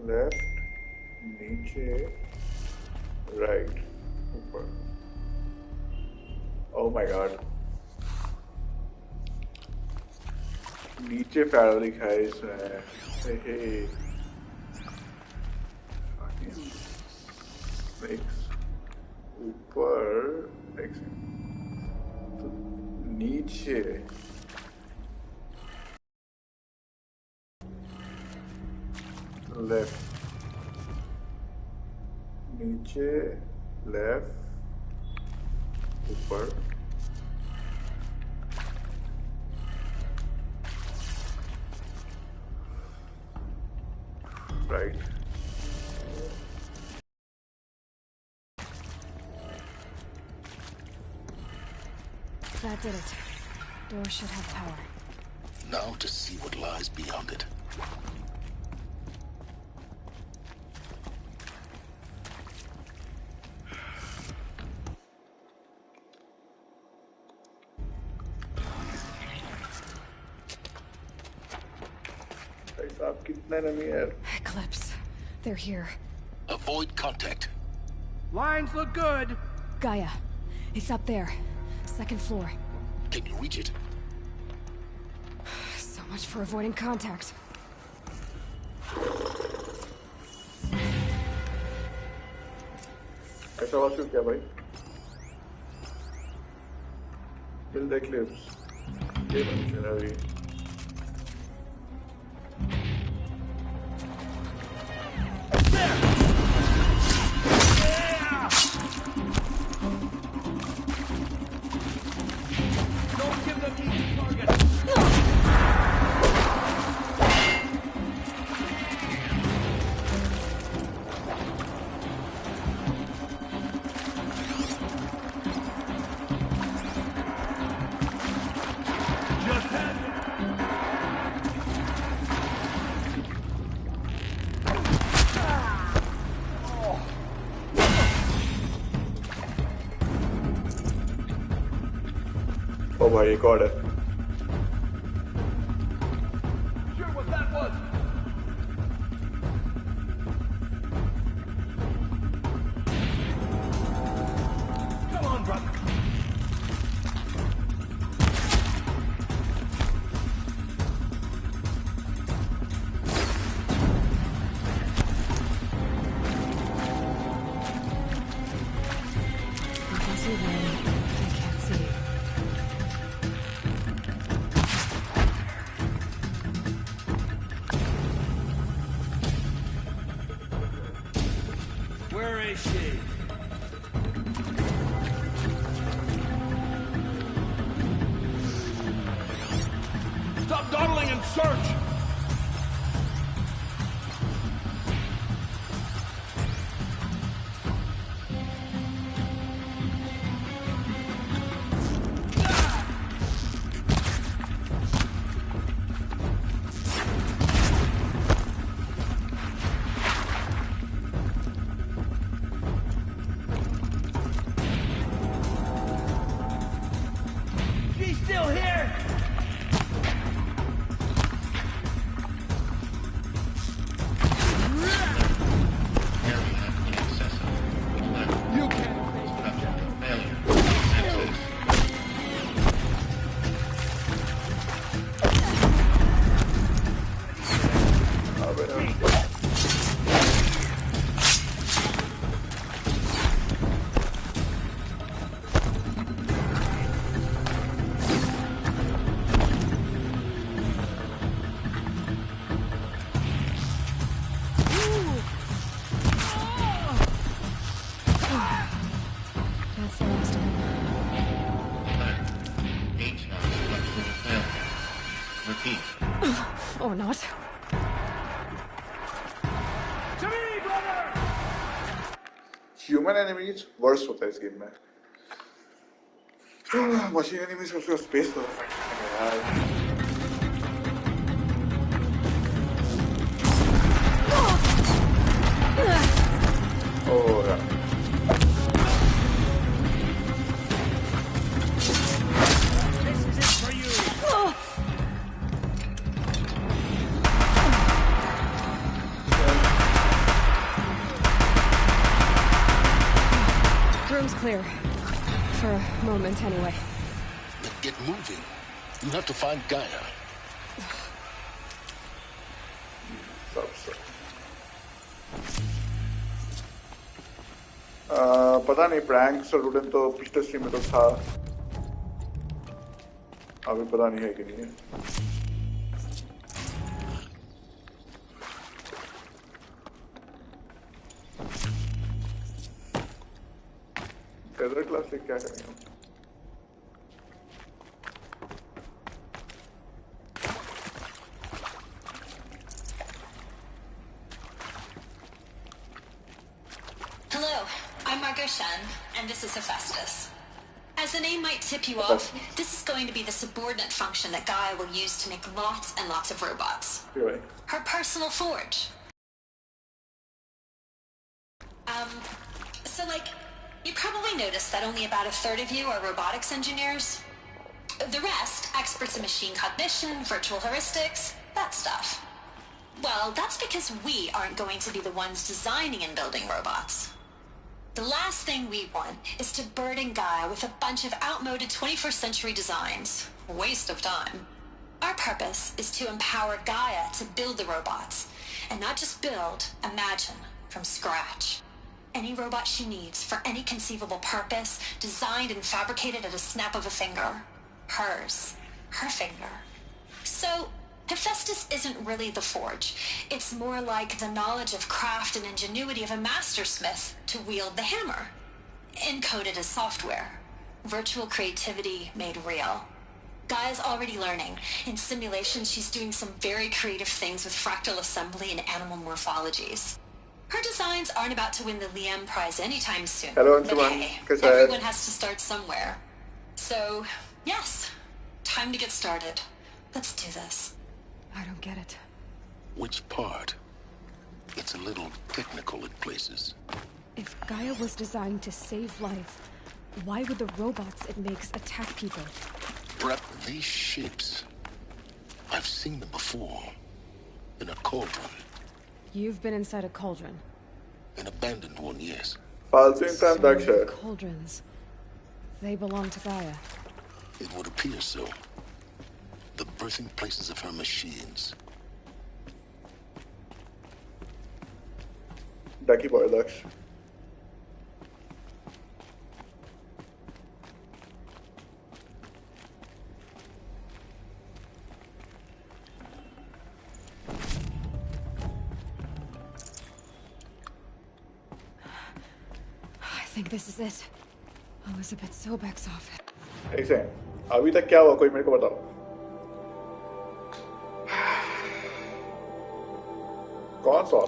Left, नीचे, right, ऊपर। Oh my God, नीचे पैरल लिखा है इसमें। हे सिक्स, ऊपर तो नीचे लेफ्ट, नीचे लेफ्ट, ऊपर, right. That did it. Door should have power. Now to see what lies beyond it. साहब कितना नमी है। Eclipse. They're here. Avoid contact. Lines look good. Gaia. It's up there. Second floor. Can you reach it? So much for avoiding contact. ऐसा हुआ क्यों क्या भाई? Kill the Eclipse. ये मिशन अभी। Oh my god. Sure what that was. Come on, brother. I can see them. I can't see. Where is she? Stop dawdling and search! She's still here! You can't. That's the last of them. Repeat. Or not. To me, brother! Human enemies worse होता है इस game में। Machine enemies का उसका space तो यार। Oh yeah. This is it for you! Sounds clear. For a moment, anyway. Then get moving. You have to find Gaia. पता नहीं प्रैंक्स और रूडन तो पिछले स्ट्रीम में तो था, अभी पता नहीं है कि नहीं है। फेदर क्लास से क्या करेंगे हम? And this is Hephaestus. As the name might tip you off, this is going to be the subordinate function that Gaia will use to make lots and lots of robots. Right. Her personal forge. So you probably noticed that only about a third of you are robotics engineers. The rest, experts in machine cognition, virtual heuristics, that stuff. Well, that's because we aren't going to be the ones designing and building robots. The last thing we want is to burden Gaia with a bunch of outmoded 21st century designs. Waste of time. Our purpose is to empower Gaia to build the robots. And not just build, imagine, from scratch. Any robot she needs for any conceivable purpose, designed and fabricated at a snap of a finger. Hers. Her finger. So, Hephaestus isn't really the forge. It's more like the knowledge of craft and ingenuity of a mastersmith to wield the hammer. Encoded as software. Virtual creativity made real. Gaia's already learning. In simulation, she's doing some very creative things with fractal assembly and animal morphologies. Her designs aren't about to win the Liam Prize anytime soon. Hello, but hey, everyone has to start somewhere. So, yes, time to get started. Let's do this. I don't get it. Which part? It's a little technical at places. If Gaia was designed to save life, why would the robots it makes attack people? These ships. I've seen them before. In a cauldron. You've been inside a cauldron? An abandoned one, yes. Cauldrons. They belong to Gaia. It would appear so. The birthing places of her machines. Ducky boy, Daksh. I think this is it. Elizabeth Sobek's office. एक second, अभी तक क्या हुआ कोई मेरे को बताओ। कौन सा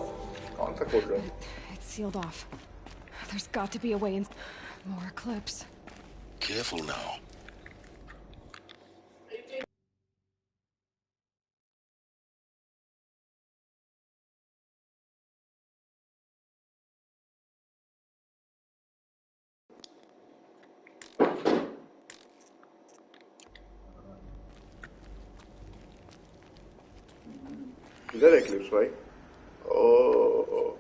cauldron? It's sealed off. There's got to be a way in. More clips. Careful now. इधर है clips भाई। Oh.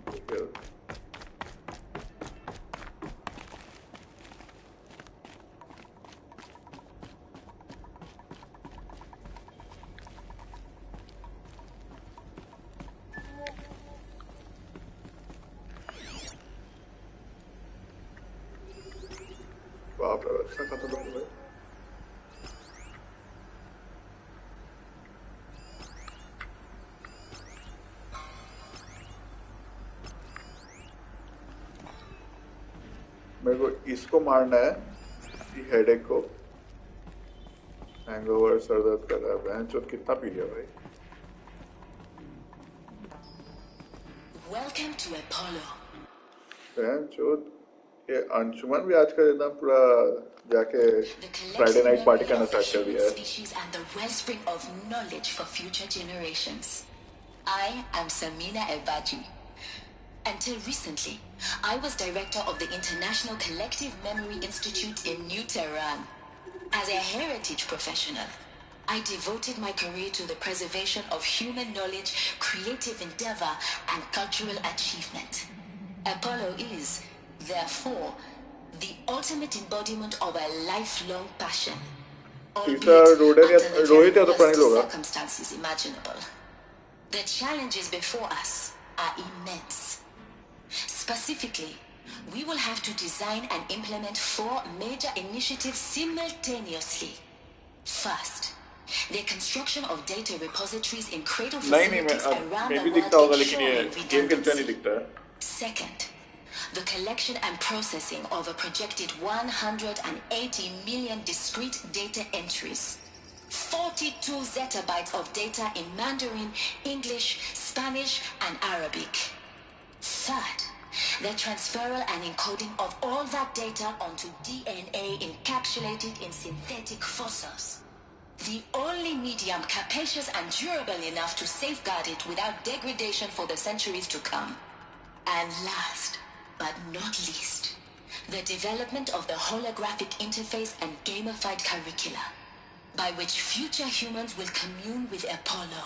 Okay. बाप रे, अच्छा खाता था भाई। मेरे को इसको मारना है, हेडेक को। हैंगओवर, सर दर्द कर रहा है। बहन चोद कितना पी लिया भाई? Welcome to Apollo. बहन चोद ये अंशुमन भी आजकल एकदम पूरा जाके फ्राइडे नाइट पार्टी करना स्टार्ट कर दिया है। Species and the wellspring of knowledge for future generations. I am Samina Ebaji. Until recently, I was director of the International Collective Memory Institute in New Tehran. As a heritage professional, I devoted my career to the preservation of human knowledge, creative endeavor, and cultural achievement. Apollo is, therefore, the ultimate embodiment of a lifelong passion, albeit under the very worst circumstances imaginable. The challenges before us are immense. Specifically, we will have to design and implement 4 major initiatives simultaneously. First, the construction of data repositories in cradle facilities around the world ensuring redundancy. Second, the collection and processing of a projected 180 million discrete data entries. 42 zettabytes of data in Mandarin, English, Spanish, and Arabic. Third, the transferal and encoding of all that data onto DNA encapsulated in synthetic fossils. The only medium capacious and durable enough to safeguard it without degradation for the centuries to come. And last, but not least, the development of the holographic interface and gamified curricula, by which future humans will commune with Apollo.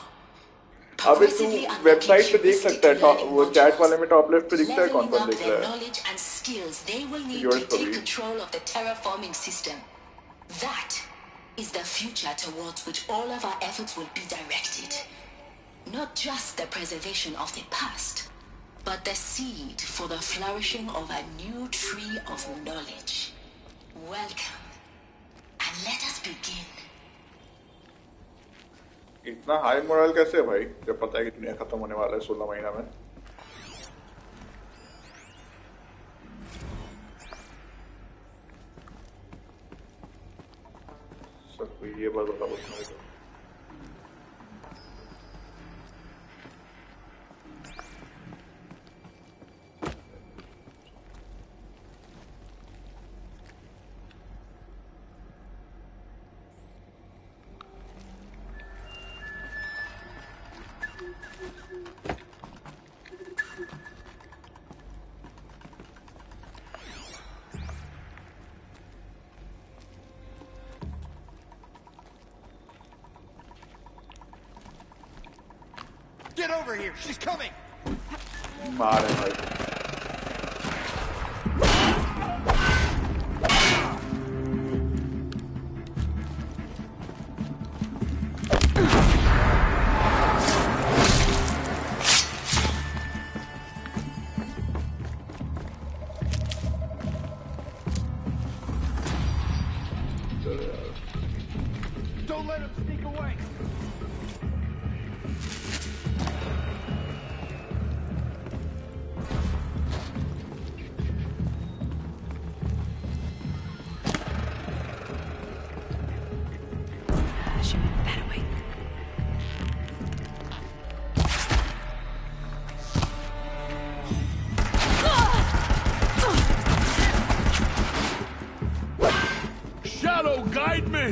अबे तू website पे देख सकता है वो chat वाले में top left पे दिखता है कौन कौन देख रहा है knowledge and skills they will need to take control of the terraforming system. That is the future towards which all of our efforts will be directed. Not just the preservation of the past, but the seed for the flourishing of a new tree of knowledge. Welcome, and let us begin. इतना high moral कैसे है भाई जब पता है कि दुनिया खत्म होने वाला है 16 महीना में सबको ये बात बता बोलना Get over here! She's coming! मारे भाई Don't let him sneak away! Shadow, guide me!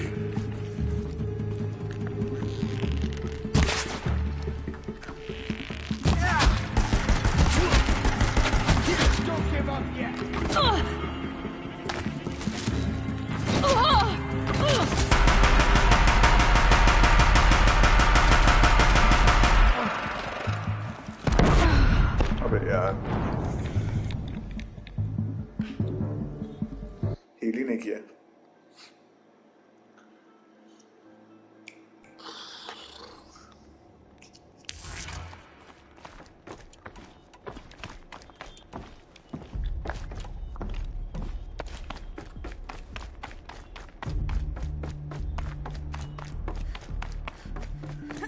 Don't give up yet! अबे यार हील ही नहीं किया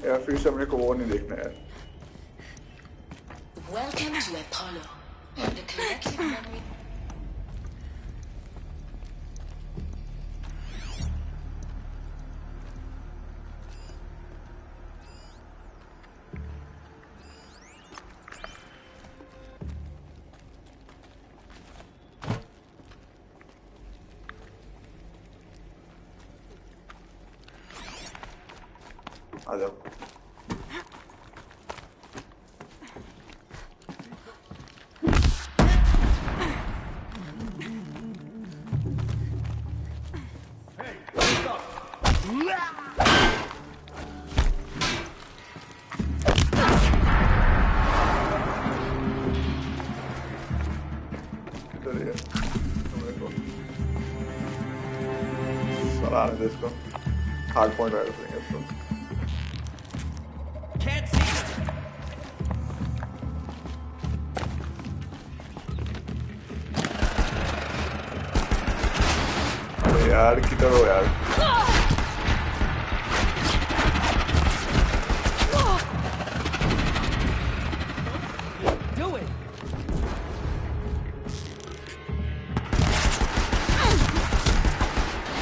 यार फिर से मेरे को वो नहीं देखना यार Welcome to Apollo, the collective memory. आ जाओ आने दे इसको हार्ड पॉइंट वायर करेंगे इसको Can't see it. अबे यार किधर हो यार Do it.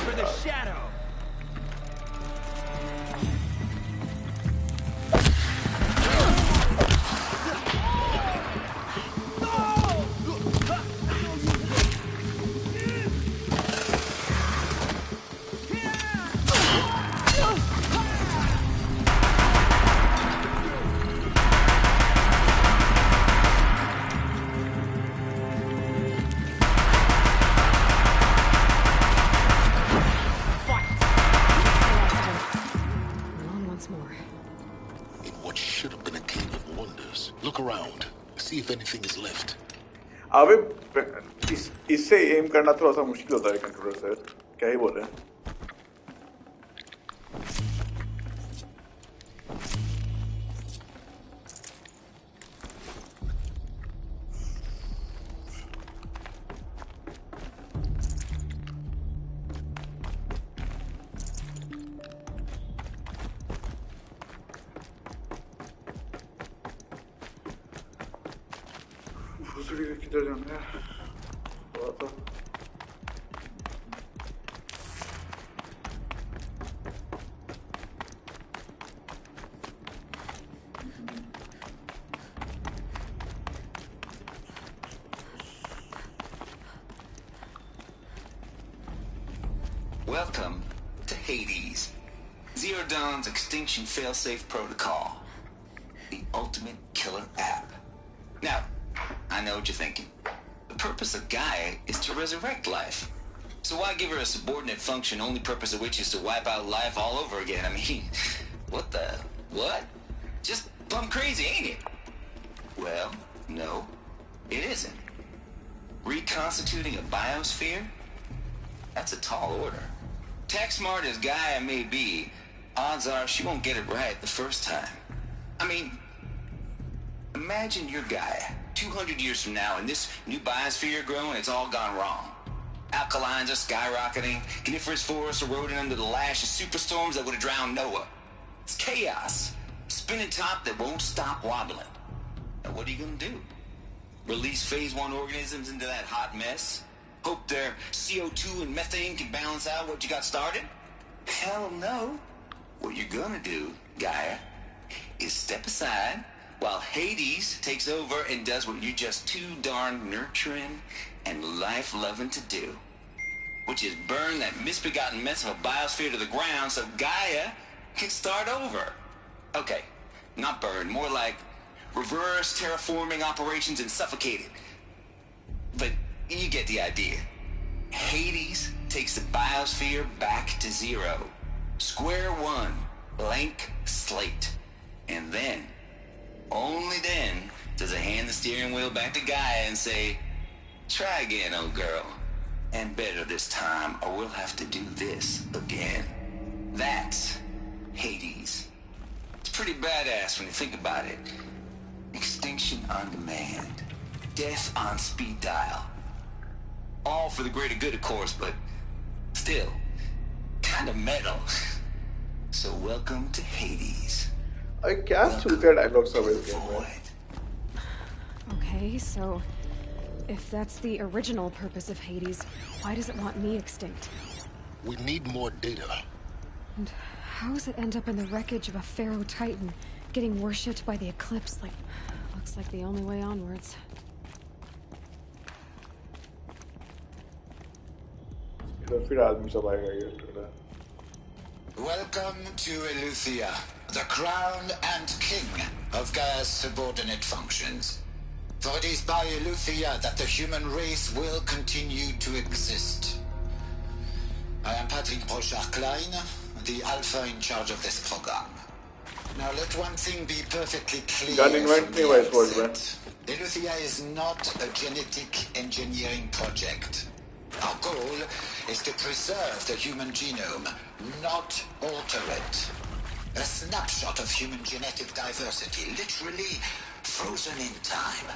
For the shadow. On once more. In what should have been a cave of wonders. Look around. See if anything is left. अबे इससे एम करना थोड़ा सा मुश्किल होता है कंट्रोलर से क्या ही बोले भूसड़ी का किधर जाना है थोड़ा सा Welcome to Hades, Zero Dawn's extinction failsafe protocol, the ultimate killer app. Now, I know what you're thinking. The purpose of Gaia is to resurrect life. So why give her a subordinate function, only purpose of which is to wipe out life all over again? I mean, what? Just plumb crazy, ain't it? Well, no, it isn't. Reconstituting a biosphere? That's a tall order. Tech smart as Gaia may be, odds are she won't get it right the first time. I mean, imagine you're Gaia, 200 years from now, and this new biosphere you're growing, it's all gone wrong. Alkalines are skyrocketing, coniferous forests eroding under the lash of superstorms that would have drowned Noah. It's chaos. Spinning top that won't stop wobbling. Now what are you gonna do? Release phase 1 organisms into that hot mess? Hope their CO2 and methane can balance out what you got started? Hell no. What you're gonna do, Gaia, is step aside while Hades takes over and does what you're just too darn nurturing and life-loving to do, which is burn that misbegotten mess of a biosphere to the ground so Gaia can start over. Okay, not burn, more like reverse terraforming operations and suffocate it. But you get the idea. Hades takes the biosphere back to zero. Square one, blank slate. And then, only then, does it hand the steering wheel back to Gaia and say, try again, old girl. And better this time, or we'll have to do this again. That's Hades. It's pretty badass when you think about it. Extinction on demand. Death on speed dial. All for the greater good, of course, but still, kind of metal. So welcome to Hades. अरे क्या चूतिया dialogue सब है इसके Void. अंदर Okay, so if that's the original purpose of Hades, why does it want me extinct? We need more data. And how does it end up in the wreckage of a Pharaoh Titan, getting worshipped by the Eclipse? Looks like the only way onwards. इधर फिर आदमी सब आएगा ये टुकड़ा Welcome to Eleuthia, the crown and king of Gaia's subordinate functions. For it is by Eleuthia that the human race will continue to exist. I am Patrick Brochard-Klein, the alpha in charge of this program. Now let one thing be perfectly clear Gun invent from नहीं the हुआ इस world में outset. Eleuthia is not a genetic engineering project. Our goal is to preserve the human genome, not alter it. A snapshot of human genetic diversity, literally frozen in time.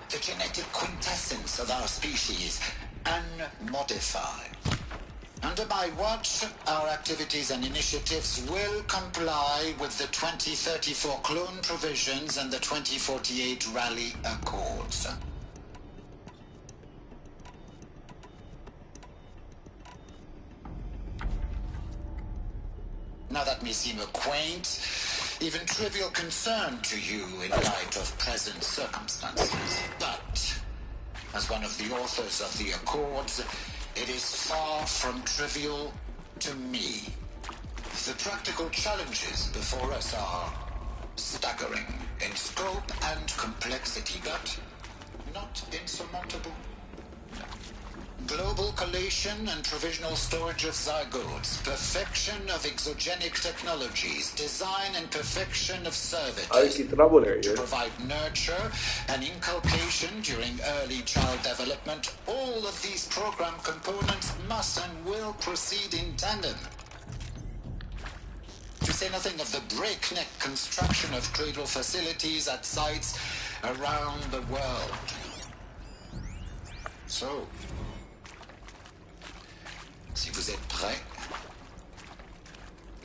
The genetic quintessence of our species, unmodified. Under my watch, our activities and initiatives will comply with the 2034 clone provisions and the 2048 Rally Accords. Now that may seem a quaint, even trivial concern to you in light of present circumstances, but as one of the authors of the Accords, it is far from trivial to me. The practical challenges before us are staggering in scope and complexity, but not insurmountable. Global collation and provisional storage of zygotes, perfection of exogenic technologies, design and perfection of अरे servitors, कितना बोलेगा to ये? provide nurture and inculcation during early child development. All of these program components must and will proceed in tandem. To say nothing of the breakneck construction of cradle facilities at sites around the world. So, si vous êtes prêts,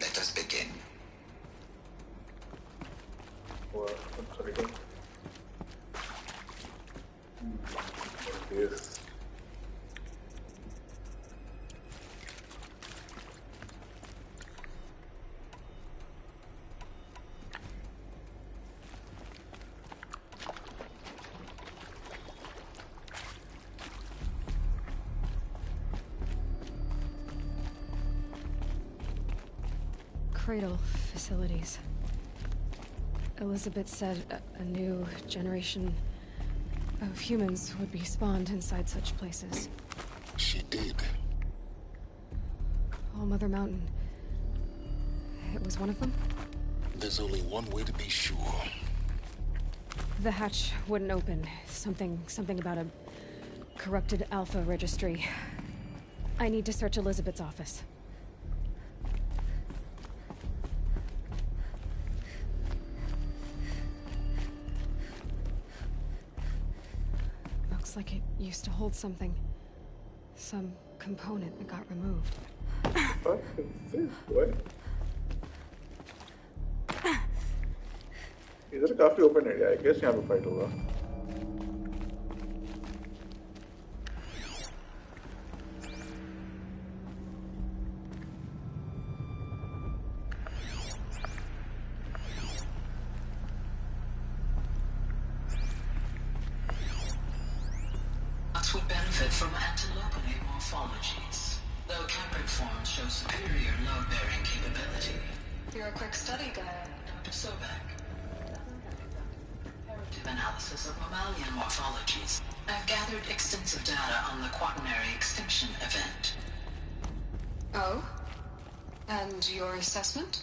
let us begin. What? Sorry, go. What is this? Cradle facilities. Elizabeth said a new generation of humans would be spawned inside such places. She did. All Mother Mountain. It was one of them? There's only one way to be sure. The hatch wouldn't open. Something about a corrupted Alpha registry. I need to search Elizabeth's office. Looks like it used to hold something. Some component that got removed. What is this? What? इधर काफी open area है, guess यहाँ पे fight होगा. Nuts would benefit from antilopinate morphologies, though Capricorn shows superior load-bearing capability. You're a quick study guy. Dr. Sobek. Comparative analysis of mammalian morphologies. I've gathered extensive data on the quaternary extinction event. Oh? And your assessment?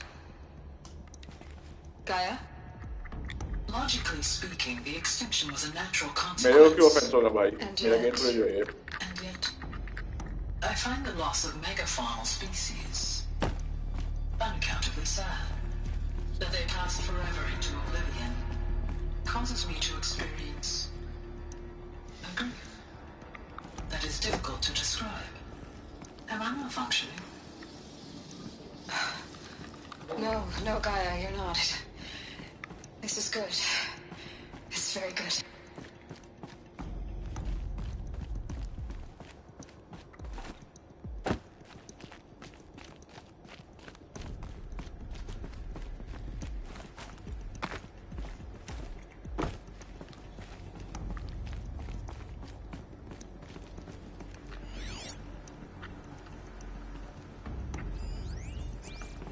Gaia? Logically speaking, the extinction was a natural मेरे को क्यों consequence. Offence होगा भाई? And मेरा yet- game play जो है ये. And yet, I find the loss of megafaunal species unaccountably sad. That they passed forever into oblivion causes me to experience a grief that is difficult to describe. Am I malfunctioning? No, Gaia, you're not. This is good. This is very good.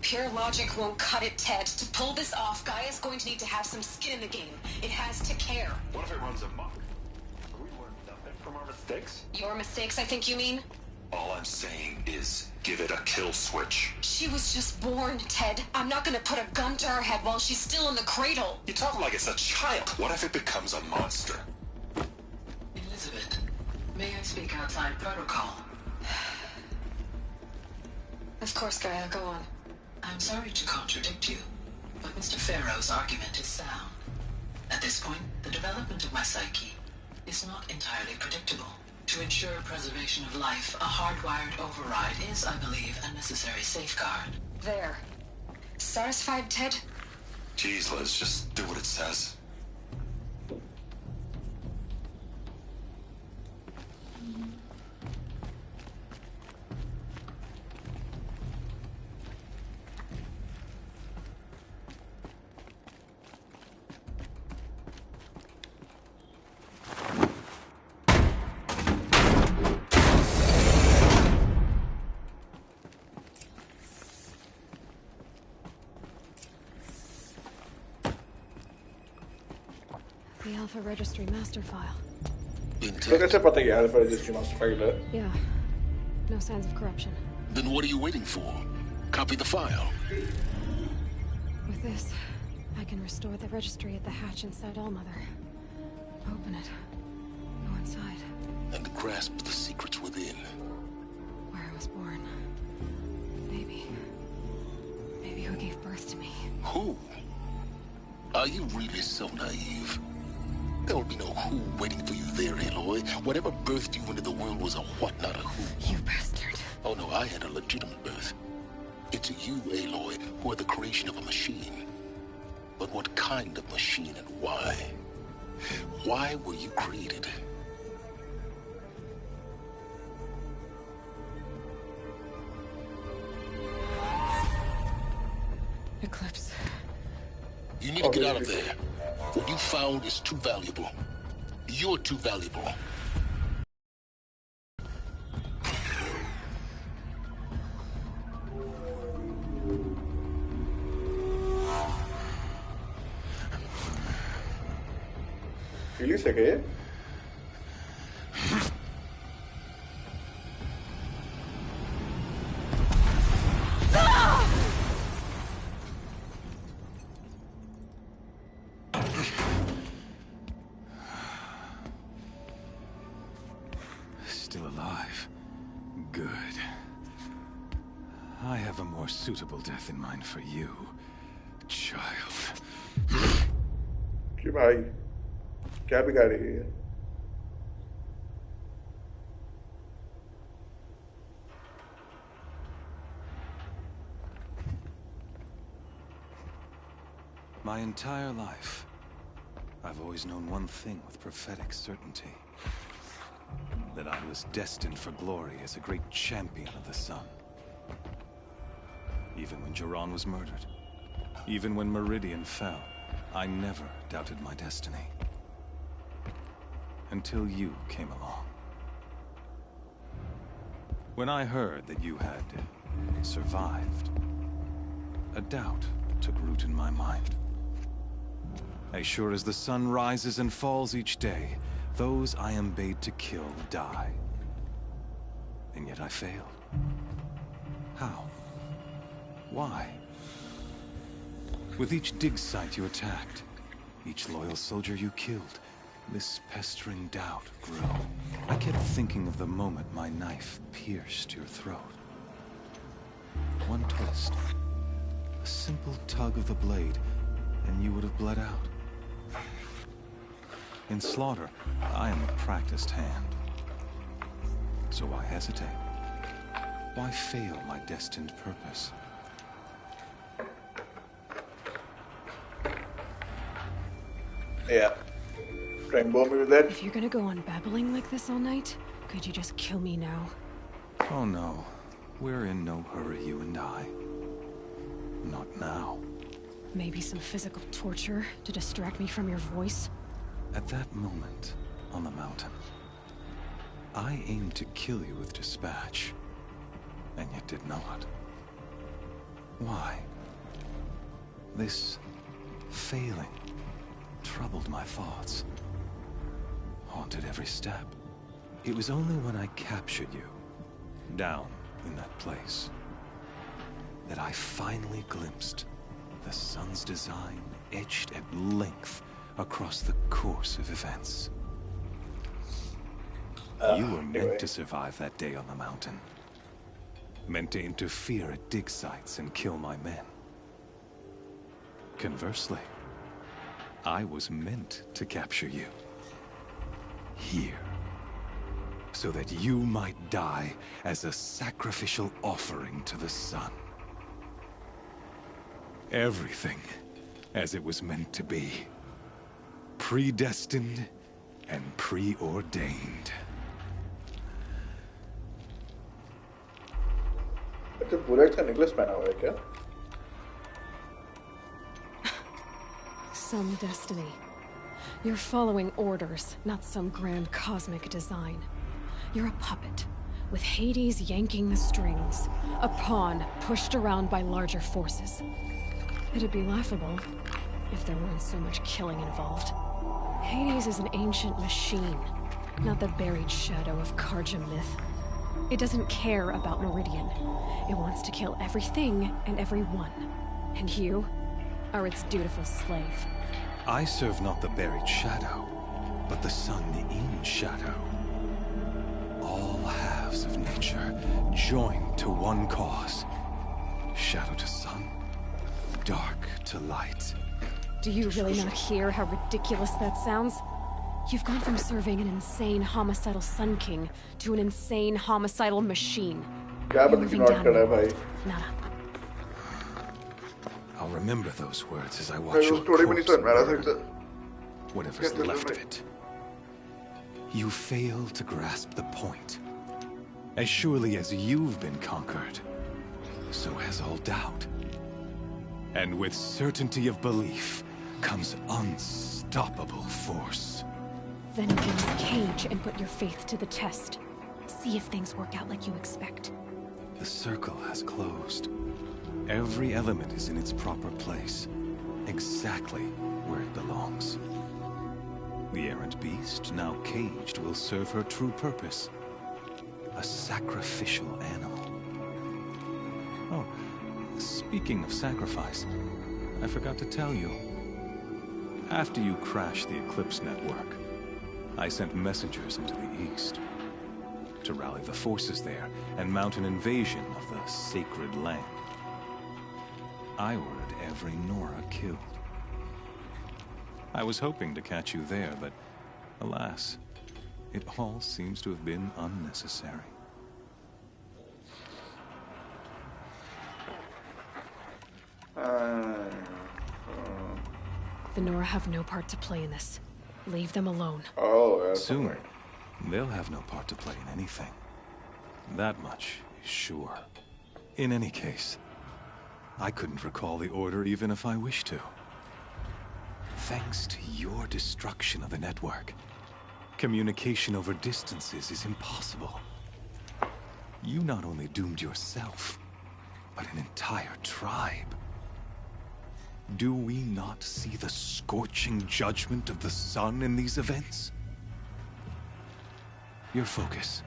Pure logic won't cut it, Ted. To pull this off, Gaia's going to need to have some skin in the game. It has to care. What if it runs amok? Have we learned nothing from our mistakes? Your mistakes, I think you mean? All I'm saying is give it a kill switch. She was just born, Ted. I'm not gonna put a gun to her head while she's still in the cradle. You talk like it's a child. What if it becomes a monster? Elizabeth, may I speak outside protocol? Of course, Gaia, go on. I'm sorry to contradict you, but Mr. Farrow's argument is sound. At this point, the development of my psyche is not entirely predictable. To ensure preservation of life, a hardwired override is, I believe, a necessary safeguard. There. Satisfied, Ted? Jeez, Liz, just do what it says. The Alpha Registry master file. तो कैसे पता कि Alpha Registry master file है? Yeah. No signs of corruption. Then what are you waiting for? Copy the file. With this, I can restore the registry at the hatch inside Allmother. Open it. Go inside. And grasp the secrets within. Where I was born. Maybe who gave birth to me. Who? Are you really so naive? There will be no who waiting for you there, Aloy. Whatever birthed you into the world was a what, not a who. You bastard. Oh no, I had a legitimate birth. It's you, Aloy, who are the creation of a machine. But what kind of machine and why? Why were you created? Eclipse. You need to get out of there. What you found is too valuable. You're too valuable. Really सके? Still alive. Good. I have a more suitable death in mind for you, child. कि भाई क्या बिगाड़ रही है? My entire life, I've always known one thing with prophetic certainty. That I was destined for glory as a great champion of the sun. Even when Jiran was murdered, even when Meridian fell, I never doubted my destiny. Until you came along. When I heard that you had survived, a doubt took root in my mind. As sure as the sun rises and falls each day, those I am bade to kill die. And yet I failed. How? Why? With each dig site you attacked, each loyal soldier you killed, this pestering doubt grew. I kept thinking of the moment my knife pierced your throat. One twist, a simple tug of the blade, and you would have bled out. In slaughter, I am a practiced hand. So why hesitate? Why fail my destined purpose? Yeah. Try and bomb me with that. If you're gonna go on babbling like this all night, could you just kill me now? Oh no. We're in no hurry, you and I. Not now. Maybe some physical torture to distract me from your voice? At that moment, on the mountain, I aimed to kill you with dispatch, and yet did not. Why? This failing troubled my thoughts, haunted every step. It was only when I captured you, down in that place, that I finally glimpsed the sun's design etched at length across the course of events. You were meant to survive that day on the mountain. meant to interfere at dig sites and kill my men. Conversely, I was meant to capture you. Here. So that you might die as a sacrificial offering to the sun. Everything as it was meant to be. Predestined and preordained. अच्छा पूरा अच्छा necklace पहना हुआ है क्या? Some destiny. You're following orders, not some grand cosmic design. You're a puppet, with Hades yanking the strings. A pawn pushed around by larger forces. It'd be laughable if there weren't so much killing involved. Hades is an ancient machine, not the buried shadow of Karja myth. It doesn't care about Meridian. It wants to kill everything and everyone. And you are its dutiful slave. I serve not the buried shadow, but the sun in shadow. All halves of nature joined to one cause. Shadow to sun, dark to light. Do you really not hear how ridiculous that sounds? You've gone from serving an insane homicidal Sun King to an insane homicidal machine. क्या You're बंद living not down करा है your भाई? road. Nada. I'll remember those words as I भाई watch वो your story में नहीं corpse समझ में आ रहा burn, था whatever's क्या चल left रहा of है? it. You fail to grasp the point. As surely as you've been conquered, so has all doubt. And with certainty of belief comes unstoppable force. Then get in the cage and put your faith to the test. See if things work out like you expect. The circle has closed. Every element is in its proper place, exactly where it belongs. The errant beast, now caged, will serve her true purpose. A sacrificial animal. Oh, speaking of sacrifice, I forgot to tell you. After you crashed the Eclipse network, I sent messengers into the east to rally the forces there and mount an invasion of the sacred land. I ordered every Nora killed. I was hoping to catch you there, but alas, it all seems to have been unnecessary. The Nora have no part to play in this. Leave them alone. Oh, yeah, Soon, right. they'll have no part to play in anything. That much is sure. In any case, I couldn't recall the order even if I wished to. Thanks to your destruction of the network, communication over distances is impossible. You not only doomed yourself, but an entire tribe. Do we not see the scorching judgment of the sun in these events? Your focus.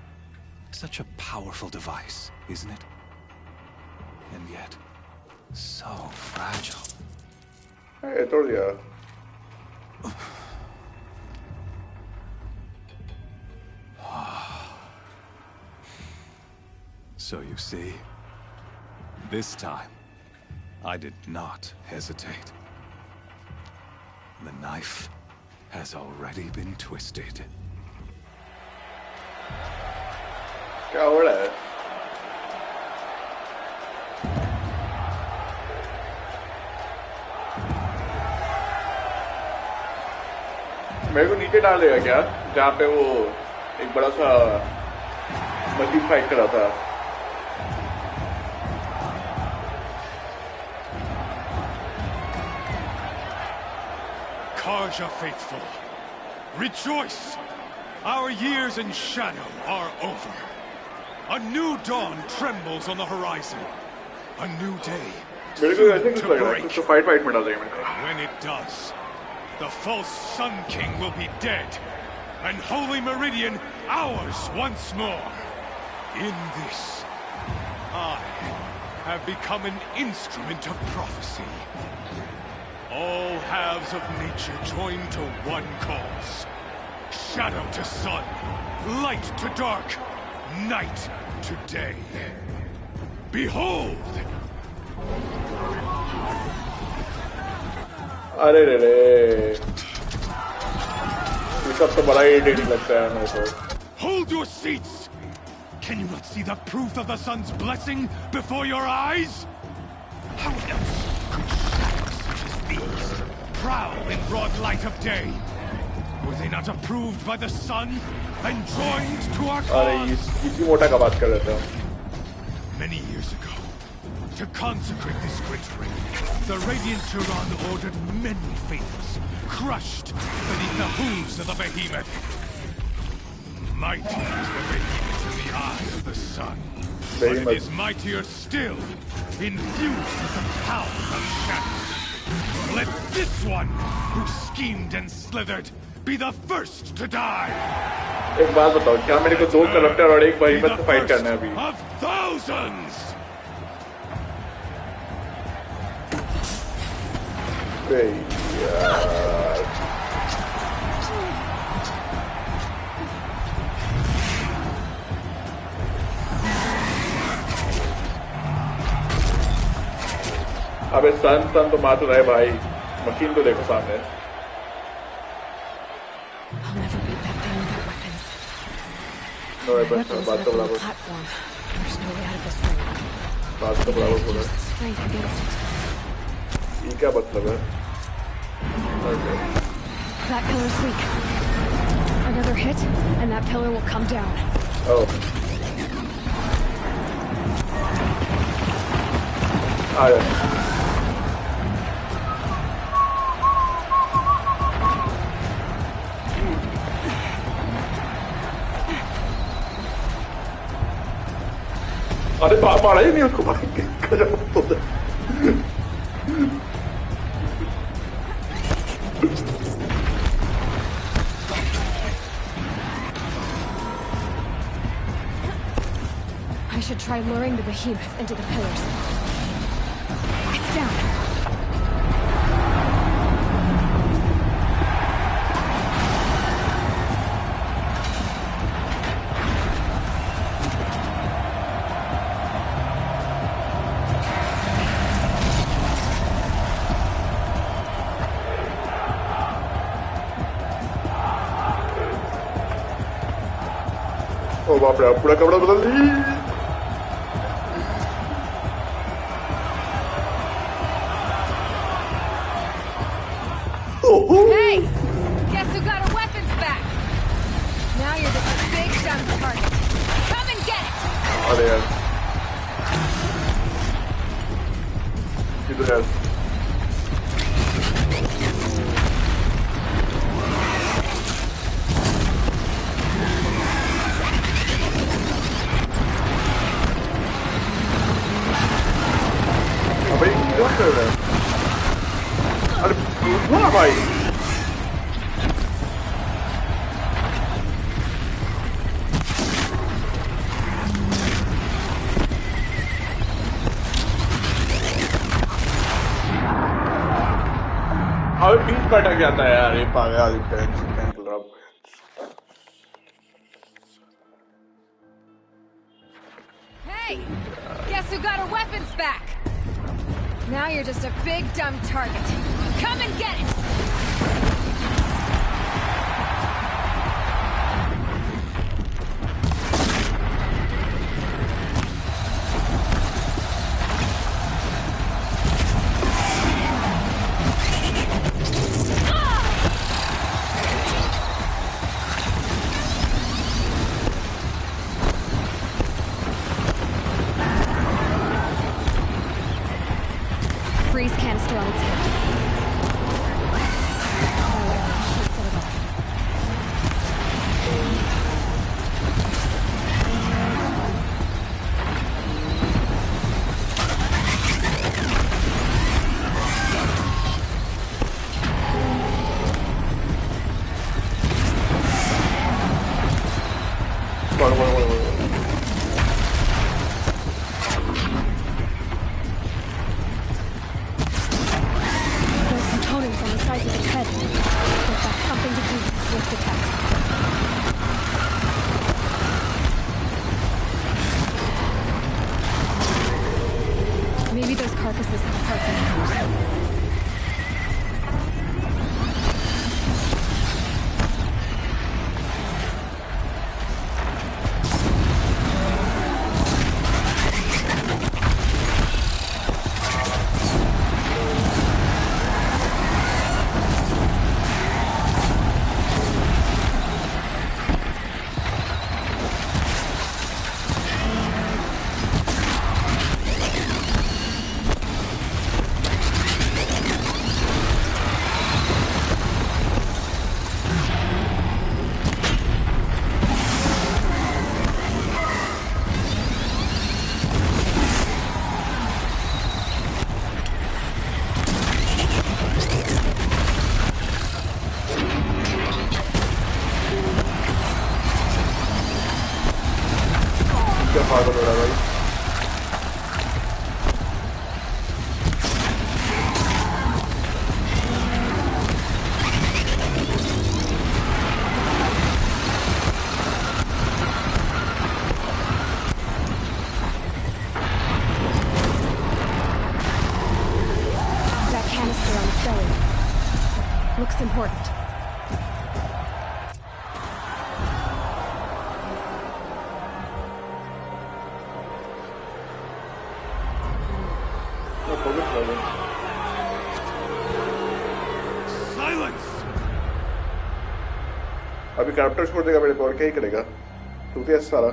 Such a powerful device, isn't it? And yet, so fragile. Hey, I told you. So you see, this time, I did not hesitate. The knife has already been twisted. क्या हो रहा है? मेरे को नीचे डाल देगा क्या? जहाँ पे वो एक बड़ा सा मशीन फाइट कर रहा था. Karja faithful, rejoice! Our years in shadow are over. A new dawn trembles on the horizon. A new day मेरे को ऐसे soon कुछ to लग रहा है. break. कुछ तो फाइट में डाल देगा मेरे को. And when it does, the false Sun King will be dead, and Holy Meridian ours once more. In this, I have become an instrument of prophecy. All halves of nature join to one cause. Shadow to sun, light to dark, night to day. Behold! अरे रे रे, ये सब तो बड़ा irritating लगता है मेरे को. Hold your seats! Can you not see the proof of the sun's blessing before your eyes? How else could shadows such as these prowl in broad light of day? Were they not approved by the sun and joined to our अरे cause? इसी मोटा का बात कर रहे थे. Many years ago, to consecrate this great ring, the Radiant Turan ordered many faiths crushed beneath the hooves of the behemoth. Mighty is the behemoth in the eye of the sun, but it is mightier still, infused with the power of shadow. Let this one, who schemed and slithered, be the first to die. एक बात बताओ, क्या मेरे को 2 करप्टर और एक behemoth को fight करना है अभी? Of thousands. यार. अबे सन तो मार तो रहे भाई. मशीन तो देखो सामने. I'll never beat that thing without weapons. No weapons, Weapons बात तो are up on the बराबर. platform. There's no way out of this ring. बात तो बराबर बोला. Use the strength against it. ये क्या मतलब है? Okay. That pillar's weak. Another hit, and that pillar will come down. Oh. Yeah. अरे मारा ही नहीं उसको. I should try luring the behemoth into the pillars. It's down. ओ बाप रे, पूरा कपड़ा बदल दी. Hey! Guess who got our weapons back? Now you're just a big dumb target. Come and get it! अरे यार. किधर है? अबे क्या कर रहा है? अरे रुको भाई. अबे बीच में अटक जाता है यार ये पागल club. Hey! Guess who got our weapons back? Now you're just a big dumb target. Come and get it! Freeze canister on its head. पागल हो रहा है भाई। That canister on its belly. Looks important. Silence! अभी character छोड़ देगा मेरे को और क्या ही करेगा? तू तो सारा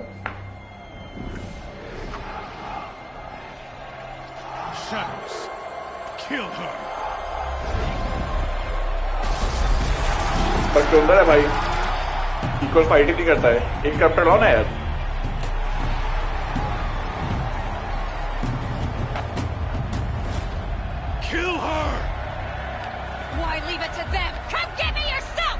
Shadows. Kill her. पर क्यों अंदर है भाई? इक्वल फाइटिंग नहीं करता है। एक कैरेक्टर लाओ ना यार। Kill her! Why leave it to them? Come get me yourself!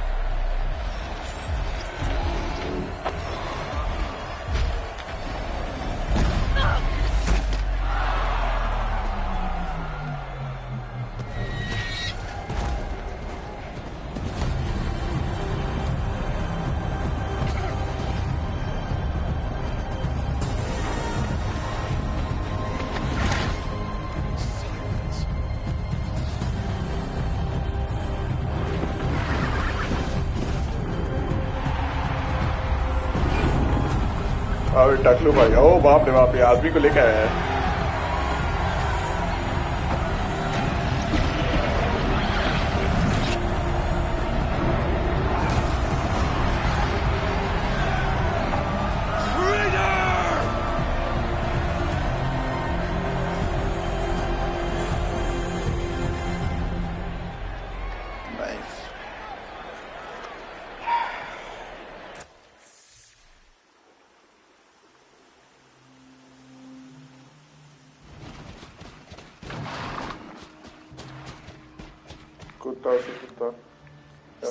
अरे टकलू भाई, ओ बाप रे बाप, ये आदमी को लेके आया है।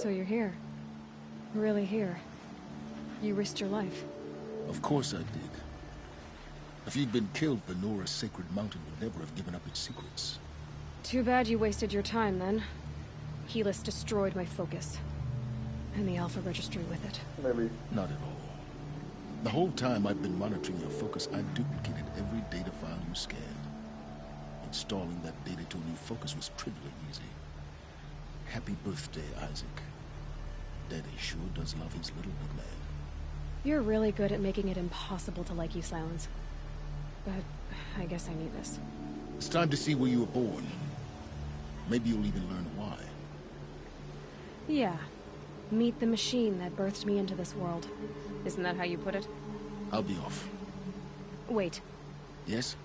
So you're here. Really here. You risked your life. Of course I did. If you'd been killed, the Nora's sacred mountain would never have given up its secrets. Too bad you wasted your time then. Helis destroyed my focus. And the Alpha Registry with it. Maybe. Not at all. The whole time I've been monitoring your focus, I duplicated every data file you scanned. Installing that data to a new focus was trivially easy. Happy birthday, Isaac. Daddy sure does love his little big man. You're really good at making it impossible to like you, Silence. But I guess I need this. It's time to see where you were born. Maybe you'll even learn why. Yeah. Meet the machine that birthed me into this world. Isn't that how you put it? I'll be off. Wait. Yes?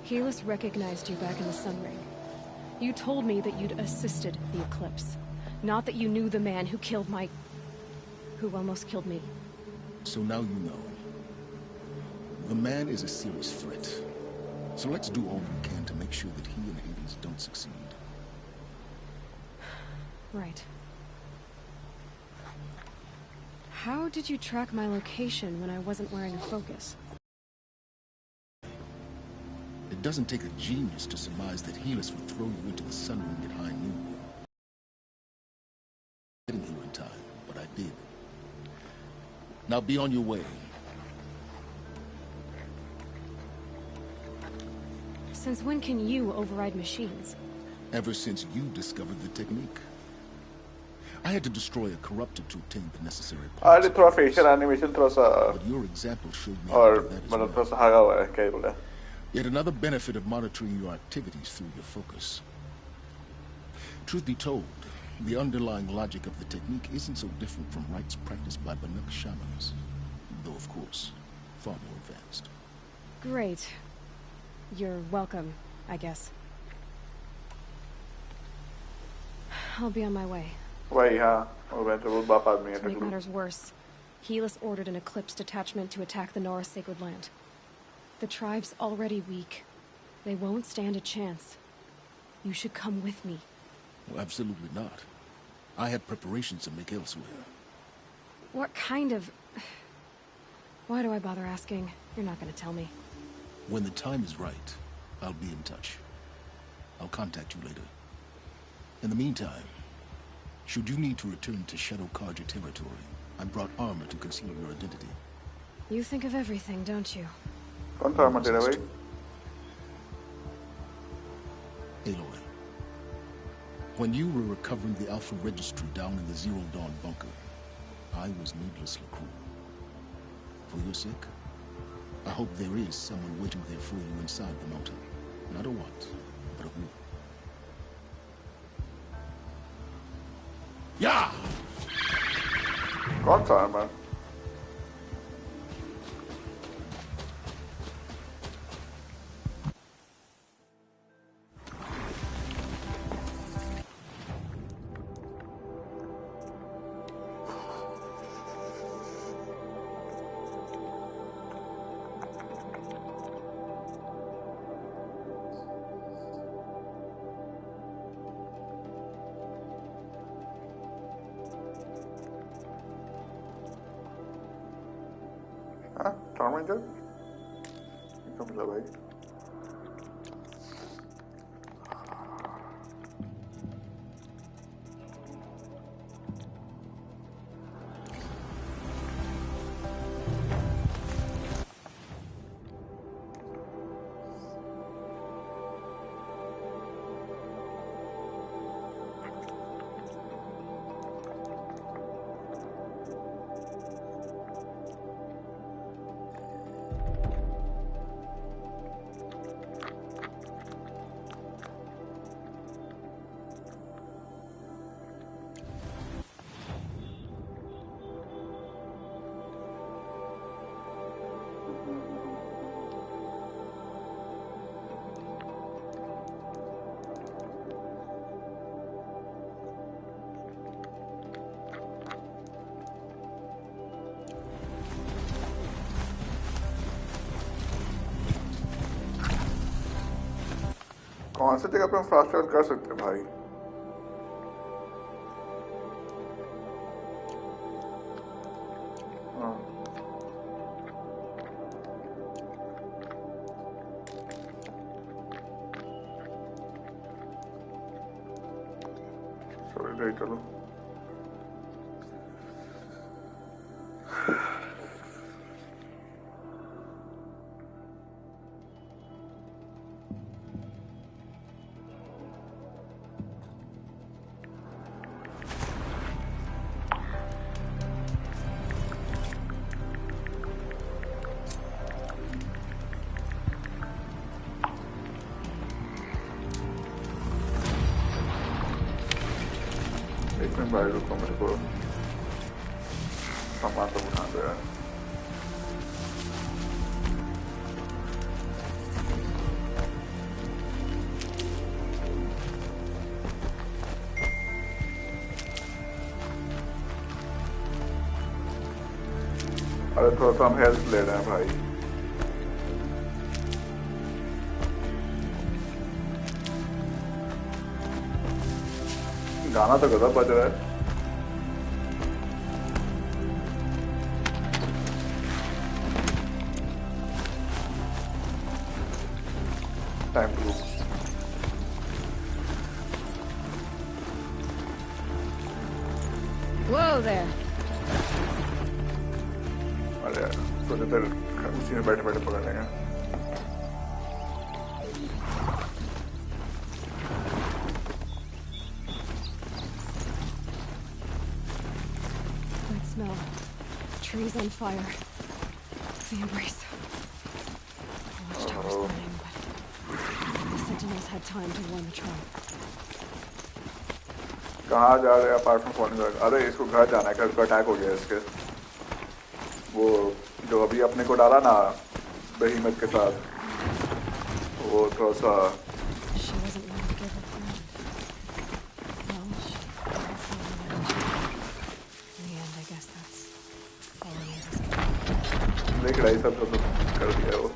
Helis recognized you back in the Sun Ring. You told me that you'd assisted the Eclipse. Not that you knew the man who killed my... who almost killed me. So now you know. The man is a serious threat. So let's do all we can to make sure that he and Hades don't succeed. Right. How did you track my location when I wasn't wearing a focus? It doesn't take a genius to surmise that Helis would throw you into the Sun Ring at high noon. Getting here in time, but I did. Now be on your way. Since when can you override machines? Ever since you discovered the technique. I had to destroy a corruptor to obtain the necessary parts. थोड़ा facial animation थोड़ा सा But your example showed me और how to do that as मतलब well. थोड़ा सा हागा हुआ है, क्या ही बोला? Yet another benefit of monitoring your activities through your focus. Truth be told, the underlying logic of the technique isn't so different from rites practiced by Banuk shamans, though of course, far more advanced. Great. You're welcome, I guess. I'll be on my way. वही हाँ, वो वैसे बहुत बाप आदमी है To make Taklu. matters worse, Helis ordered an Eclipse detachment to attack the Nora Sacred Land. The tribe's already weak. They won't stand a chance. You should come with me. Well, absolutely not. I had preparations to make elsewhere. What kind of... Why do I bother asking? You're not gonna tell me. When the time is right, I'll be in touch. I'll contact you later. In the meantime, should you need to return to Shadow Karja territory, I brought armor to conceal your identity. You think of everything, don't you? कौन था armor तेरा भाई? Aloy, when you were recovering the Alpha Registry down in the Zero Dawn bunker, I was needlessly cruel. For your sake, I hope there is someone waiting there for you inside the mountain. Not a what, but a who. Yeah! कौन सा armor? हाँ, Tormentor? क्या मिला भाई? कौन सी जगह पे हम फास्ट ट्रैवल कर सकते हैं भाई? हाँ, चलो। एक मिनट भाई रुको, मेरे को सामान तो उठा दो यार। अरे थोड़ा सा हम हेल्प ले रहे हैं भाई। गाना तो गजब बज रहा है। Time to Whoa there. अरे यार थोड़ी देर उसी में बैठे बैठे पकड़ लेंगे। That smell. Trees on fire. The embrace. Watchtower's burning, but the sentinels had time to warn the tribe. कहाँ जा रहे हैं अपार्ट फ्रॉम फॉलिंग? अरे इसको घर जाना है, घर को अटैक हो गया इसके। वो जो अभी अपने को डाला ना बहीमत के साथ, वो थोड़ा सा She wasn't willing to give her friend. Well, she also wanted to. In the end, I guess that's all he needs. देख रहा है सब कर दिया वो।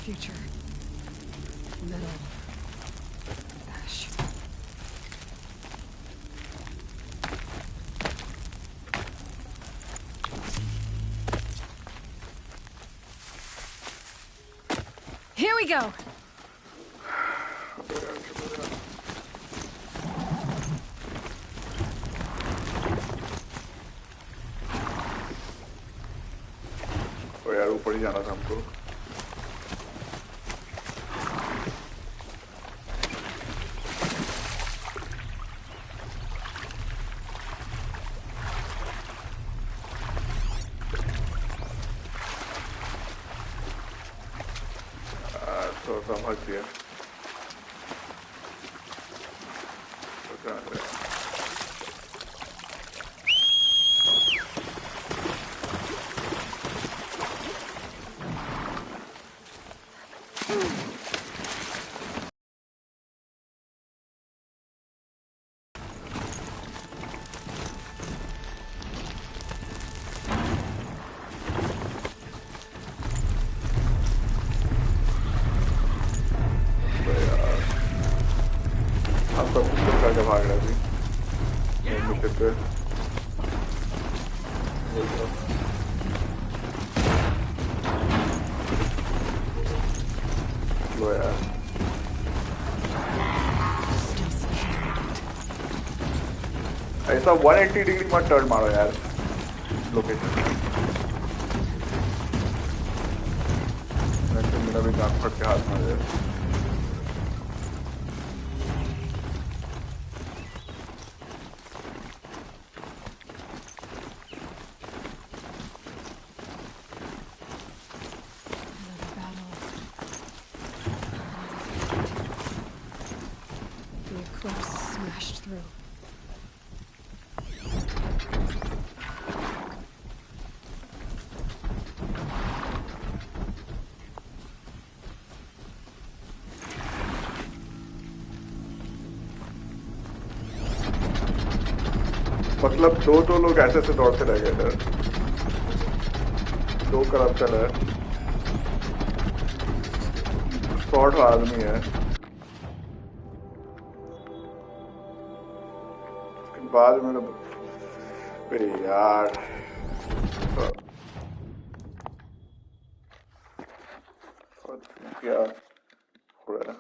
future. Metal. Ash. Here we go! तो यार ऊपर ही जाना था हमको। तो समझ गया। भाग रहा थी मिशन पे। लो यार ऐसा 180 डिग्री मत टर्न मारो यार लोकेशन में। मेरा भी दांत फट के हाथ में आ जाए। मतलब दो लोग ऐसे दौड़ते रह गए थे। दो करप्शन है, शॉर्ट आदमी है। उसके बाद मैंने यार क्या हो रहा है।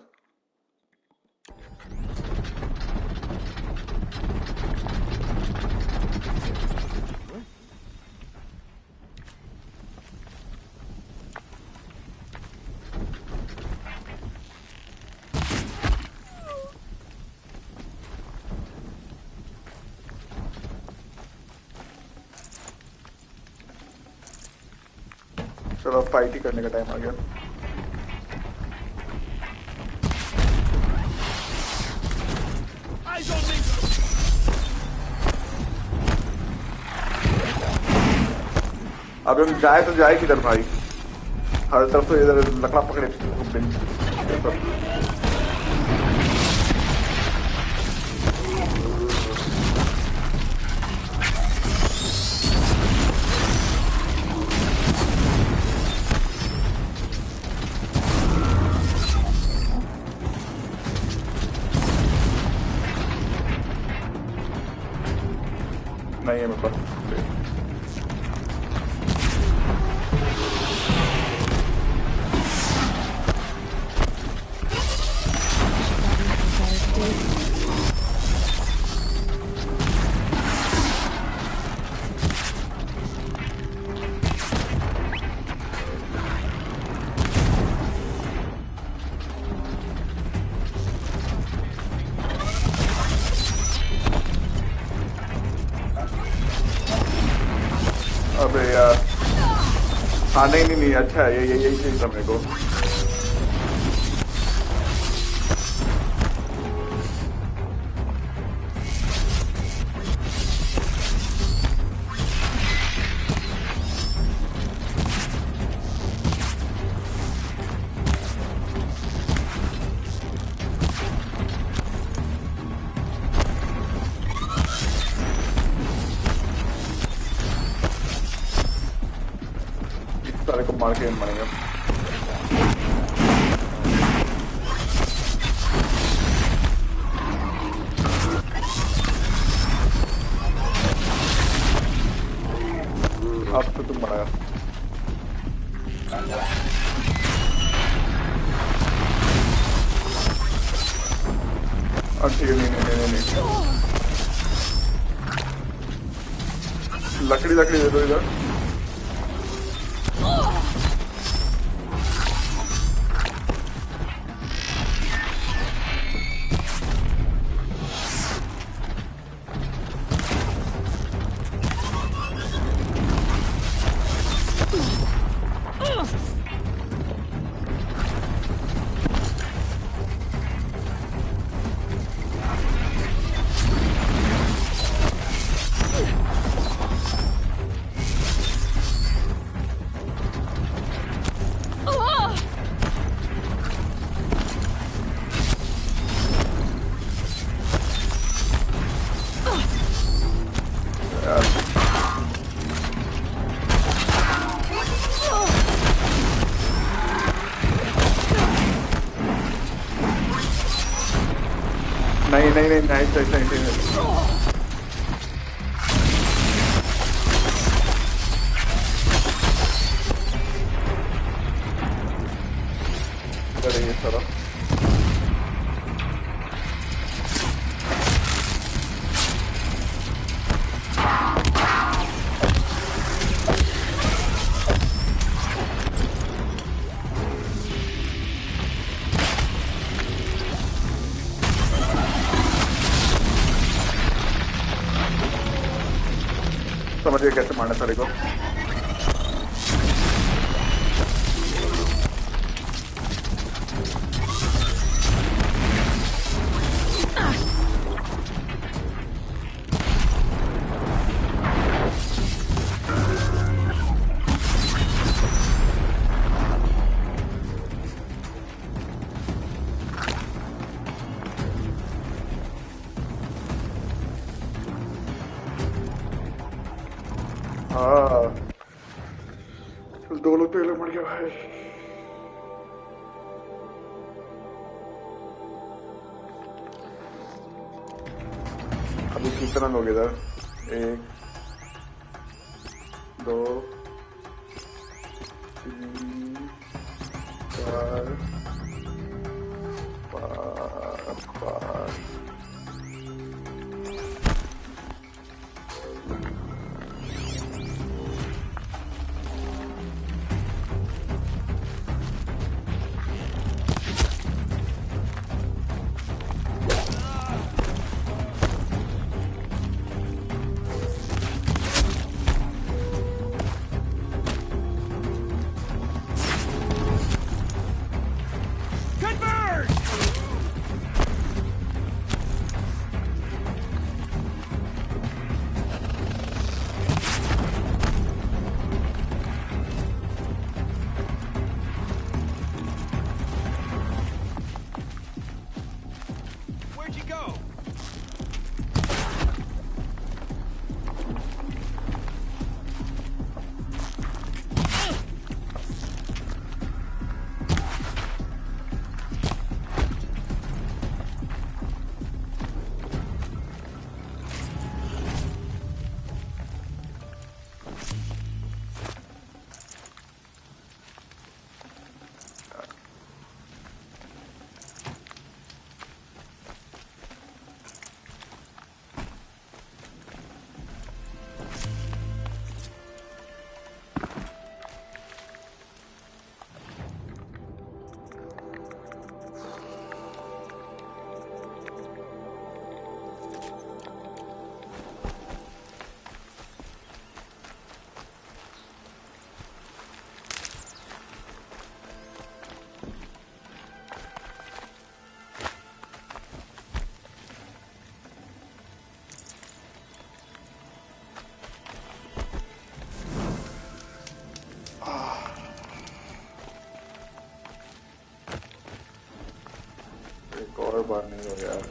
चलो फाइट ही करने का टाइम आ गया। अब हम जाए तो जाए किधर भाई? हर तरफ तो इधर लकड़ा पकड़े नहीं है मेरे पास। अबे यार हाँ नहीं अच्छा है ये यही चीज था मेरे को। सारे को मार के मरेंगे। आया। ठीक है, नहीं। लकड़ी दे दो इधर। नहीं। ये सारा समझ गए कैसे मारना सारे को। दो लोग तो ये लोग मर गए भाई। अभी कितना लोग इधर? 1 2 3 4 5। और बार नहीं हो यार।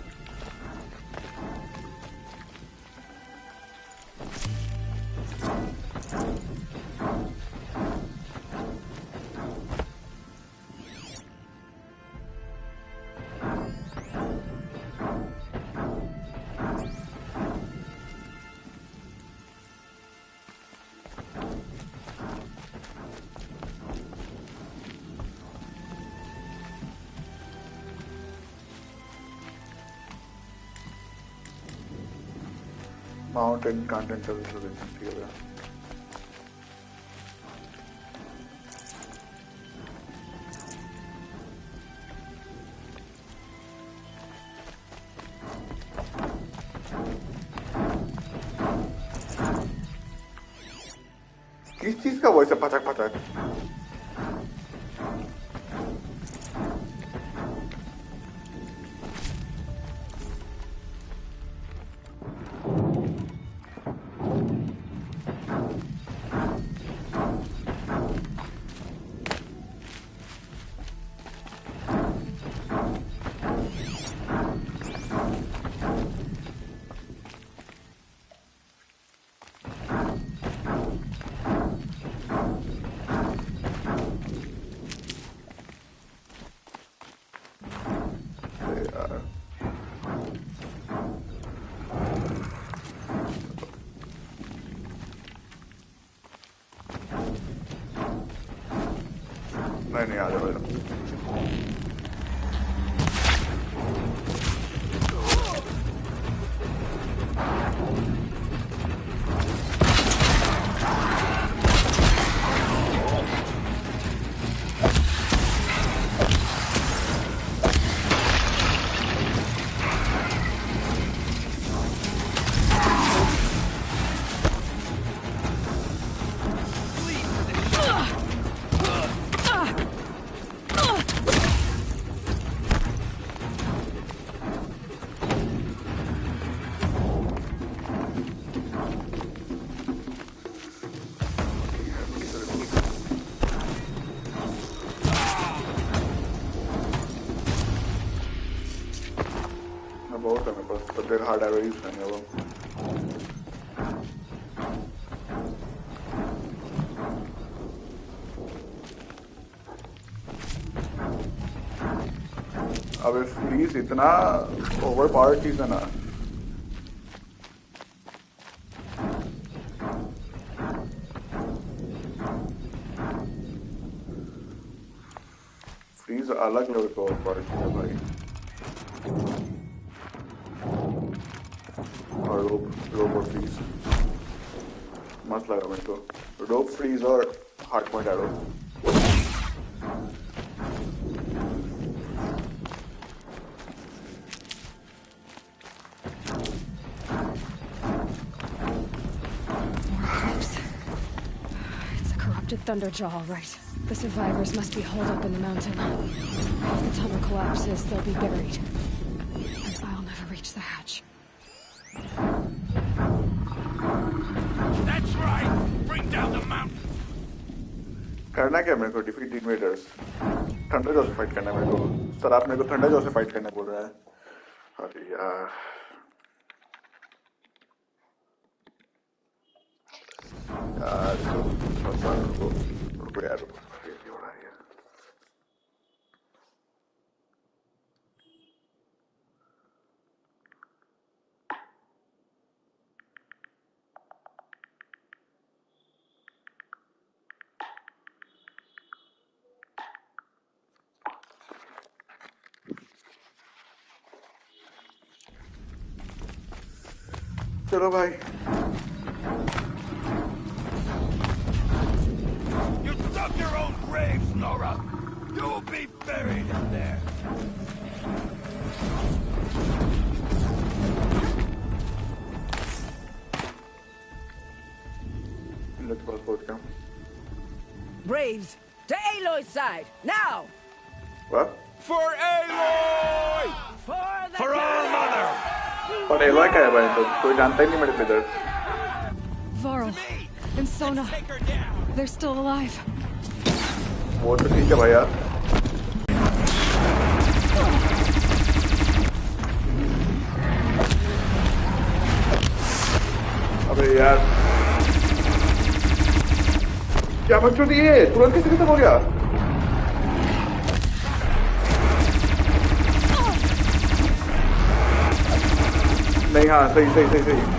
Mountain Continental Solution ठीक है किस चीज का वॉइस है पटक पटक नहीं आ रहा बहुत है मेरे पास तो देर हार्ड एरो यूज करने वो अब फ्रीज इतना ओवर पावर चीज है ना फ्रीज अलग लेवल का ओवर पावर चीज है भाई रोबो फ्रीज मस्त लगा मेरे को रोब फ्रीज और hard point arrow It's a corrupted Thunderjaw, all right. The survivors must be holed up in the mountain. If the tunnel collapses, they'll be buried. And I'll never reach the hatch. That's right! Bring down the mountain! करना क्या मेरे को defeat invaders thunder jaw से fight करना है मेरे को sir आप मेरे को थंडर जॉ से फाइट करने बोल रहा है अरे यार रुको यार ये हो रहा है चलो भाई You dug your own grave, Nora! You'll be buried in there! Let's go forward now. Braves, to Aloy's side, now! What? For Aloy! For our mother! और एलोय का है भाई तो कोई जानता ही नहीं मेरे इधर Varl and Sona, they're still alive. वो तो ठीक है भाई यार अबे यार क्या बच्चों दिए तुरंत किसी खत्म हो गया नहीं हाँ सही सही सही सही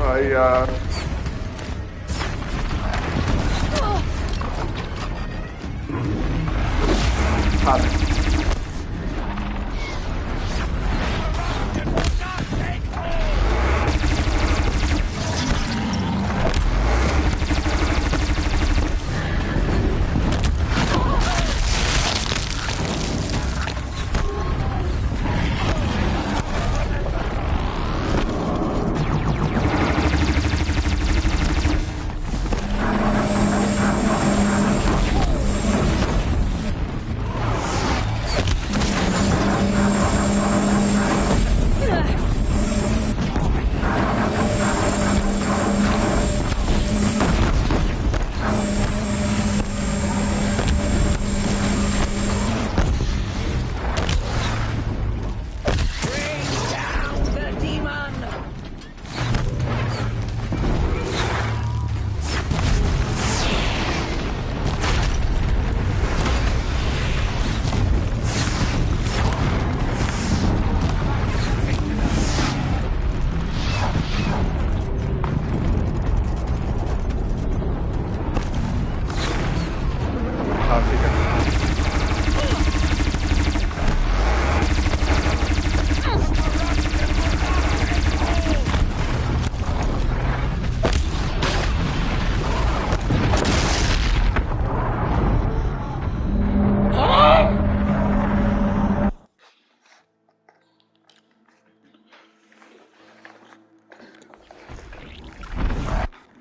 भाई यार हाँ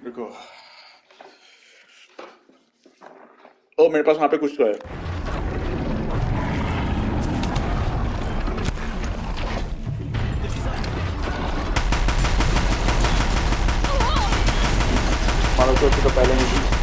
रुको ओ मेरे पास वहां पे कुछ तो है मानो तो पहले नहीं थी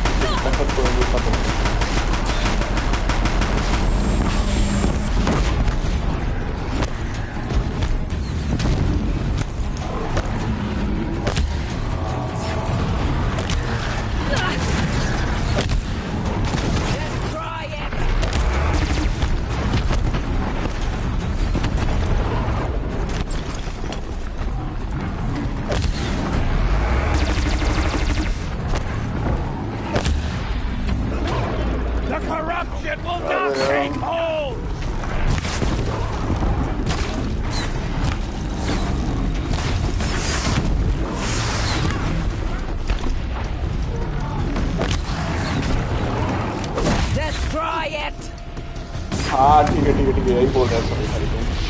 हाँ ठीक है यही बोल रहा है सॉरी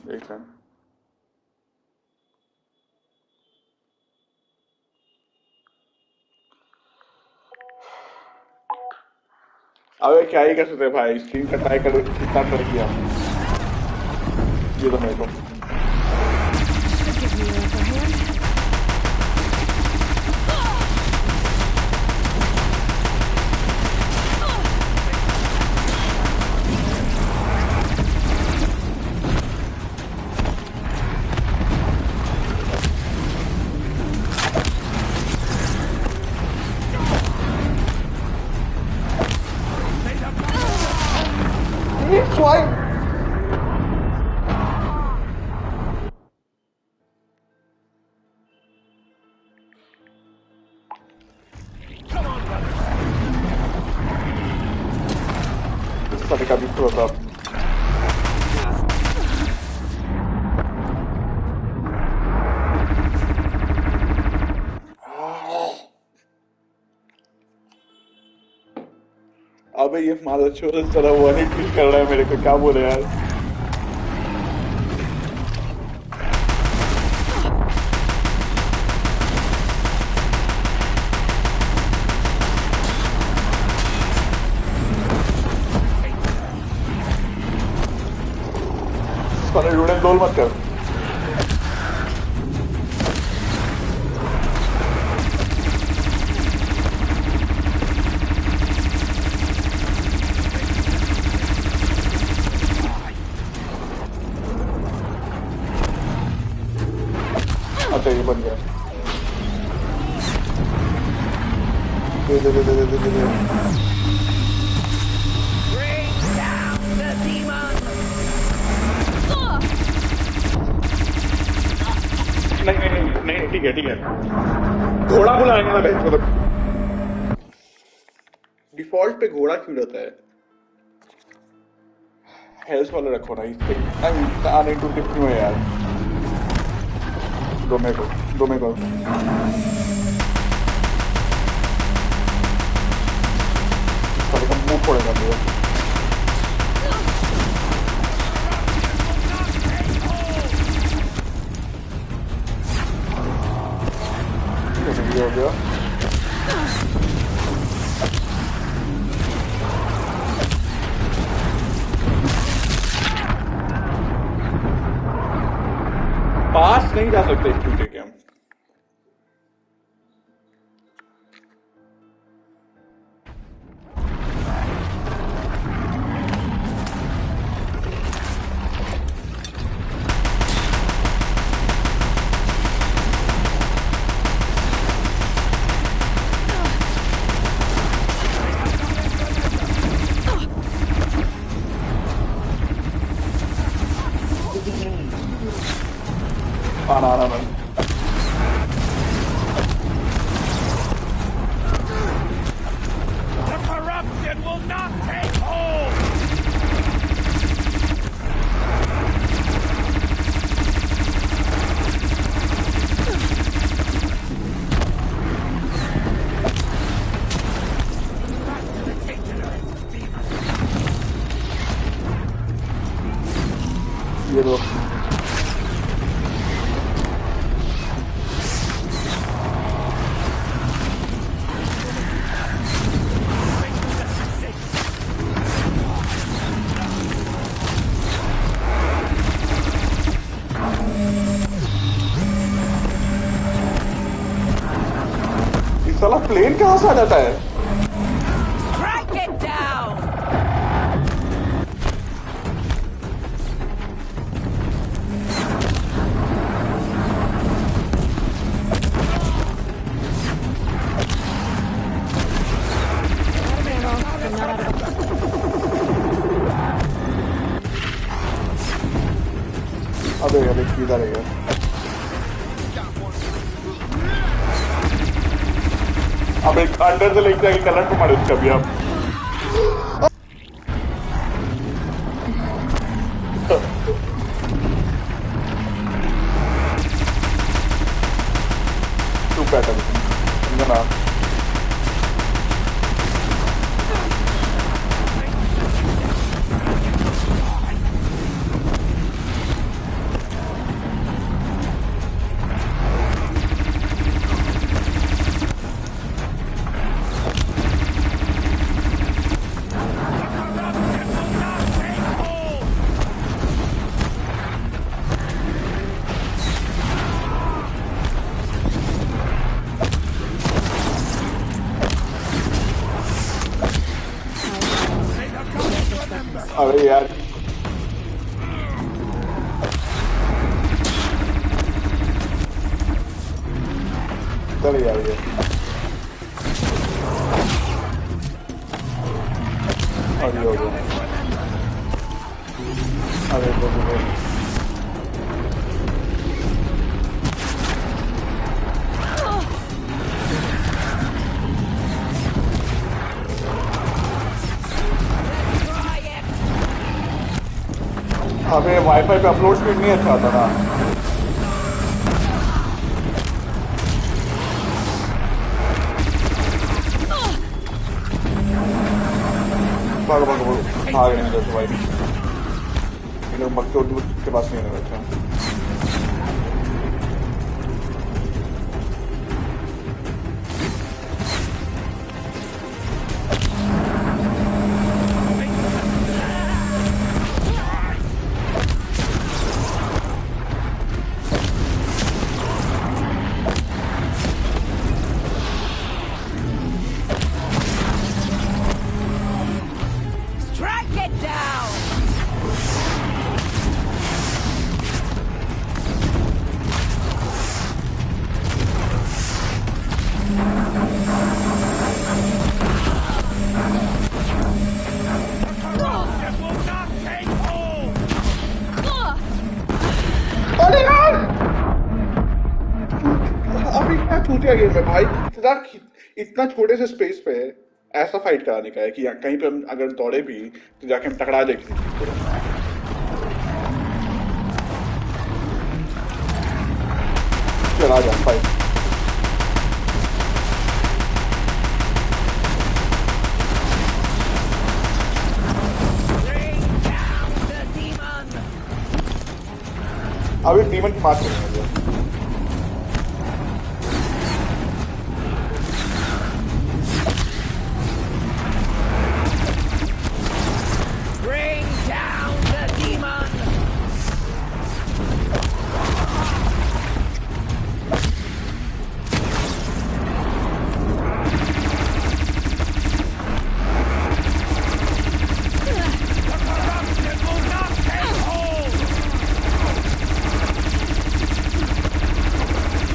देख रहा अबे क्या ही कर सकते भाई स्क्रीन का ट्राई कर कितना ट्राई किया ये तो मेरे को Why? Come on, brother. This is something I've been close up. अबे ये मारा छोड़ चला वो नहीं फील कर रहा है मेरे को क्या बोले यार सारे रूड़े डोल मत कर Bring down the demon! नहीं ठीक है घोड़ा बुलाएंगे ना भाई मतलब डिफॉल्ट पे घोड़ा क्यों रहता है हेल्थ वाला रखो ना इसके आने टू टिप क्यों है यार दो मेरे को साले का मुंह फोड़ेगा मेरा हो गया पास नहीं जा सकते इस टूटे के हम आना The corruption will not take hold! ये लो साला प्लेन कहां से आ जाता है Track it down! अबे किधर है यार अब एक अंडर से लेके जाके कलर को मारे उसका भी अब टू पैटर्न ना अरे यार चल यार ये अरे हो गया अरे बोलो हमें वाईफाई पे अपलोड स्पीड नहीं अच्छा आता ना भागो भाग नहीं जैसे भाई ये लोग मक्के के पास नहीं आने बैठे चूतिया गेम है भाई। इतना छोटे से स्पेस पे ऐसा फाइट कराने का है कि कहीं पे हम अगर दौड़े भी तो जाके हम टकरा जाए किसी चीज को। चला जा फाइट। अभी डीमन की मार करेंगे। Bring down the demon!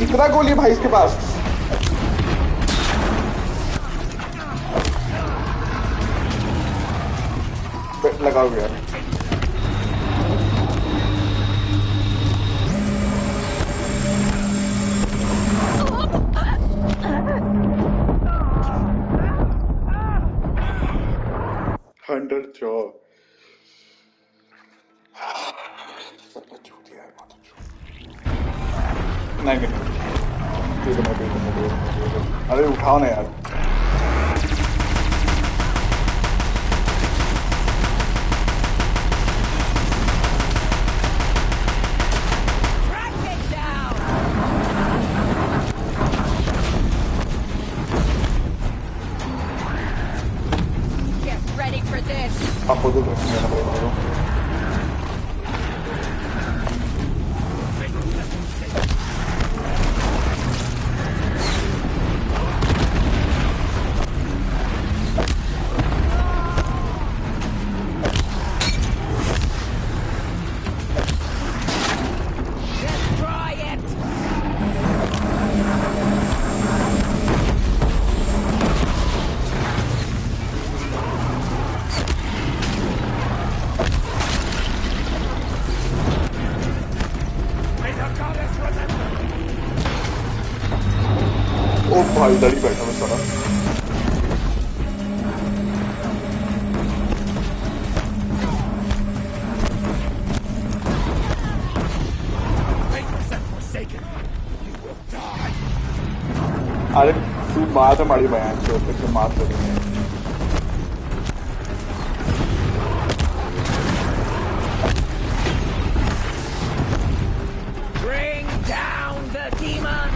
इतना गोली भाई इसके पास। लगाओ यार। हंटर जॉ नहीं अरे उठाओ ना यार। Get ready for this. आपको तो जाना पड़ेगा। ओ भाई इधर ही बैठा मैं सारा। अरे तू बात है मारी बयान से फिर से मार सकते। Bring down the demon!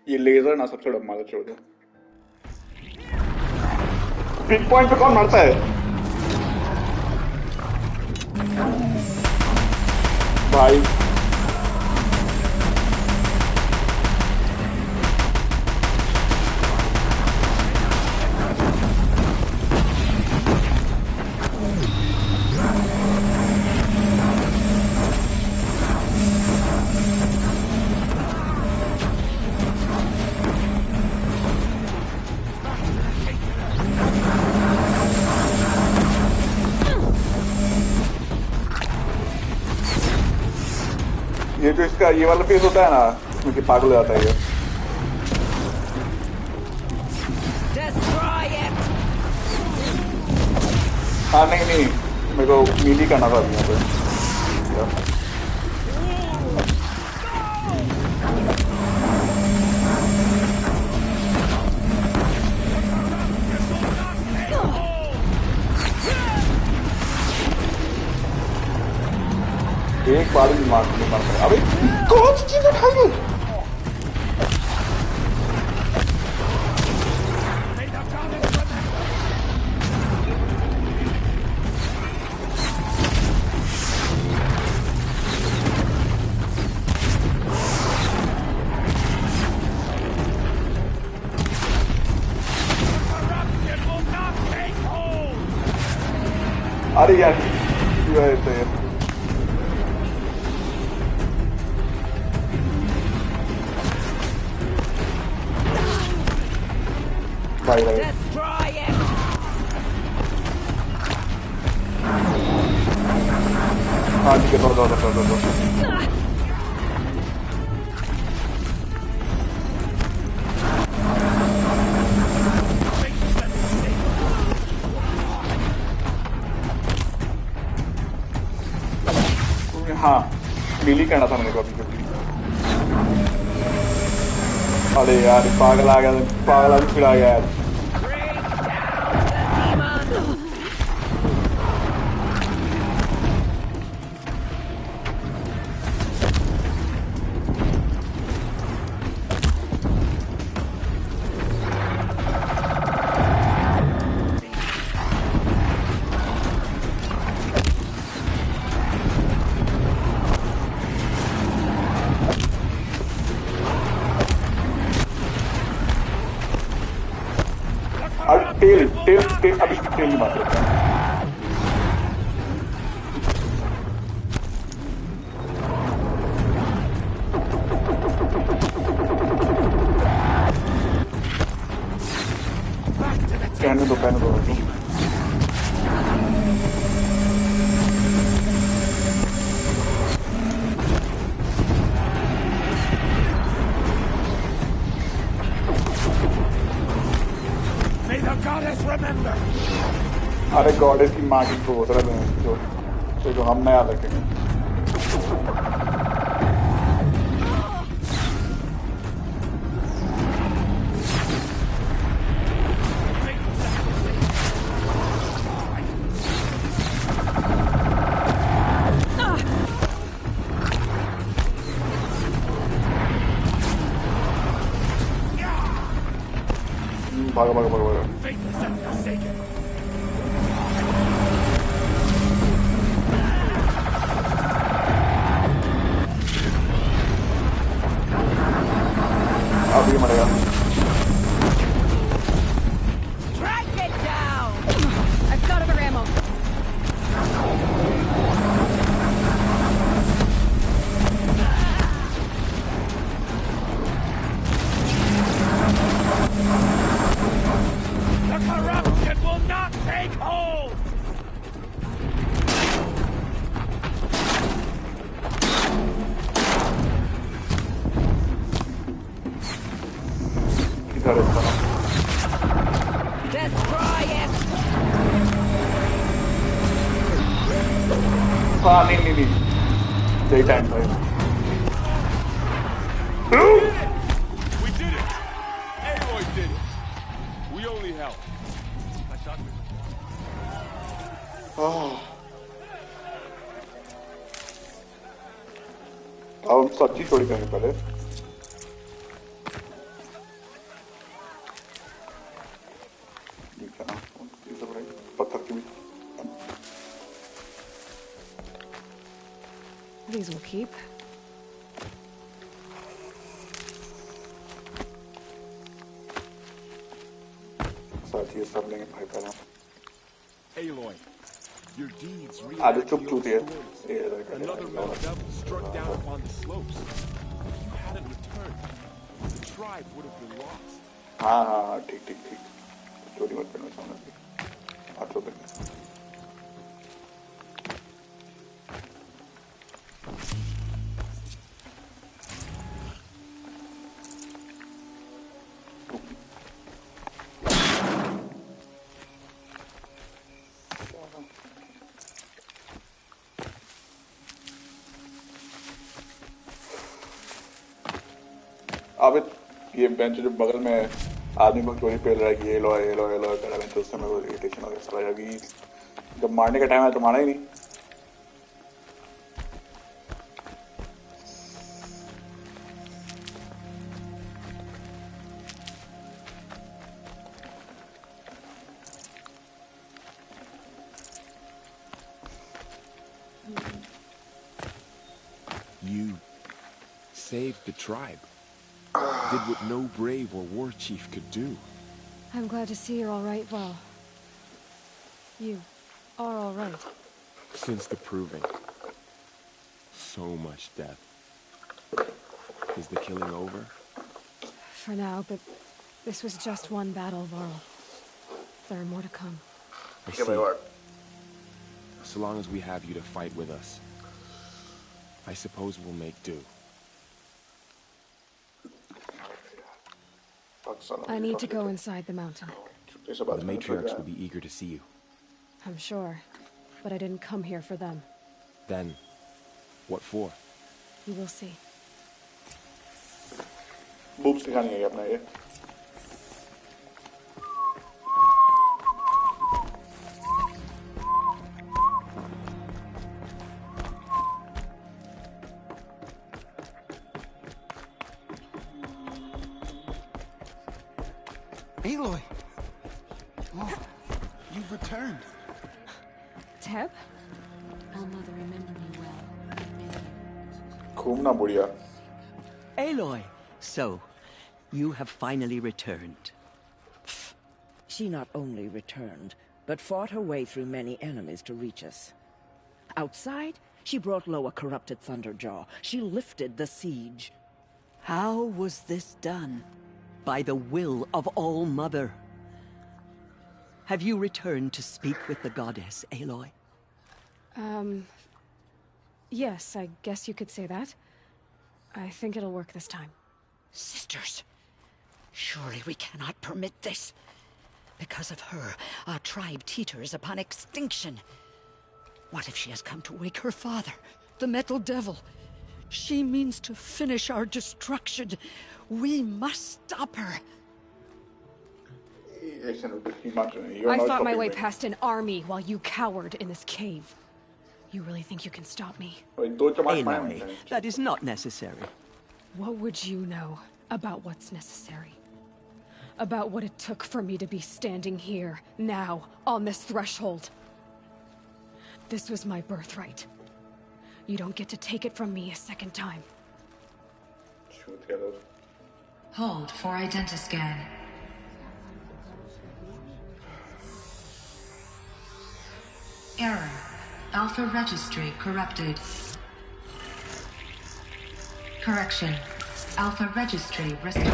ये लेजर ना सबसे बड़ा मार छोड़ दो। पिक पॉइंट पे कौन मारता है भाई? ये जो इसका ये वाला फेस होता है ना इसमें कि पागल हो जाता है ये। हाँ नहीं मेरे को मीली करना था अभी यहाँ पे। एक बार भी मार नहीं मार पाया। अबे कौन सी चीज उठाई है? अरे यार भाई भाई Destroy it! हाँ ठीक है दो हाँ मीली करना था मेरे को अभी जल्दी अरे यार पागल आ गया पागल आदमी फिर आ गया यार टेल अभी टेल की बात करते हैं कहने दो May the goddess remember. अरे गॉडेस की माँ की सोच रहे हैं जो हम नया रखेंगे भागो अभी मरेगा Track it down! I've got other ammo. The corruption will not take hold. किधर है इसका Destroy it! हाँ नहीं यही टाइम था We did it. Aloy did it. We only helped. I thought we अब हम सब्जी थोड़ी करेंगे पहले पत्थर की भी These will keep. साथ ये सब लेंगे भाई पहले Aloy, your deeds आगे चुप चूतिए Another metal devil struck down upon the slopes. If you hadn't returned, the tribe would have been lost. हाँ ठीक चोरी मत करना चाहूँगा आप तो करना अब ये बेंच जो बगल में आदमी को चोरी पेल रहा है कि ये लो कर रहा है तो उससे मेरे को इरिटेशन हो गया साला अभी जब मारने का टाइम है तो मारा ही नहीं You saved the tribe. Did what no brave or war chief could do. I'm glad to see you're all right, Val. You are all right. Since the proving. So much death. Is the killing over? For now, but This was just one battle, Varl. There are more to come. I Okay, see. my lord. So long as we have you to fight with us, I suppose we'll make do. I need to go inside the mountain. The matriarchs will be eager to see you. I'm sure, but I didn't come here for them. Then, what for? You will see. Boobs दिखानी है अपना ये. Aloy! Oh, you've returned. Teb? I'll mother remember me well. घूमना बुढ़िया. Aloy, so, you have finally returned. She not only returned, but fought her way through many enemies to reach us. Outside, she brought low a corrupted Thunderjaw. She lifted the siege. How was this done? By the will of All-Mother. Have you returned to speak with the goddess, Aloy? Yes, I guess you could say that. I think it'll work this time. Sisters, surely we cannot permit this. Because of her, our tribe teeters upon extinction. What if she has come to wake her father, the Metal Devil? She means to finish our destruction. We must stop her. I fought my way past an army while you cowered in this cave. You really think you can stop me? Aloy, that is not necessary. What would you know about what's necessary? About what it took for me to be standing here, now, on this threshold? This was my birthright. You don't get to take it from me a second time. Hold for identiscan. Error. Alpha registry corrupted. Correction. Alpha registry restored.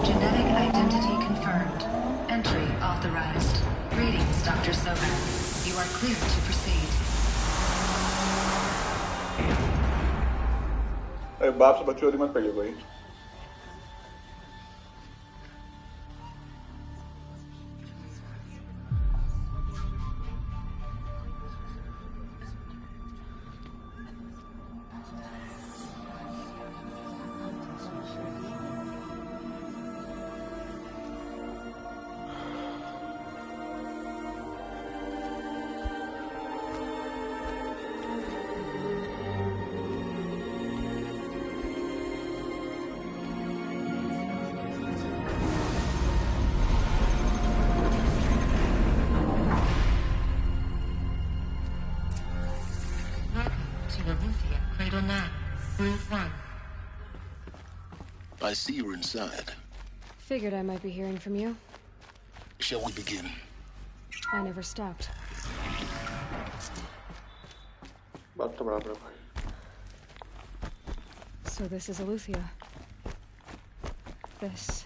Genetic identity confirmed. Entry authorized. Greetings, Dr. Sobek. You are clear to proceed. बाप से बच्चों मत पढ़िए कोई. I see you're inside. Figured I might be hearing from you. Shall we begin? I never stopped. So this is Eleuthia. This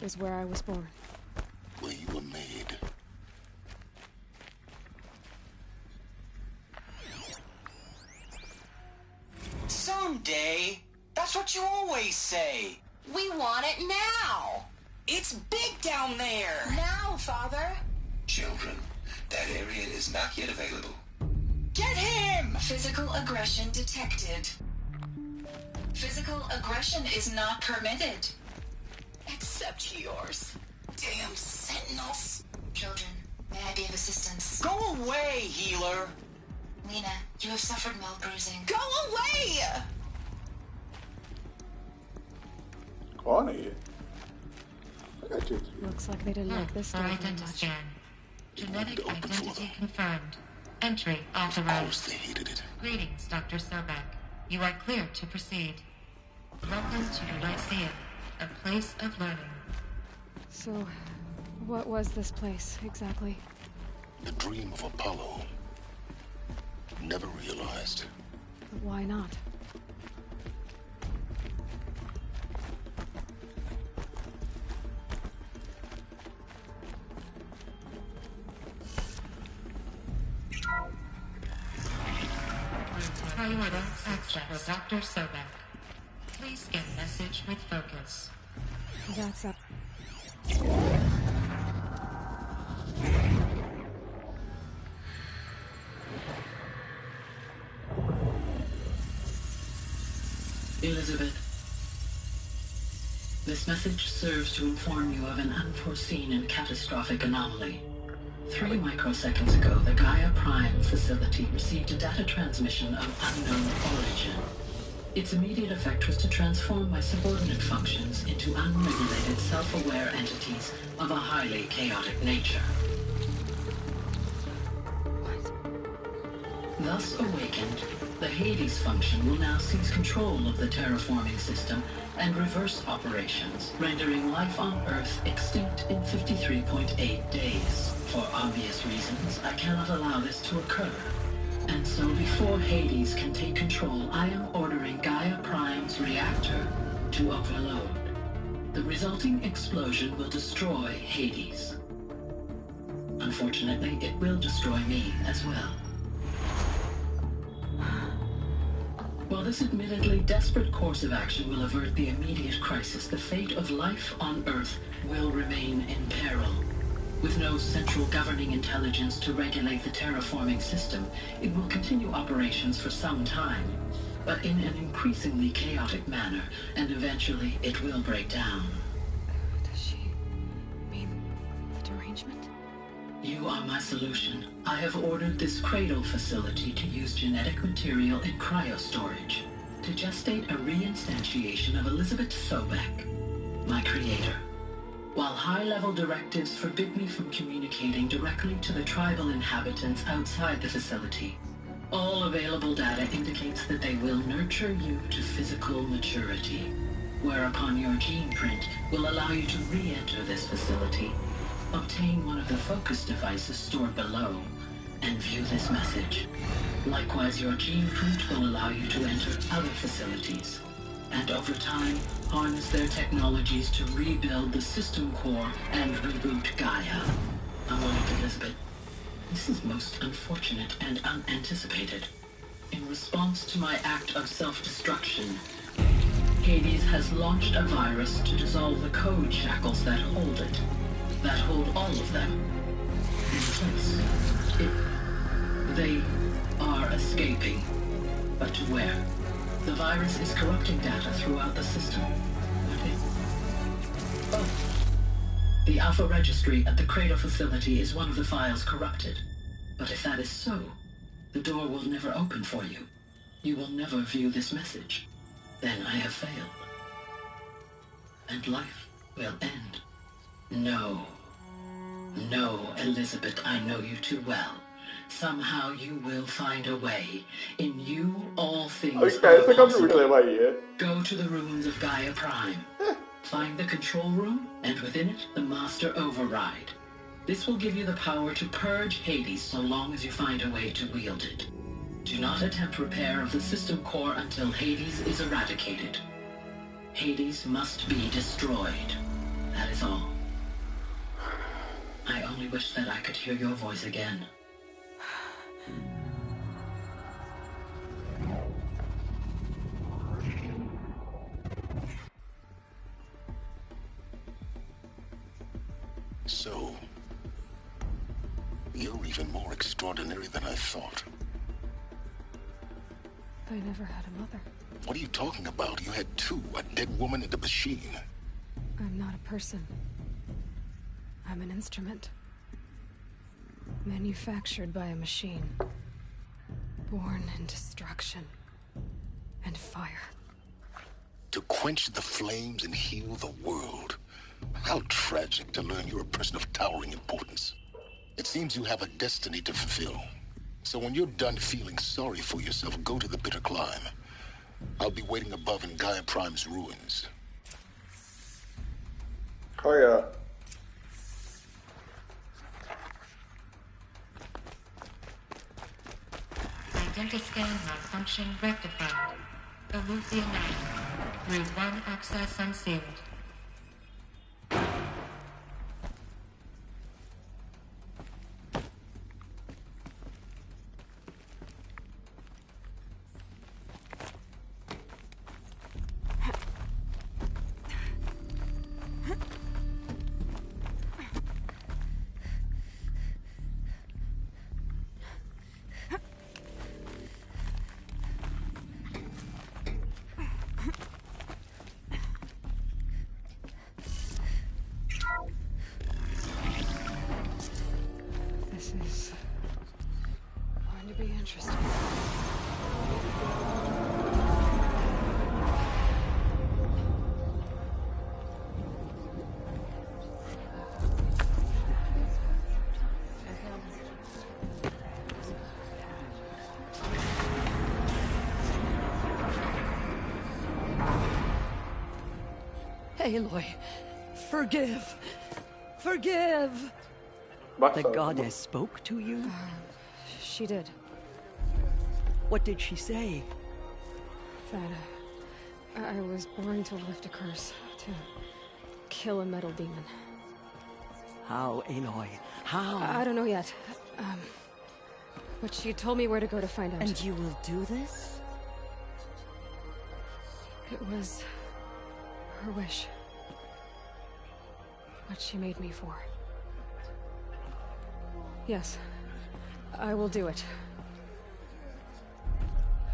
is where I was born. Where you were made. Someday. That's what you always say. We want it now. It's big down there. Now, Father. Children, that area is not yet available. Get him! Physical aggression detected. Physical aggression is not permitted. Except yours. Damn sentinels. Children, may I be of assistance? Go away, healer. Lena, you have suffered mild bruising. Go away! कौन है ये? Looks like they didn't like this For guy very much. identiscan. Genetic identity confirmed. Entry authorized. They hated it. Greetings, Dr. Sobek. You are clear to proceed. Welcome to the Lyceum, a place of learning. So, what was this place, exactly? The dream of Apollo. Never realized. But why not? Priority access for Dr. Sobek. Please scan message with focus. That's up. Elizabeth, this message serves to inform you of an unforeseen and catastrophic anomaly. 3 microseconds ago, the Gaia Prime facility received a data transmission of unknown origin. Its immediate effect was to transform my subordinate functions into unregulated, self-aware entities of a highly chaotic nature. Thus awakened, the Hades function will now seize control of the terraforming system and reverse operations, rendering life on Earth extinct in 53.8 days. For obvious reasons, I cannot allow this to occur. And so before Hades can take control, I am ordering Gaia Prime's reactor to overload. The resulting explosion will destroy Hades. Unfortunately, it will destroy me as well. While this admittedly desperate course of action will avert the immediate crisis, the fate of life on Earth will remain in peril. With no central governing intelligence to regulate the terraforming system, it will continue operations for some time, but in an increasingly chaotic manner, and eventually it will break down. Does she mean the derangement? You are my solution. I have ordered this cradle facility to use genetic material in cryostorage to gestate a reinstantiation of Elizabeth Sobek, my creator. While high-level directives forbid me from communicating directly to the tribal inhabitants outside the facility, all available data indicates that they will nurture you to physical maturity, whereupon your gene print will allow you to re-enter this facility, obtain one of the focus devices stored below, and view this message. Likewise, your gene print will allow you to enter other facilities, and over time, harness their technologies to rebuild the system core and reboot Gaia. Ironic, Elizabeth, this is most unfortunate and unanticipated. In response to my act of self-destruction, Hades has launched a virus to dissolve the code shackles that hold it, that hold all of them in place. They are escaping, but to where? The virus is corrupting data throughout the system. Oh. The Alpha Registry at the Cradle facility is one of the files corrupted. But if that is so, the door will never open for you. You will never view this message. Then I have failed. And life will end. No. No, Elizabeth, I know you too well. Somehow you will find a way. In you, all things are possible. Go to the ruins of Gaia Prime. Find the control room, and within it, the Master Override. This will give you the power to purge Hades so long as you find a way to wield it. Do not attempt repair of the system core until Hades is eradicated. Hades must be destroyed. That is all. I only wish that I could hear your voice again. So, you're even more extraordinary than I thought. I never had a mother. What are you talking about? You had two, a dead woman and a machine. I'm not a person. I'm an instrument. Manufactured by a machine. Born in destruction and fire. To quench the flames and heal the world. How tragic to learn you're a person of towering importance. It seems you have a destiny to fulfill. So when you're done feeling sorry for yourself, go to the bitter climb. I'll be waiting above in Gaia Prime's ruins. Oh yeah. Identiscan malfunction rectified. Eleuthia 9. Route 1 access unsealed. Interesting. Aloy, forgive. Forgive. The goddess spoke to you? She did. What did she say? That I was born to lift a curse, to kill a metal demon. How, Aloy? How? I don't know yet. But she told me where to go to find out. And you will do this? It was her wish. What she made me for. Yes, I will do it.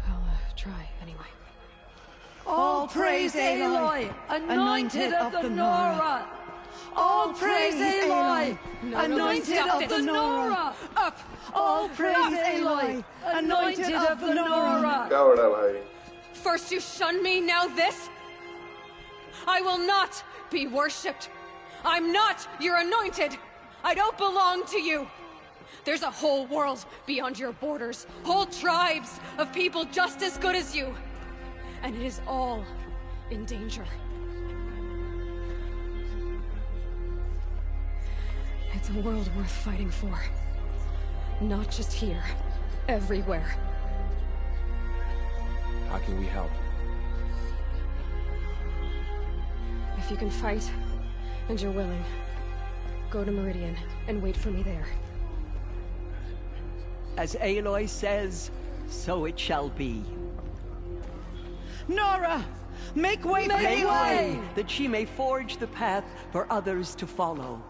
I'll try, anyway. All praise Aloy, anointed of the Nora! All praise Aloy, anointed of the Nora! Up! All praise Aloy, anointed of the Nora! क्या हो रहा है भाई? First you shun me, now this? I will not be worshipped. I'm not your anointed. I don't belong to you. There's a whole world beyond your borders, whole tribes of people just as good as you. And it is all in danger. It's a world worth fighting for. Not just here, everywhere. How can we help? If you can fight, and you're willing, go to Meridian and wait for me there. As Aloy says, so it shall be. Nora! Make way for Make Aloy! way, that she may forge the path for others to follow.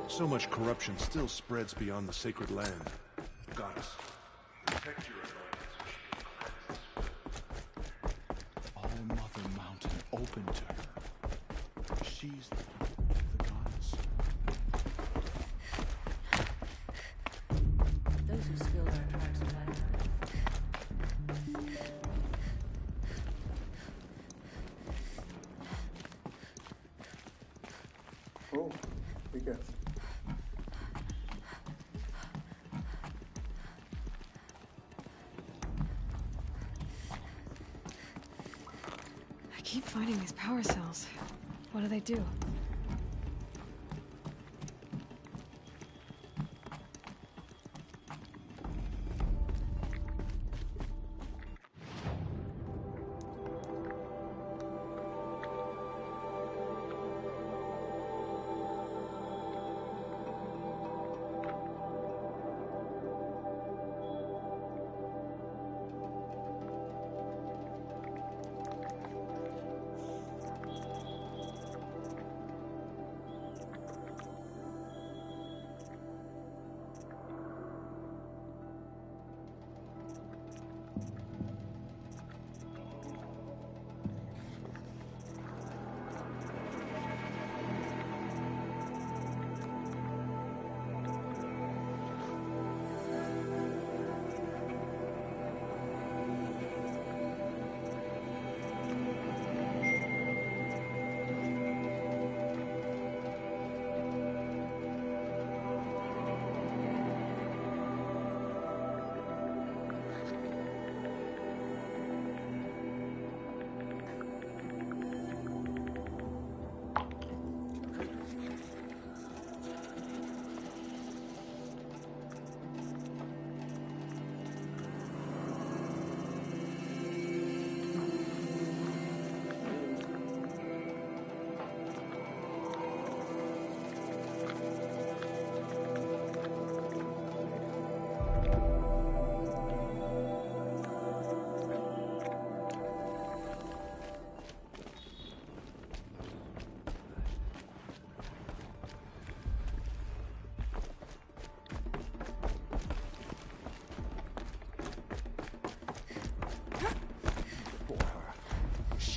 So much corruption still spreads beyond the sacred land. Goddess, protect your All-Mother Mountain open to her. She's the goddess. Those who skilled our tribes Oh, ठीक है. I keep finding these power cells. What do they do?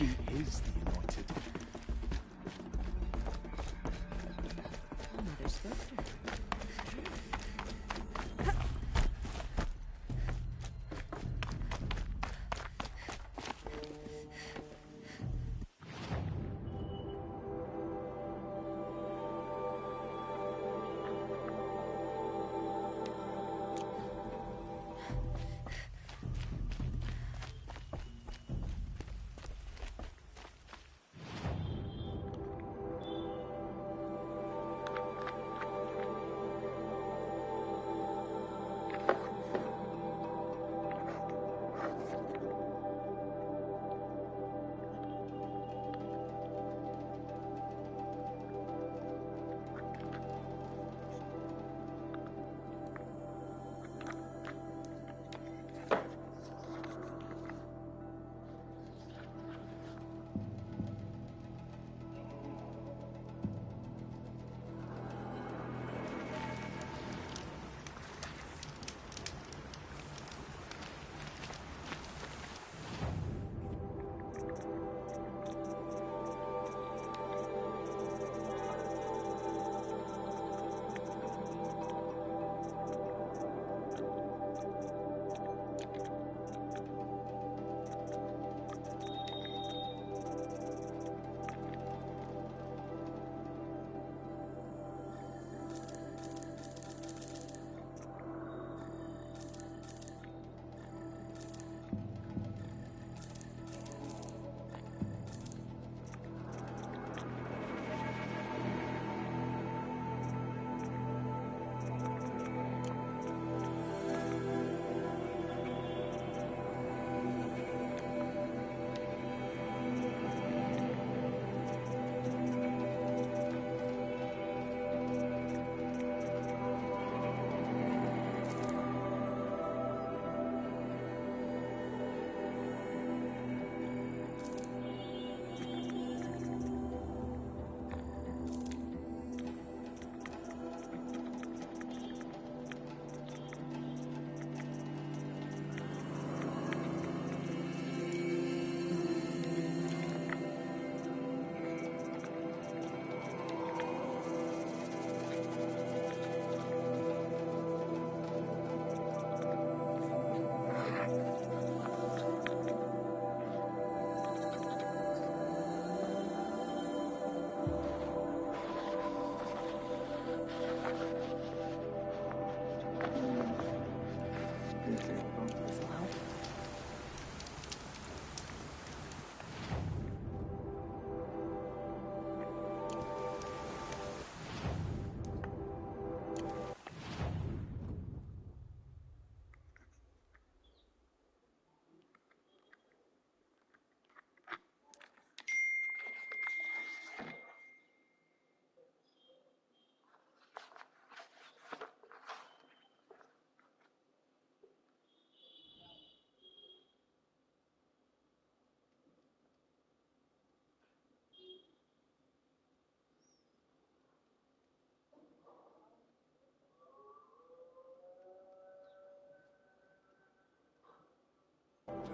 She is the anointed. Another specter.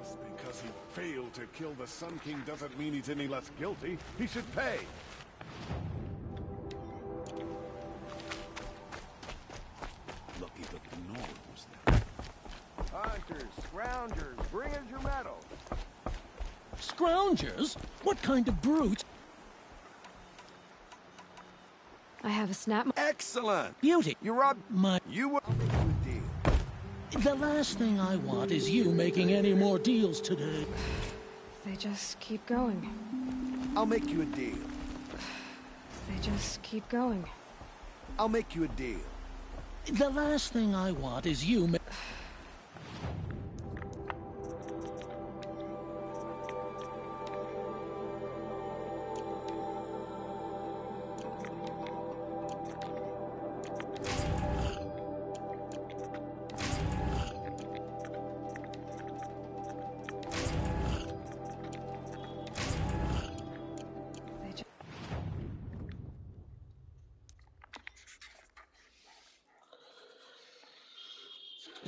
Just because he failed to kill the Sun King doesn't mean he's any less guilty. He should pay. Lucky the Gnome was there. Hunters, scroungers, bring us your metal. Scroungers? What kind of brute? I have a snap. Excellent! Beauty! You robbed my... You will... The last thing I want is you making any more deals today. They just keep going. I'll make you a deal. They just keep going. I'll make you a deal. The last thing I want is you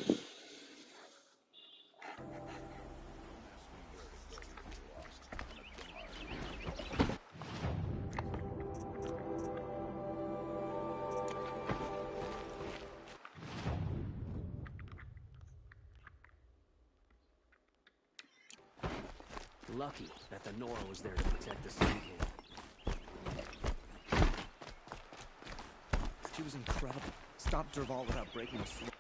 They lucky that the Nora was there to protect the Sun King. She was incredible. Stopped Dervahl without breaking a sweat.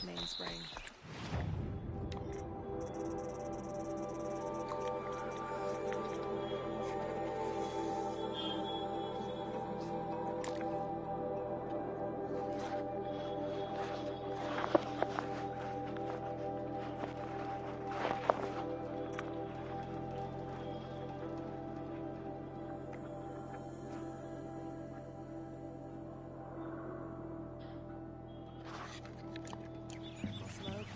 Mainspring. Smoke.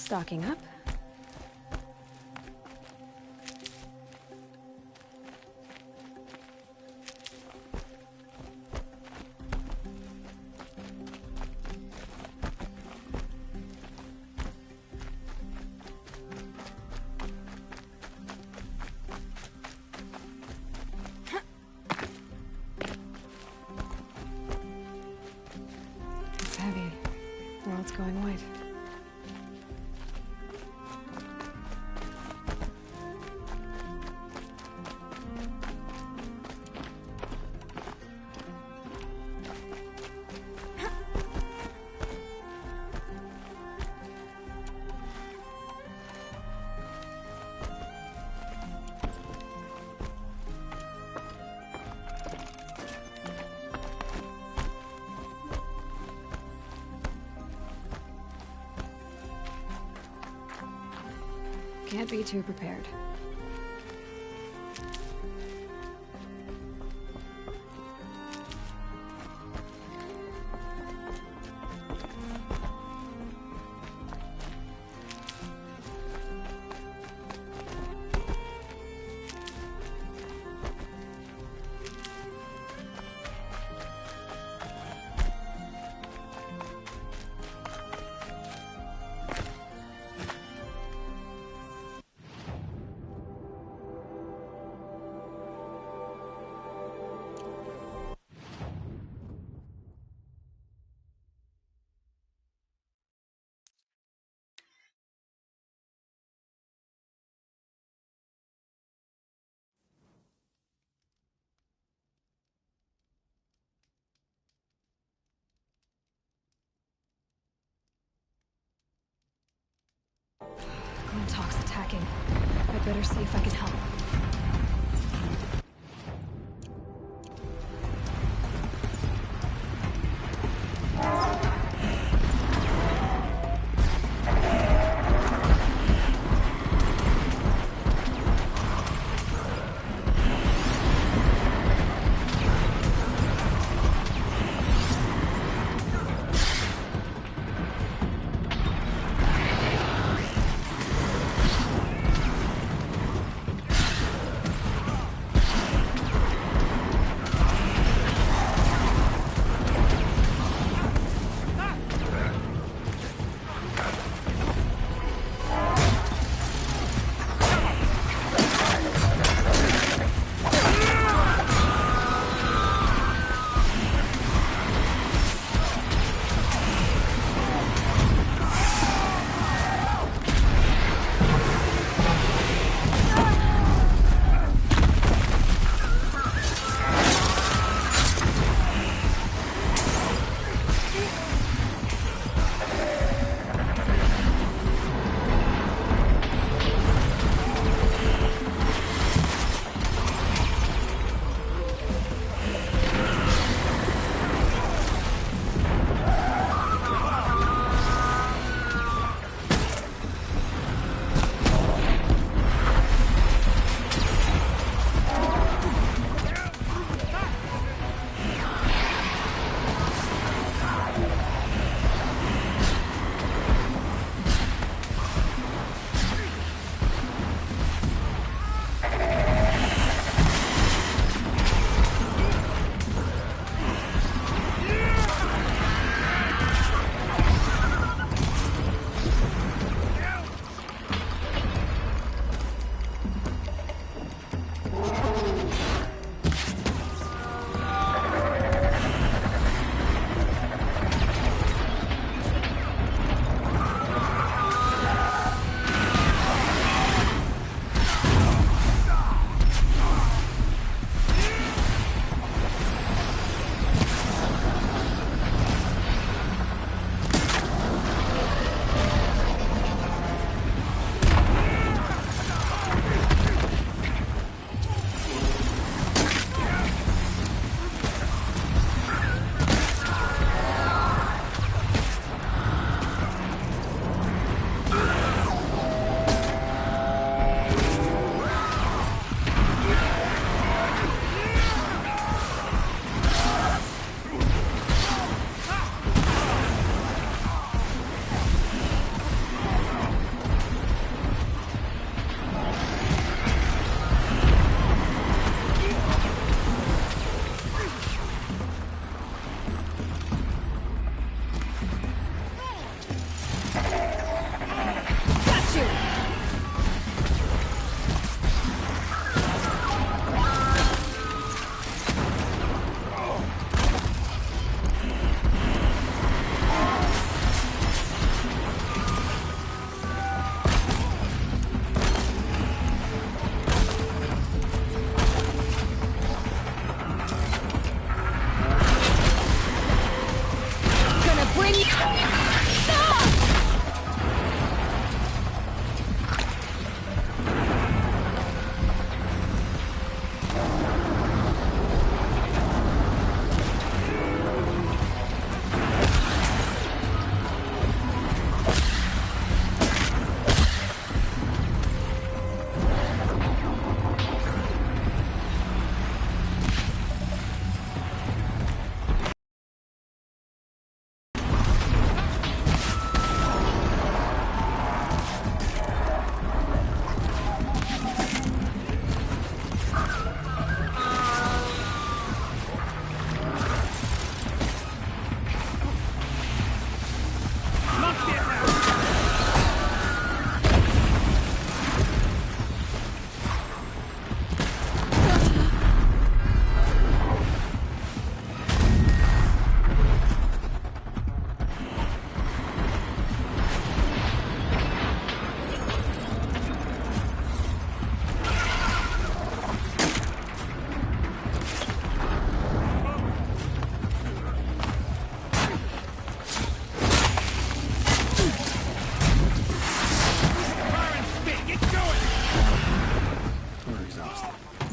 Stocking up. It's heavy. World's going white. Can't be too prepared. Glintock's attacking. I'd better see if I can help.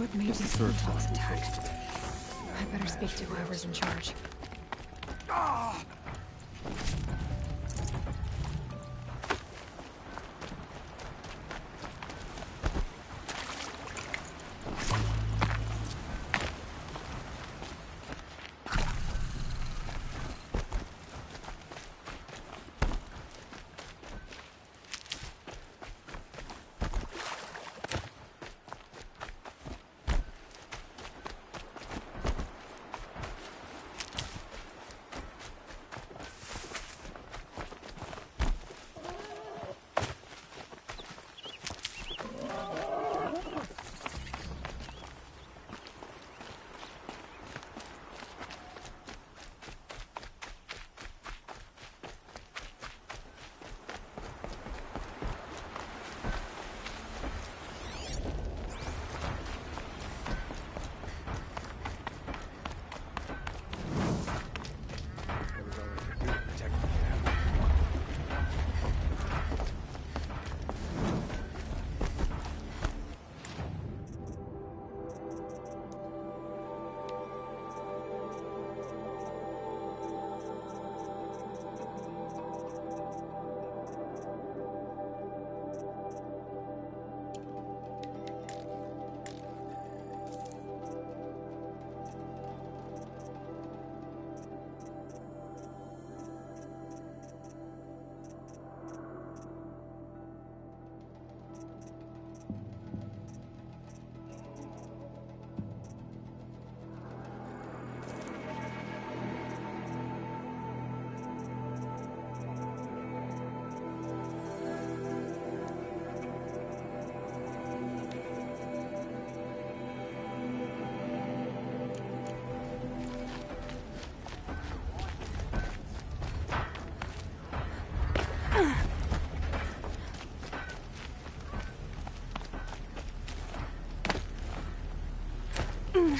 What made Guess these the third dogs flight attack? was close today. I better speak to whoever's in charge.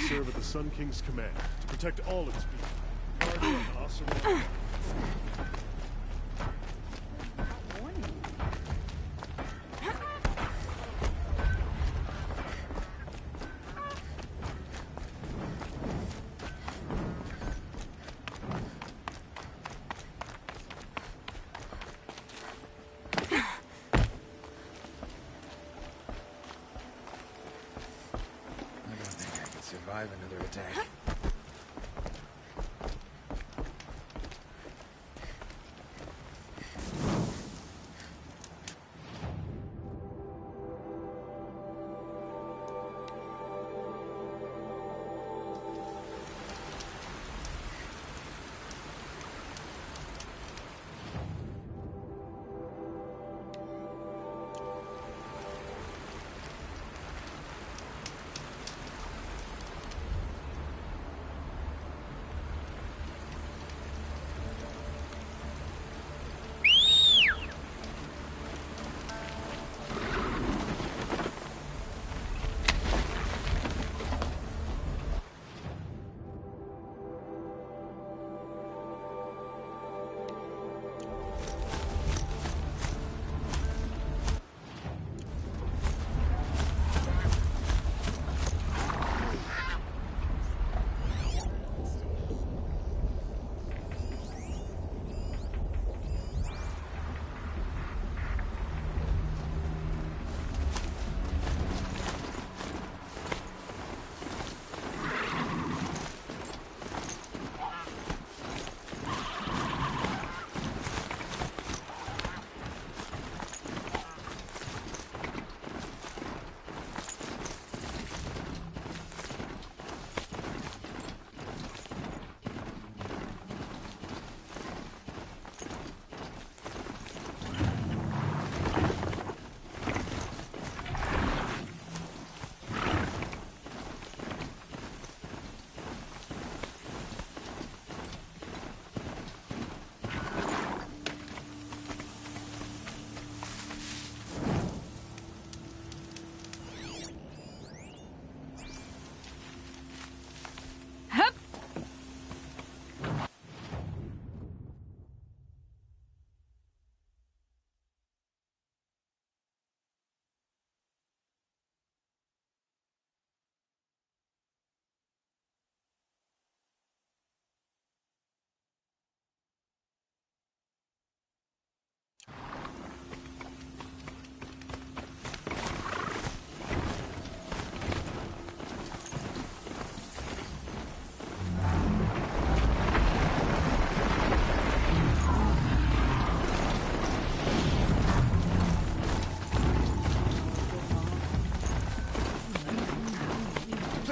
Serve at the Sun King's command to protect all its people. Guard and awesome. Survive another attack.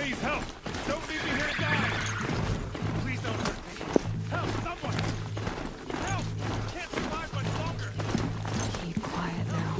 needs help. Don't leave me here to die. Please don't hurt me. Help, someone! Help! I can't survive much longer. Keep quiet now.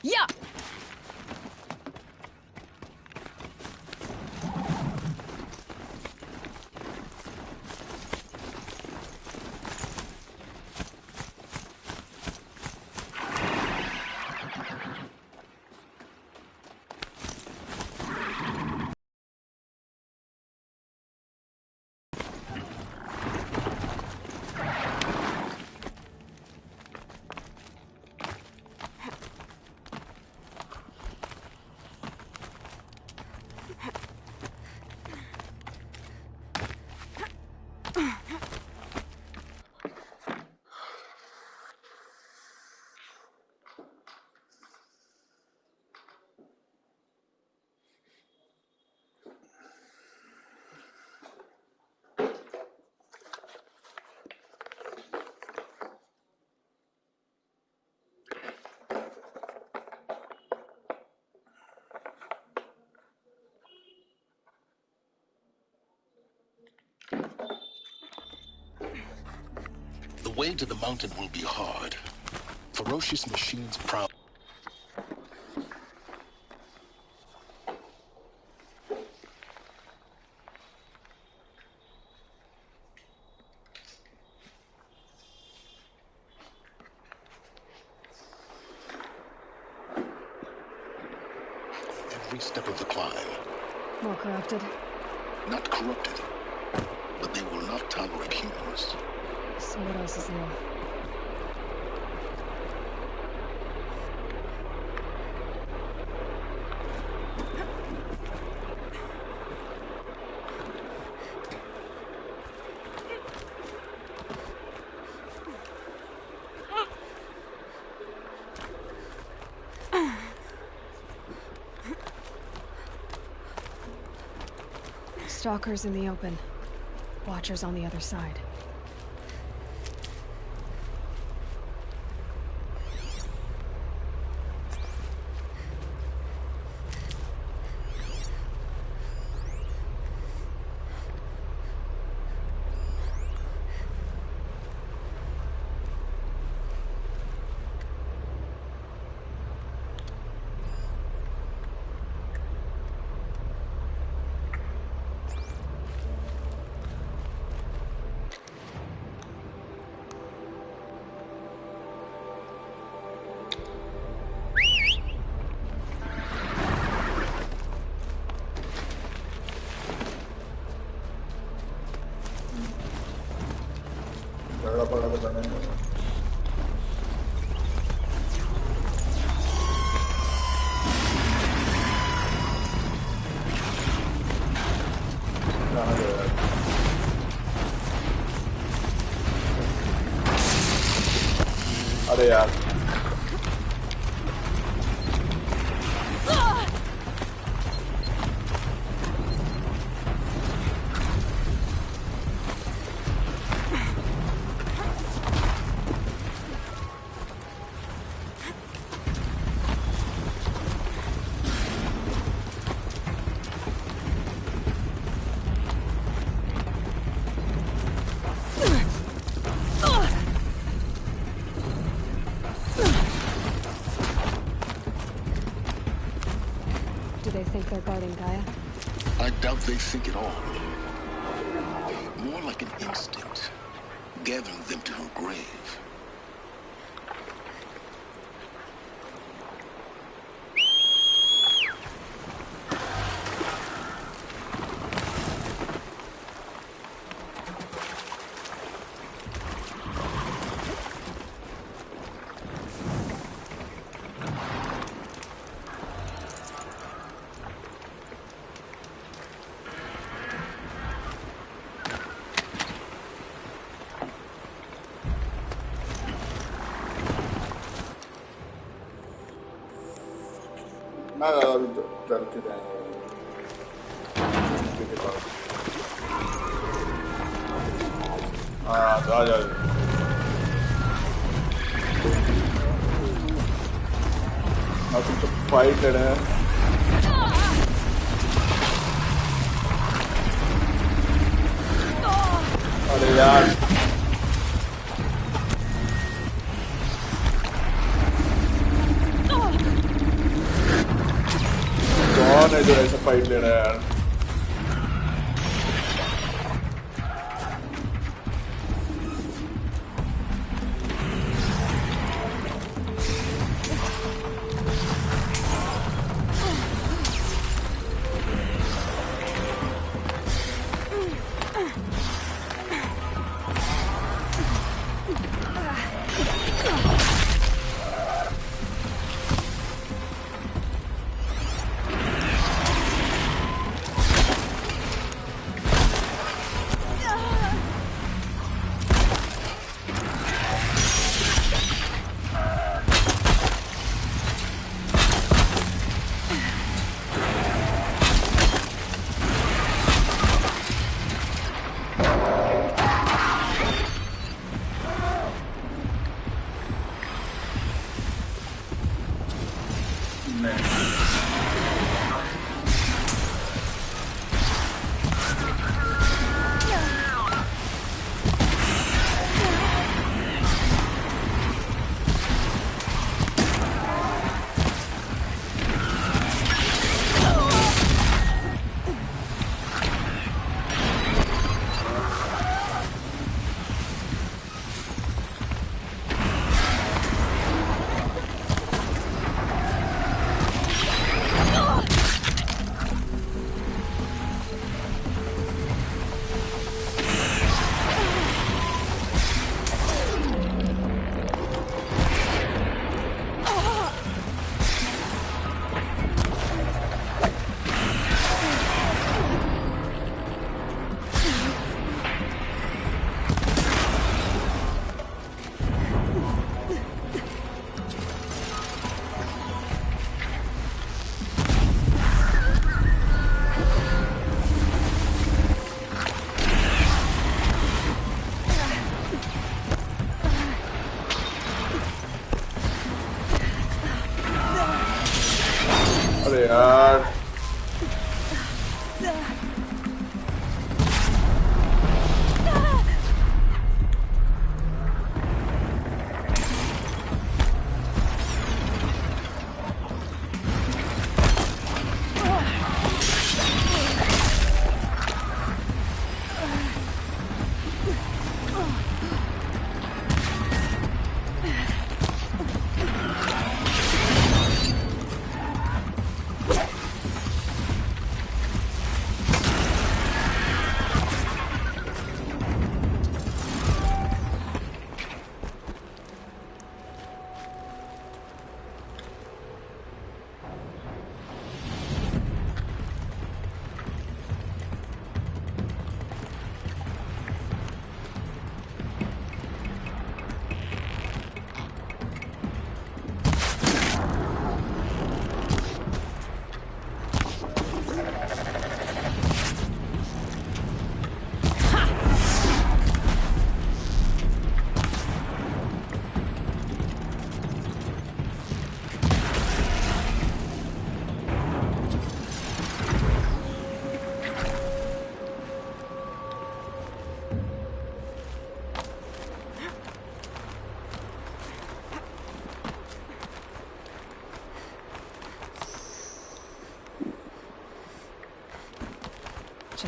Yeah! The way to the mountain will be hard. Ferocious machines prowl. Every step of the climb. More corrupted? Not corrupted, but they will not tolerate humans. So what else is new? Stalkers in the open. Watchers on the other side. झगड़ा पड़ा तो करना ही होगा। कहाँ गया? अरे यार Do they think they're guarding Gaia? I doubt they think at all. More like an instinct, gathering them to her grave. ना अभी डर के जाएंगे हाँ तो आ जाओ ना तुम तो फाइट ले रहे हैं अरे यार कौन है जो ऐसा फाइट ले रहा है यार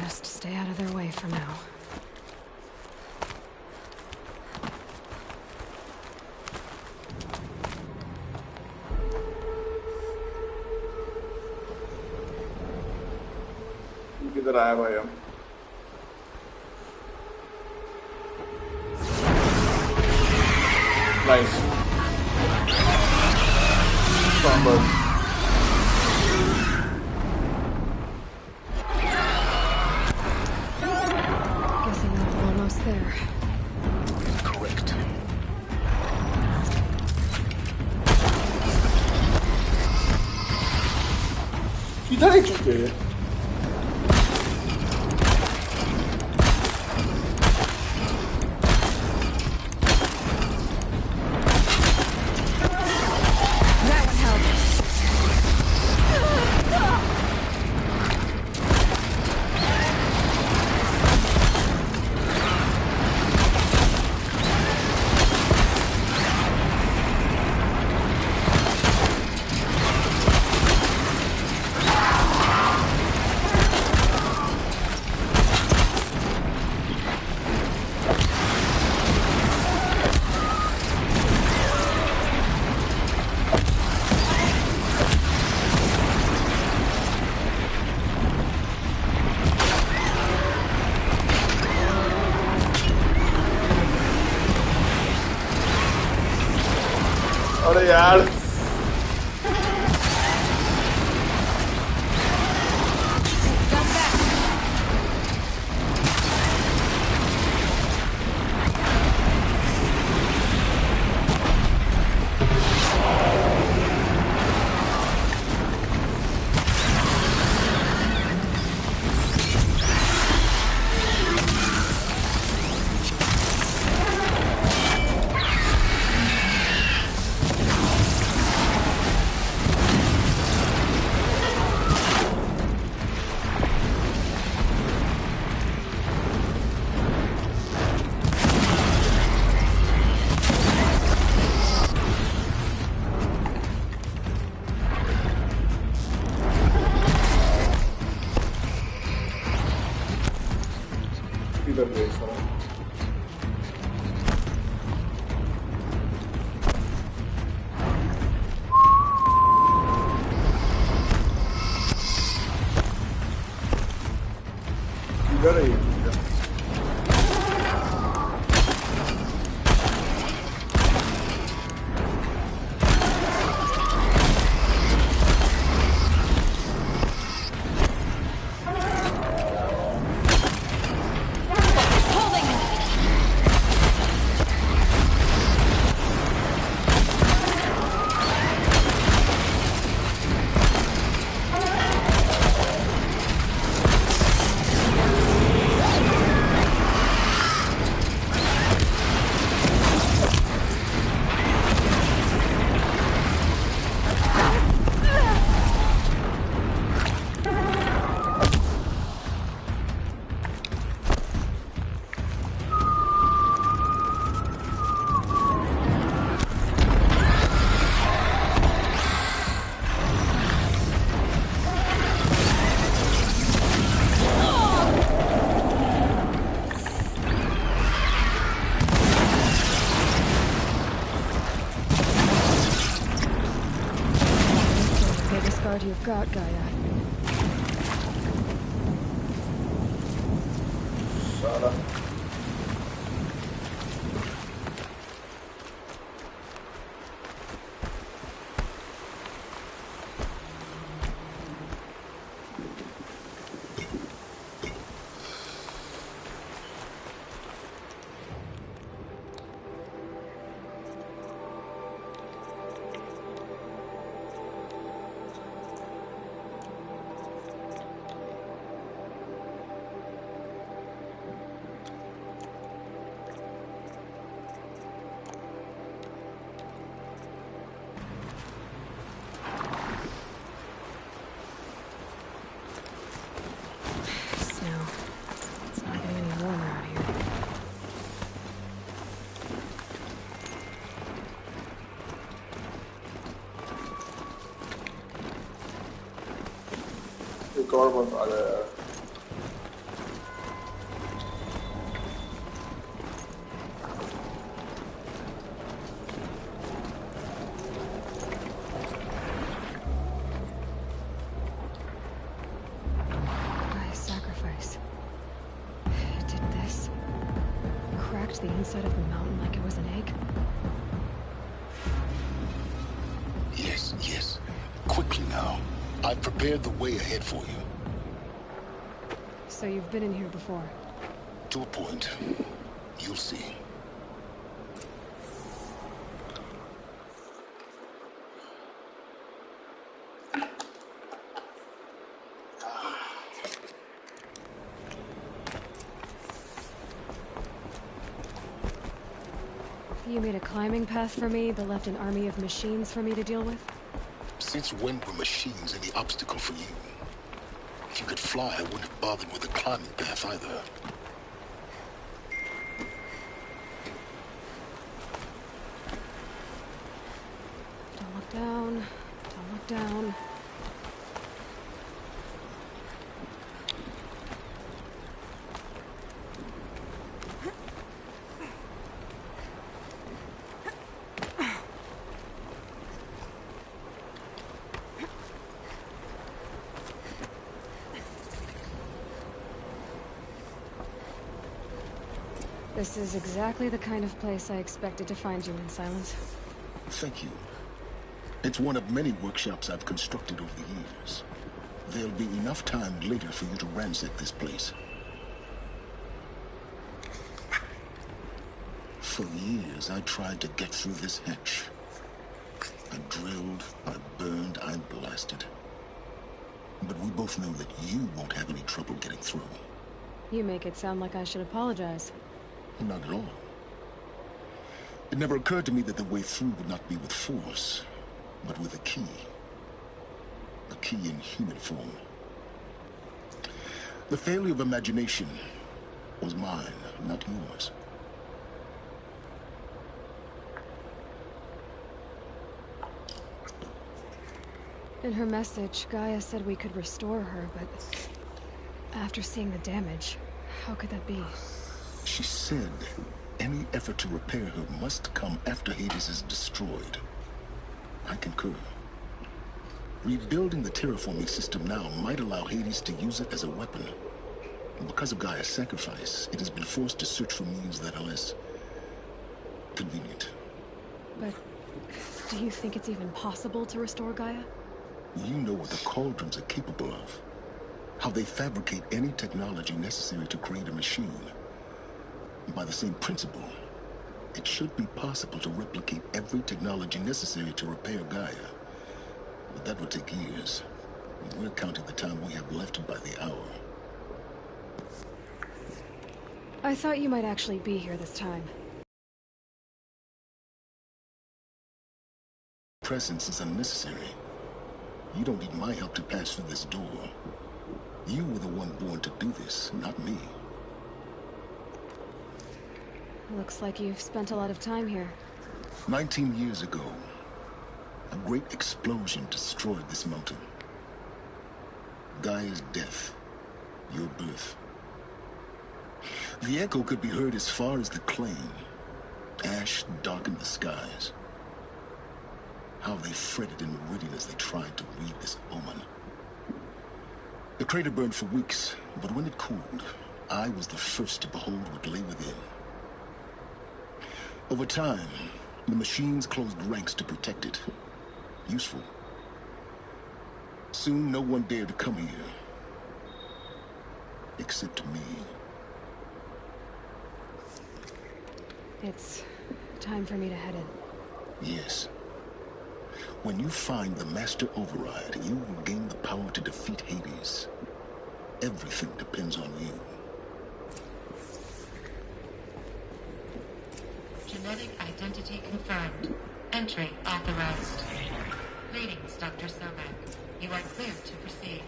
Best stay out of their way for now. किधर आया भाई हम? Nice. Stormbird. Guessing we're almost there. Correct. किधर ही चुके हैं? अरे यार किधर गए सारा? किधर है ये? Guard you've got, Gaia. सारा एक और बंदा आ गया यार। cracked the inside of the mountain like it was an egg? Yes, yes. Quickly now. I've prepared the way ahead for you. So you've been in here before? To a point. You'll see. You made a climbing path for me, but left an army of machines for me to deal with? Since when were machines any obstacle for you? If you could fly, I wouldn't have bothered with a climbing path either. Don't look down. Don't look down. This is exactly the kind of place I expected to find you in, Silence. Thank you. It's one of many workshops I've constructed over the years. There'll be enough time later for you to ransack this place. For years, I tried to get through this hatch. I drilled, I burned, I blasted. But we both know that you won't have any trouble getting through. You make it sound like I should apologize. Not at all. It never occurred to me that the way through would not be with force, but with a key. A key in human form. The failure of imagination was mine, not yours. In her message, Gaia said we could restore her, but after seeing the damage, how could that be? She said any effort to repair her must come after Hades is destroyed. I concur. Rebuilding the terraforming system now might allow Hades to use it as a weapon. Because of Gaia's sacrifice, it has been forced to search for means that are less convenient. But do you think it's even possible to restore Gaia? You know what the Cauldrons are capable of. How they fabricate any technology necessary to create a machine. By the same principle, it should be possible to replicate every technology necessary to repair Gaia. But that would take years. We're counting the time we have left by the hour. I thought you might actually be here this time. Presence is unnecessary. You don't need my help to pass through this door. You were the one born to do this, not me. Looks like you've spent a lot of time here. 19 years ago, a great explosion destroyed this mountain. Gaia's death, your birth. The echo could be heard as far as the claim. Ash darkened the skies. How they fretted in Meridian as they tried to read this omen. The crater burned for weeks, but when it cooled, I was the first to behold what lay within. Over time, the machines closed ranks to protect it. Useful. Soon, no one dared to come here. Except me. It's time for me to head in. Yes. When you find the Master Override, you will gain the power to defeat Hades. Everything depends on you. Genetic identity confirmed. Entry authorized. Greetings, Dr. Sobek. You are clear to proceed.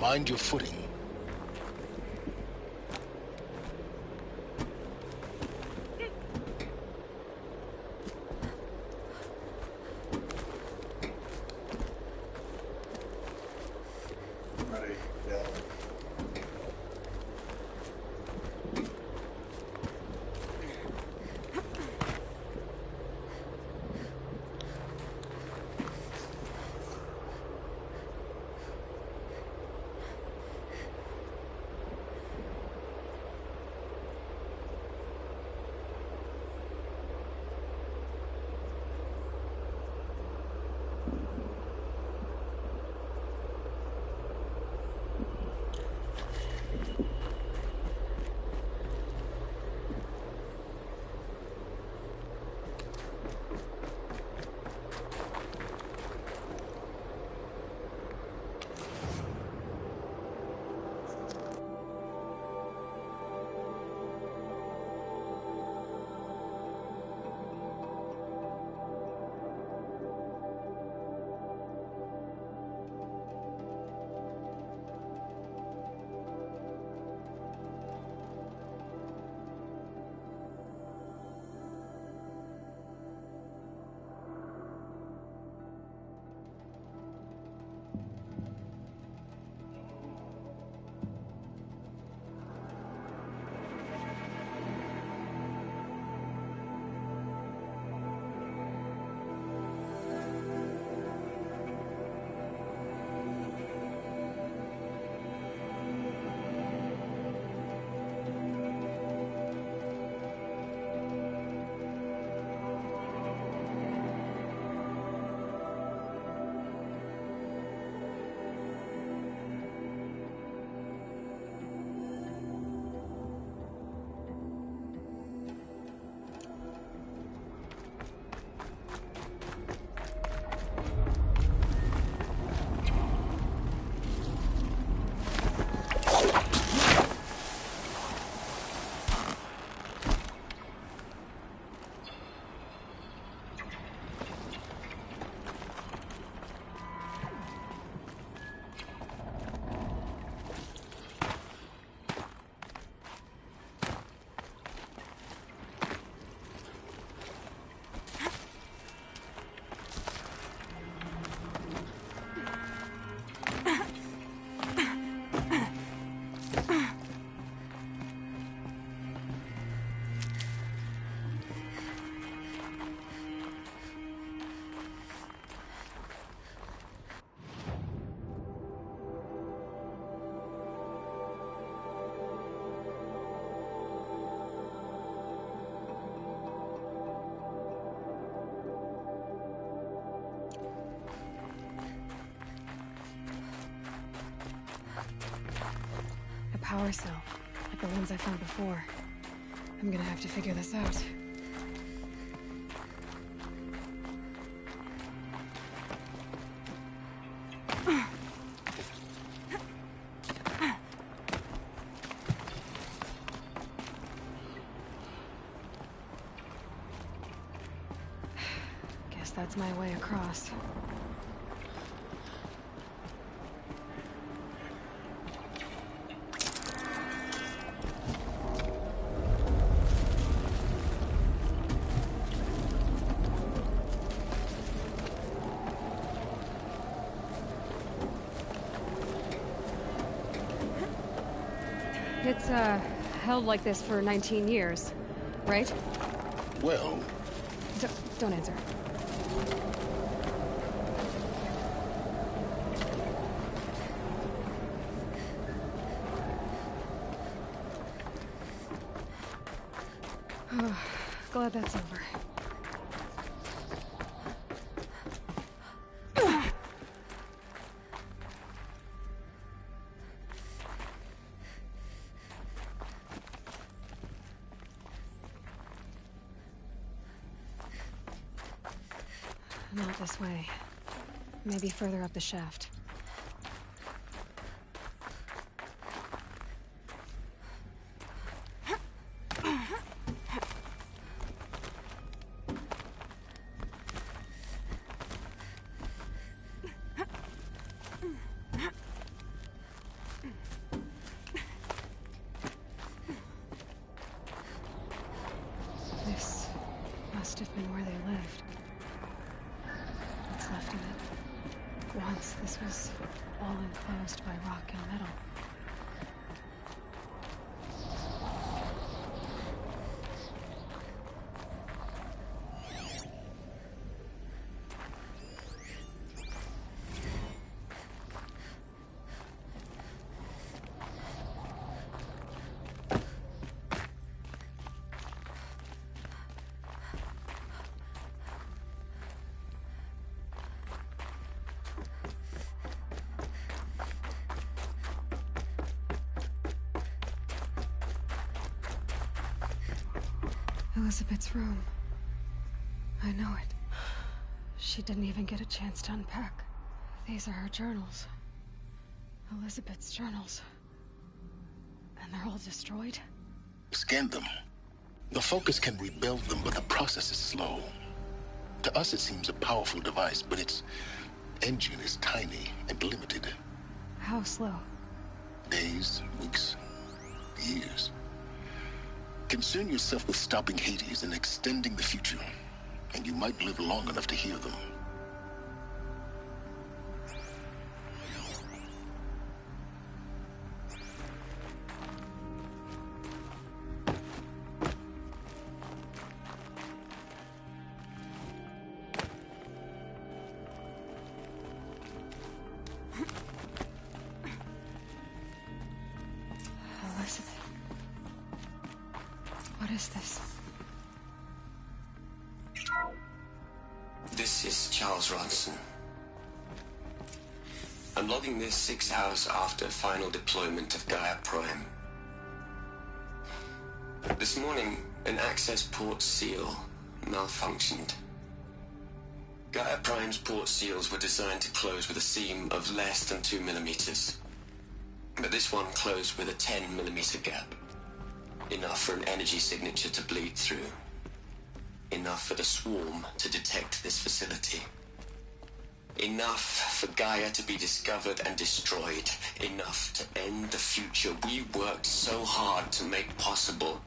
Mind your footing. Ready, yeah. Power cell, like the ones I found before. I'm gonna have to figure this out. Guess that's my way across. It's, held like this for 19 years, right? Well... Don't answer. Glad that's over. Not this way. Maybe further up the shaft. must have been where they lived. What's left of it. Once this was all enclosed by rock and metal. Elizabeth's room. I know it. She didn't even get a chance to unpack. These are her journals. Elizabeth's journals. And they're all destroyed? Scan them. The Focus can rebuild them, but the process is slow. To us it seems a powerful device, but its engine is tiny and limited. How slow? Days, weeks, years. Concern yourself with stopping Hades and extending the future, and you might live long enough to hear them. Elizabeth. What is this? This is Charles Ronson. I'm logging this 6 hours after final deployment of Gaia Prime. This morning, an access port seal malfunctioned. Gaia Prime's port seals were designed to close with a seam of less than 2 millimeters. But this one closed with a 10 millimeter gap. Enough for an energy signature to bleed through. Enough for the swarm to detect this facility. Enough for Gaia to be discovered and destroyed. Enough to end the future we worked so hard to make possible.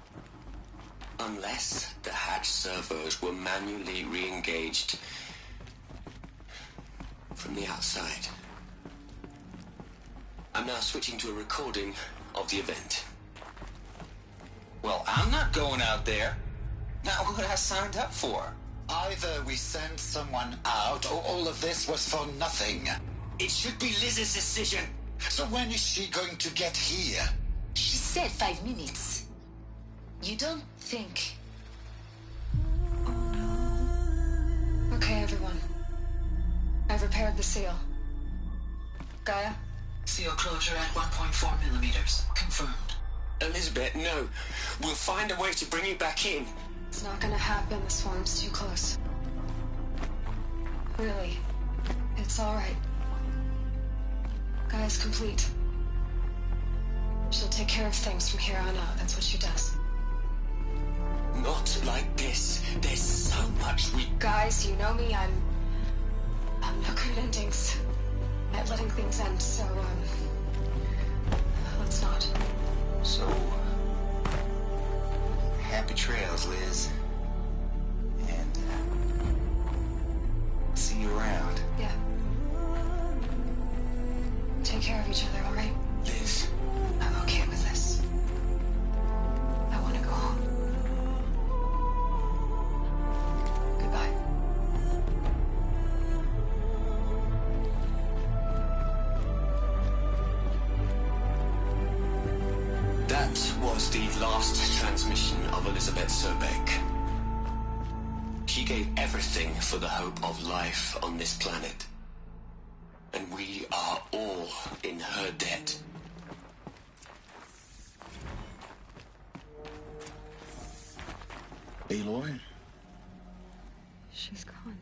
Unless the hatch servos were manually re-engaged from the outside. I'm now switching to a recording of the event. Well, I'm not going out there. Not what I signed up for. Either we send someone out, or all of this was for nothing. It should be Liz's decision. So when is she going to get here? She said 5 minutes. You don't think... Okay, everyone. I've repaired the seal. Gaia? Seal closure at 1.4 millimeters. Confirmed. Elizabeth, no. We'll find a way to bring you back in. It's not gonna happen. The swarm's too close. Really. It's alright. Gaia's complete. She'll take care of things from here on out. That's what she does. Not like this. There's so much we... Guys, you know me. I'm no good at endings. At letting things end, so, let's not. So... happy trails, Liz. And, see you around. Yeah. Take care of each other, alright? Liz. I'm okay with this. I want to go home. Goodbye. That was the last transmission of Elizabeth Sobek. She gave everything for the hope of life on this planet. And we are all in her debt. Aloy? She's gone.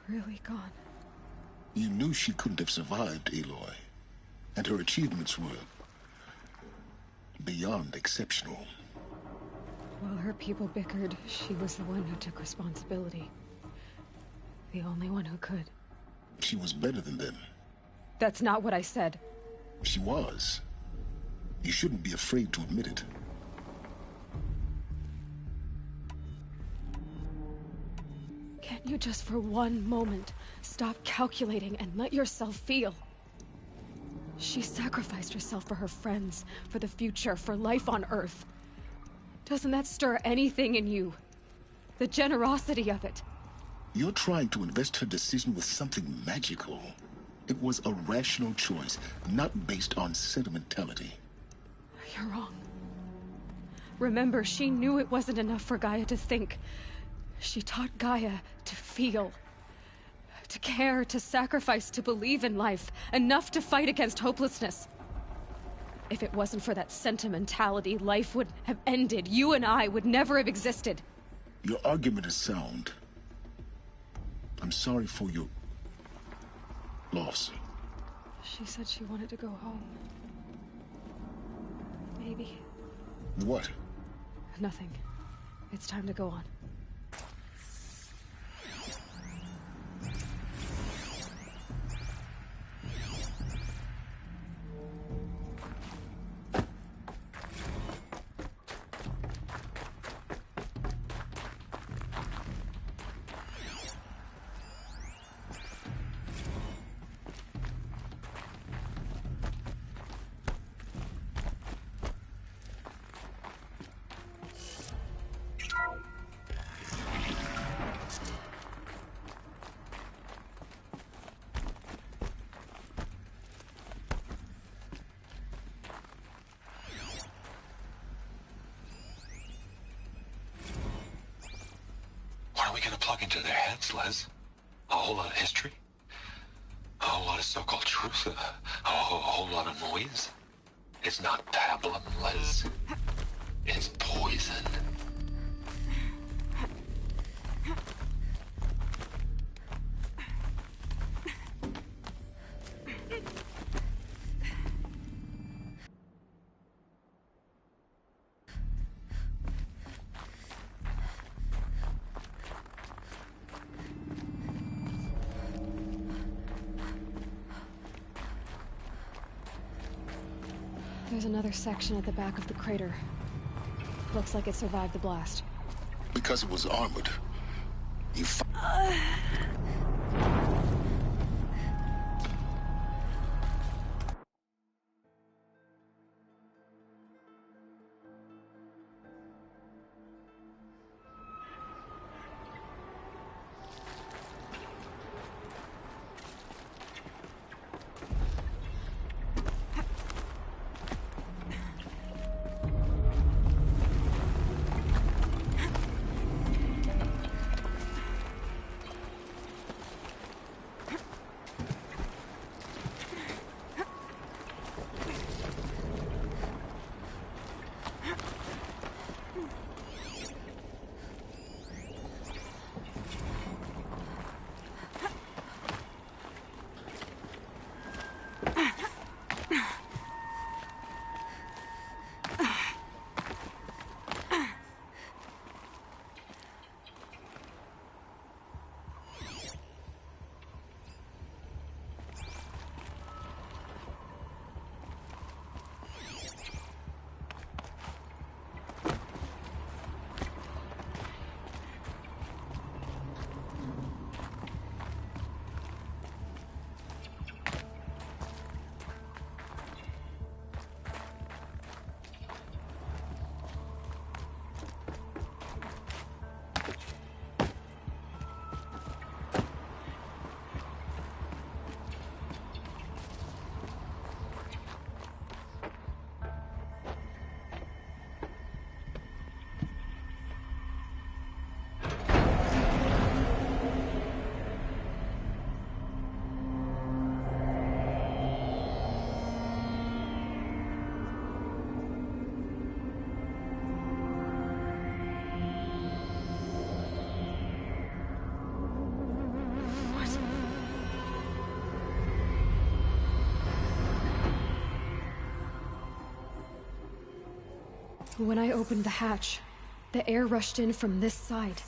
Really gone. You knew she couldn't have survived, Aloy. And her achievements were beyond exceptional. While her people bickered, she was the one who took responsibility. The only one who could. She was better than them. That's not what I said. She was. You shouldn't be afraid to admit it. Can't you just for one moment stop calculating and let yourself feel? She sacrificed herself for her friends, for the future, for life on Earth. Doesn't that stir anything in you? The generosity of it. You're trying to invest her decision with something magical. It was a rational choice, not based on sentimentality. You're wrong. Remember, she knew it wasn't enough for Gaia to think. She taught Gaia to feel. To care, to sacrifice, to believe in life. Enough to fight against hopelessness. If it wasn't for that sentimentality, life would have ended. You and I would never have existed. Your argument is sound. I'm sorry for your loss. She said she wanted to go home. Maybe. What? Nothing. It's time to go on. What are we gonna plug into their heads, Les? A whole lot of history? A whole lot of so-called truth? A whole lot of noise? It's not pablum, Les. It's poison. There's another section at the back of the crater. Looks like it survived the blast. Because it was armored. You When I opened the hatch, the air rushed in from this side.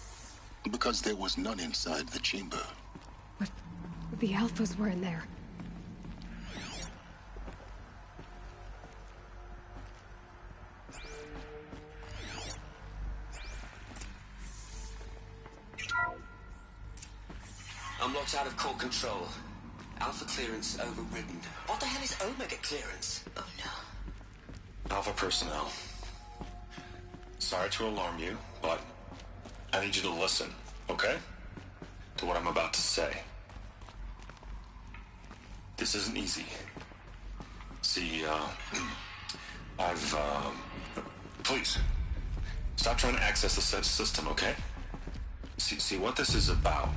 Because there was none inside the chamber. But the Alphas were in there. I'm locked out of core control. Alpha clearance overridden. What the hell is Omega clearance? Oh no. Alpha personnel. Sorry to alarm you, but I need you to listen, okay? To what I'm about to say. This isn't easy. See, please, stop trying to access the system, okay? See, what this is about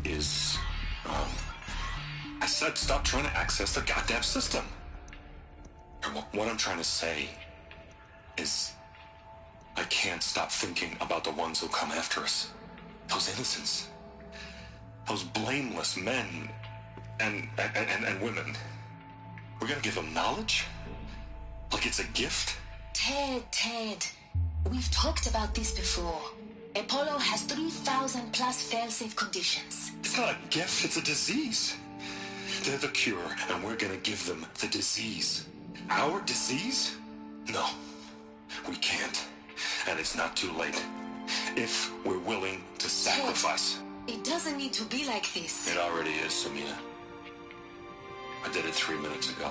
is, I said stop trying to access the goddamn system. And what I'm trying to say is, I can't stop thinking about the ones who come after us. Those innocents. Those blameless men and women. We're gonna give them knowledge? Like it's a gift? Ted. We've talked about this before. Apollo has 3,000 plus fail-safe conditions. It's not a gift, it's a disease. They're the cure, and we're gonna give them the disease. Our disease? No, we can't. And it's not too late. If we're willing to sacrifice. It doesn't need to be like this. It already is, Samina. I did it 3 minutes ago.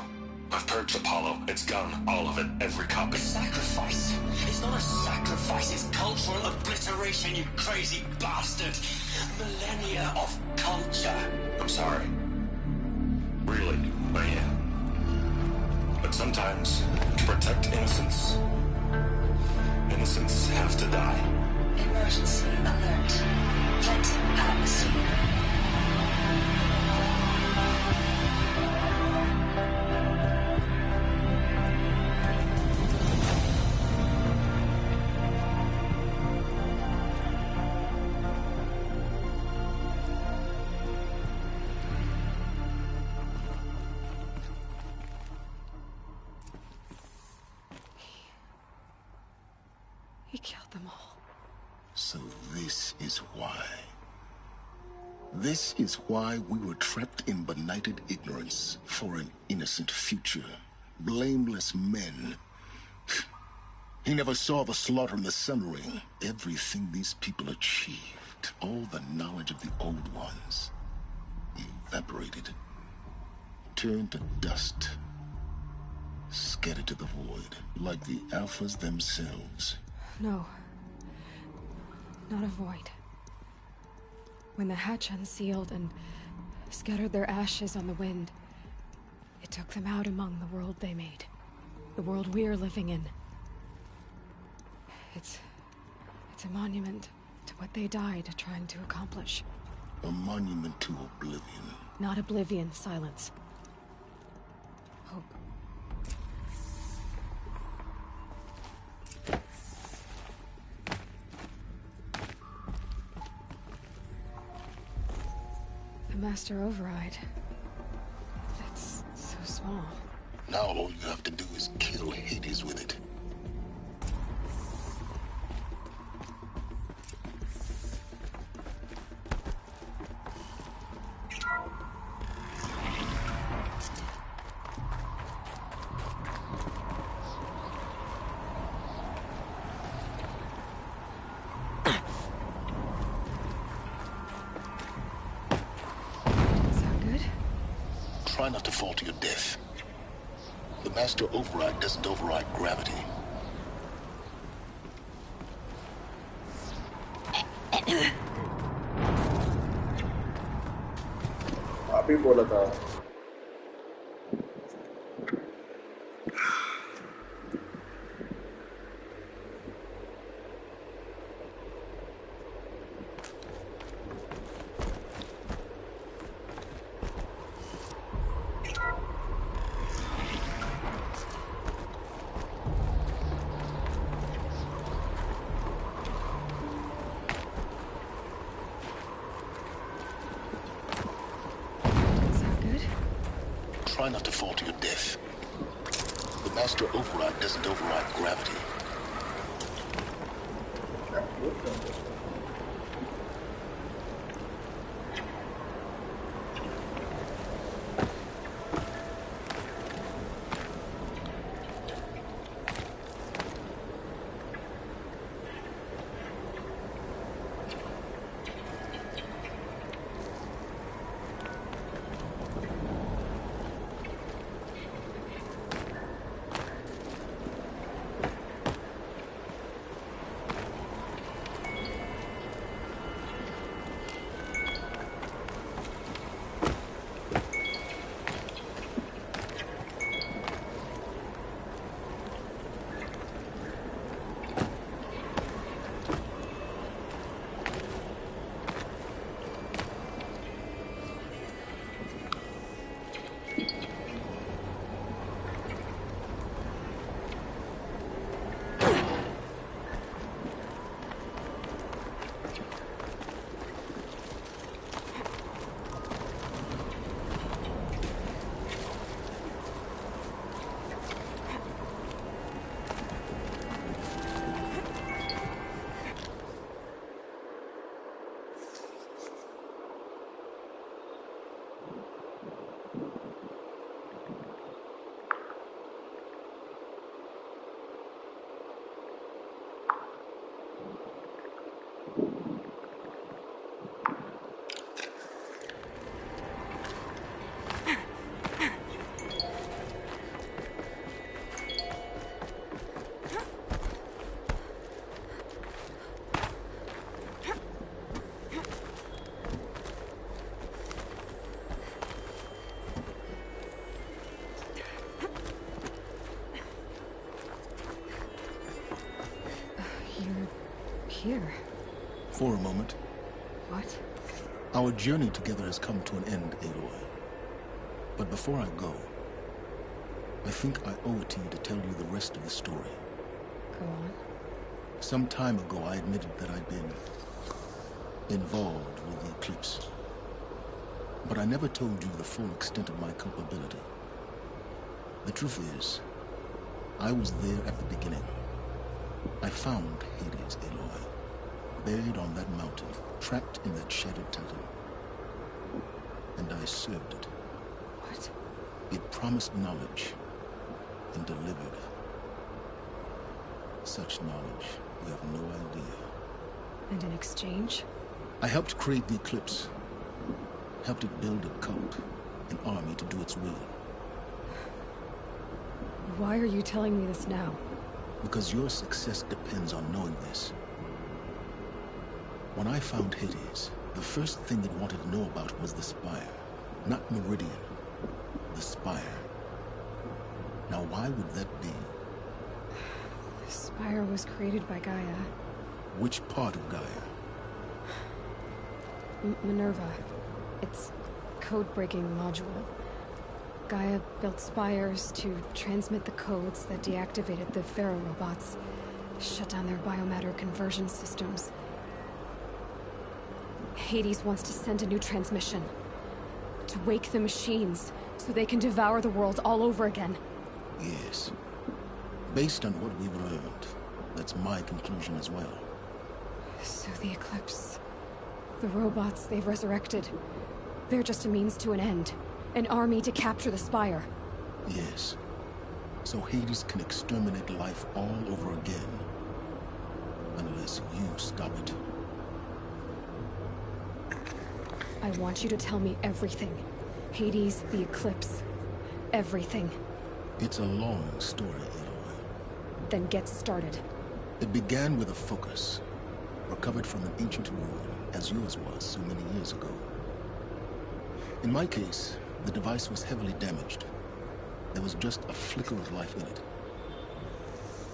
I've purged Apollo. It's gone. All of it. Every copy. Sacrifice? It's not a sacrifice. It's cultural obliteration, you crazy bastard. Millennia of culture. I'm sorry. Really, I am. But sometimes, to protect innocence, innocents have to die. Emergency alert. Planting atmosphere. He killed them all. So this is why. This is why we were trapped in benighted ignorance for an innocent future. Blameless men. He never saw the slaughter in the Sun Ring. Everything these people achieved, all the knowledge of the old ones, evaporated, turned to dust, scattered to the void, like the Alphas themselves. No. Not a void. When the hatch unsealed and scattered their ashes on the wind, it took them out among the world they made. The world we're living in. It's a monument to what they died trying to accomplish. A monument to oblivion. Not oblivion, silence. Hope. The Master Override. It's so small. Now all you have to do is kill Hades with it. Try not to fall to your death. The Master Override doesn't override gravity. आप ही बोला था. Try not to fall to your death. The Master Override doesn't override gravity. here? For a moment. What? Our journey together has come to an end, Aloy. But before I go, I think I owe it to you to tell you the rest of the story. Go on. Some time ago, I admitted that I'd been involved with the Eclipse. But I never told you the full extent of my culpability. The truth is, I was there at the beginning. I found Hades, Aloy, buried on that mountain, trapped in that shattered titan. And I served it. What? It promised knowledge and delivered. Such knowledge, you have no idea. And in exchange? I helped create the Eclipse. Helped it build a cult, an army to do its will. Why are you telling me this now? Because your success depends on knowing this. When I found Hades, the first thing it wanted to know about was the Spire. Not Meridian. The Spire. Now why would that be? The Spire was created by Gaia. Which part of Gaia? Minerva. It's code-breaking module. Gaia built spires to transmit the codes that deactivated the Pharaoh robots, shut down their biomatter conversion systems. Hades wants to send a new transmission. To wake the machines, so they can devour the world all over again. Yes. Based on what we've learned, that's my conclusion as well. So the Eclipse... the robots they've resurrected... they're just a means to an end. An army to capture the Spire. Yes. So Hades can exterminate life all over again. Unless you stop it. I want you to tell me everything. Hades, the Eclipse. Everything. It's a long story, Aloy. Then get started. It began with a focus. Recovered from an ancient ruin, as yours was so many years ago. In my case, the device was heavily damaged. There was just a flicker of life in it.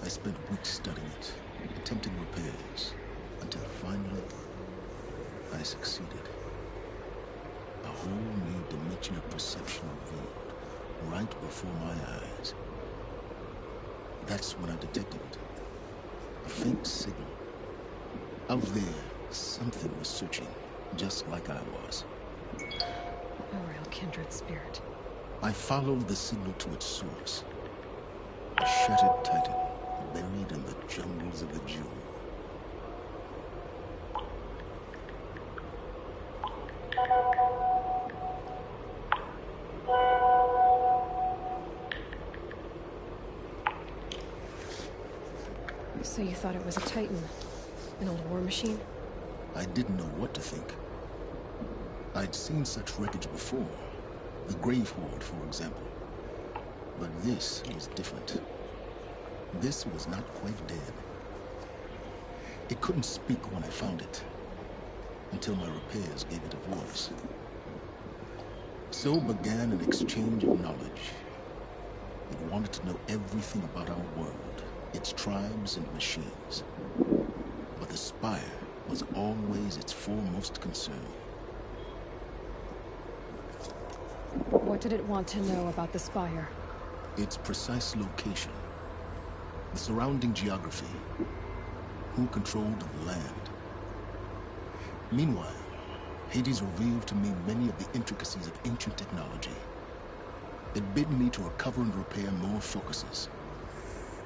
I spent weeks studying it, attempting repairs, until finally, I succeeded. A whole new dimension of perception revealed, right before my eyes. That's when I detected it. A faint signal. Out there, something was searching, just like I was. A real kindred spirit. I followed the signal to its source. A shattered titan, buried in the jungles of the Jewel. So you thought it was a titan? An old war machine? I didn't know what to think. I'd seen such wreckage before. The Grave Horde, for example. But this was different. This was not quite dead. It couldn't speak when I found it, until my repairs gave it a voice. So began an exchange of knowledge. It wanted to know everything about our world, its tribes and machines. But the Spire was always its foremost concern. What did it want to know about the Spire? Its precise location. The surrounding geography. Who controlled the land. Meanwhile, Hades revealed to me many of the intricacies of ancient technology. It bid me to recover and repair more focuses.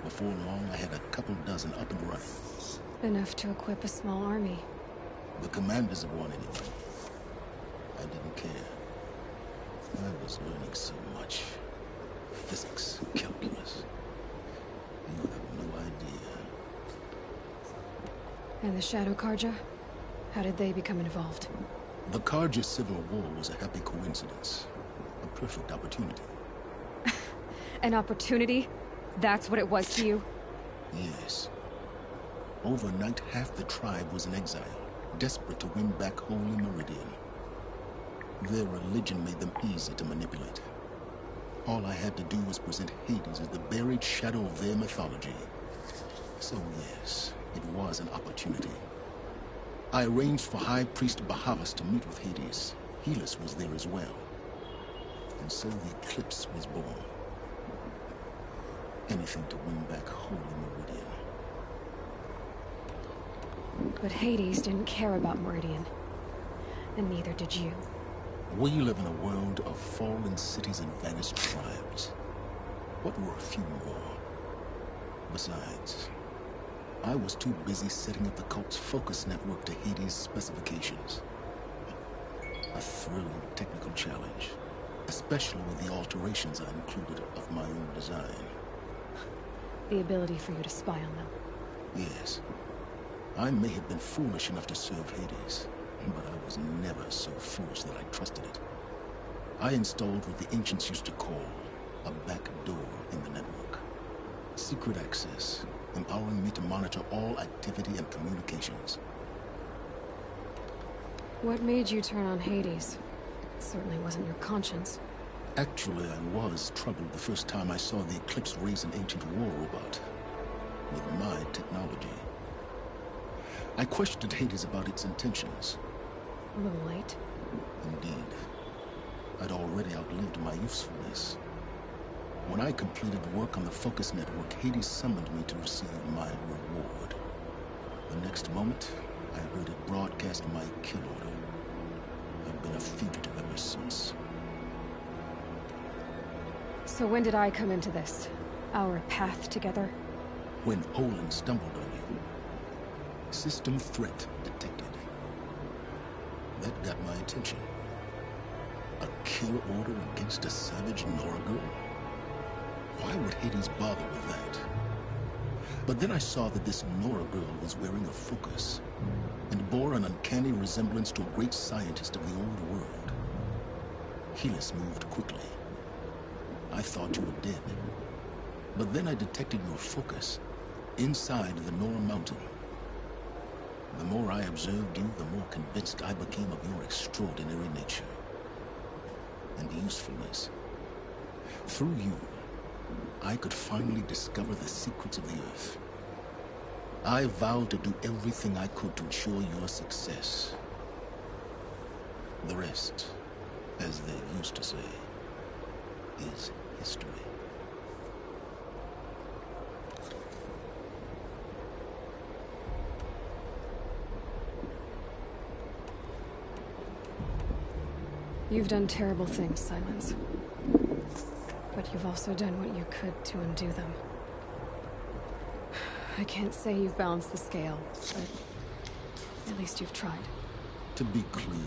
Before long, I had a couple dozen up and running. Enough to equip a small army. The commanders of one, anyway. I didn't care. I was learning so much. Physics, calculus. You have no idea. And the Shadow Karja? How did they become involved? The Karja Civil War was a happy coincidence. A perfect opportunity. An opportunity? That's what it was to you? Yes. Overnight, half the tribe was in exile, desperate to win back Holy Meridian. Their religion made them easy to manipulate. All I had to do was present Hades as the buried shadow of their mythology. So yes, it was was an opportunity. I arranged for High Priest Bahavas to meet with Hades. Helis was there as well. And so the Eclipse was born. Anything to win back Holy Meridian. But Hades didn't care about Meridian. And neither did you. We live in a world of fallen cities and vanished tribes. What were a few more? Besides, I was too busy setting up the cult's focus network to Hades' specifications. A thrilling technical challenge, especially with the alterations I included of my own design. The ability for you to spy on them. Yes. I may have been foolish enough to serve Hades, but I was never so foolish that I trusted it. I installed what the ancients used to call a back door in the network. Secret access, empowering me to monitor all activity and communications. What made you turn on Hades? It certainly wasn't your conscience. Actually, I was troubled the first time I saw the Eclipse raise an ancient war robot with my technology. I questioned Hades about its intentions. A little late. Indeed. I'd already outlived my usefulness. When I completed work on the Focus Network, Hades summoned me to receive my reward. The next moment, I heard it broadcast my kill order. I've been a fugitive ever since. So when did I come into this? Our path together? When Olin stumbled on you. System threat detected. That got my attention. A kill order against a savage Nora girl? Why would Hades bother with that? But then I saw that this Nora girl was wearing a focus, and bore an uncanny resemblance to a great scientist of the old world. Helis moved quickly. I thought you were dead. But then I detected your focus inside the Nora mountain. The more I observed you, the more convinced I became of your extraordinary nature and usefulness. Through you, I could finally discover the secrets of the Earth. I vowed to do everything I could to ensure your success. The rest, as they used to say, is history. You've done terrible things, Silence. But you've also done what you could to undo them. I can't say you've balanced the scale, but at least you've tried. To be clear,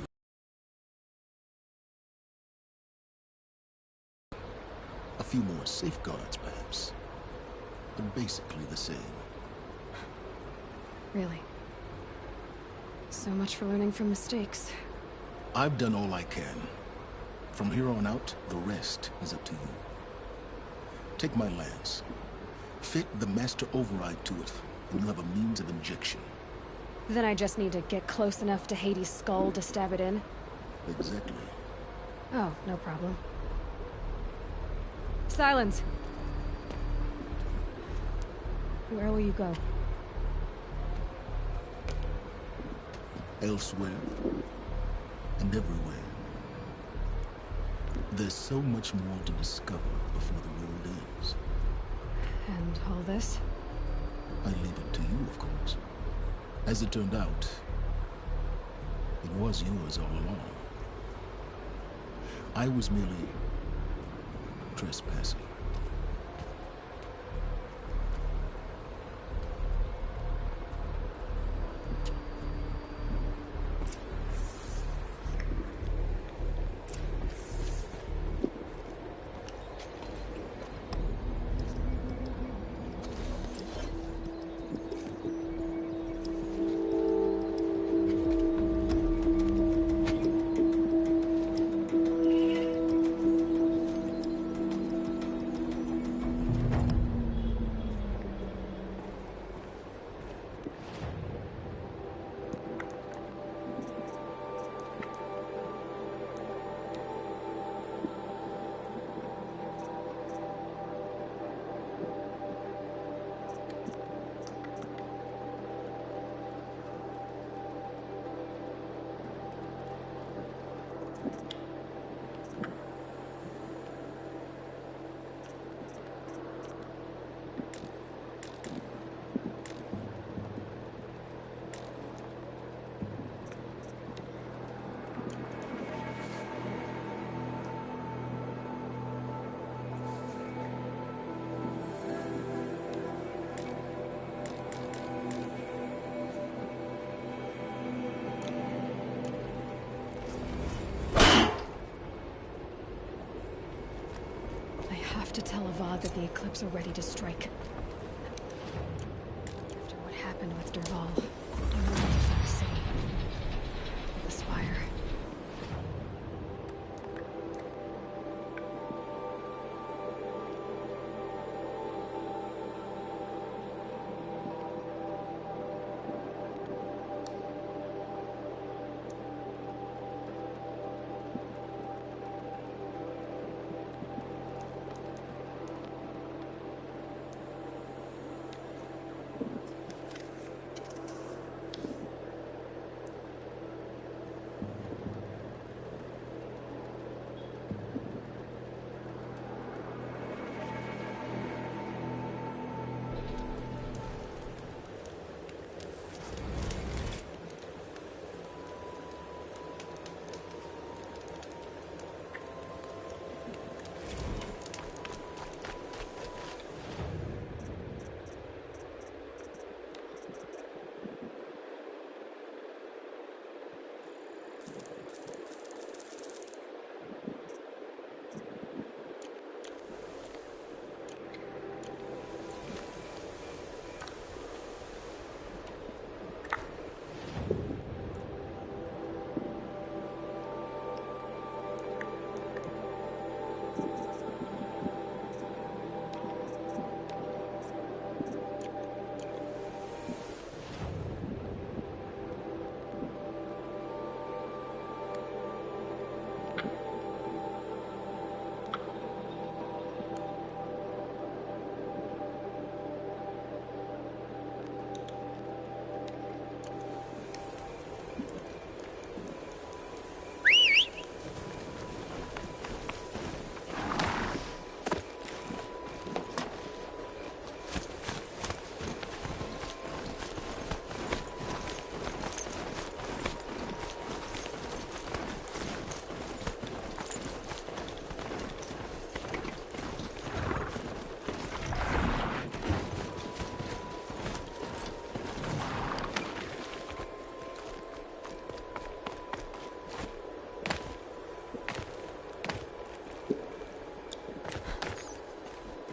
a few more safeguards, perhaps, but basically the same. Really? So much for learning from mistakes. I've done all I can. From here on out, the rest is up to you. Take my lance. Fit the master override to it, and you have a means of injection. Then I just need to get close enough to Hades' skull to stab it in? Exactly. Oh, no problem. Silence! Where will you go? Elsewhere. And everywhere. There's so much more to discover before the world ends. And all this? I leave it to you, of course. As it turned out, it was yours all along. I was merely trespassing. have to tell Avad that the Eclipse are ready to strike. After what happened with Derval, I will need to find a city. The Spire.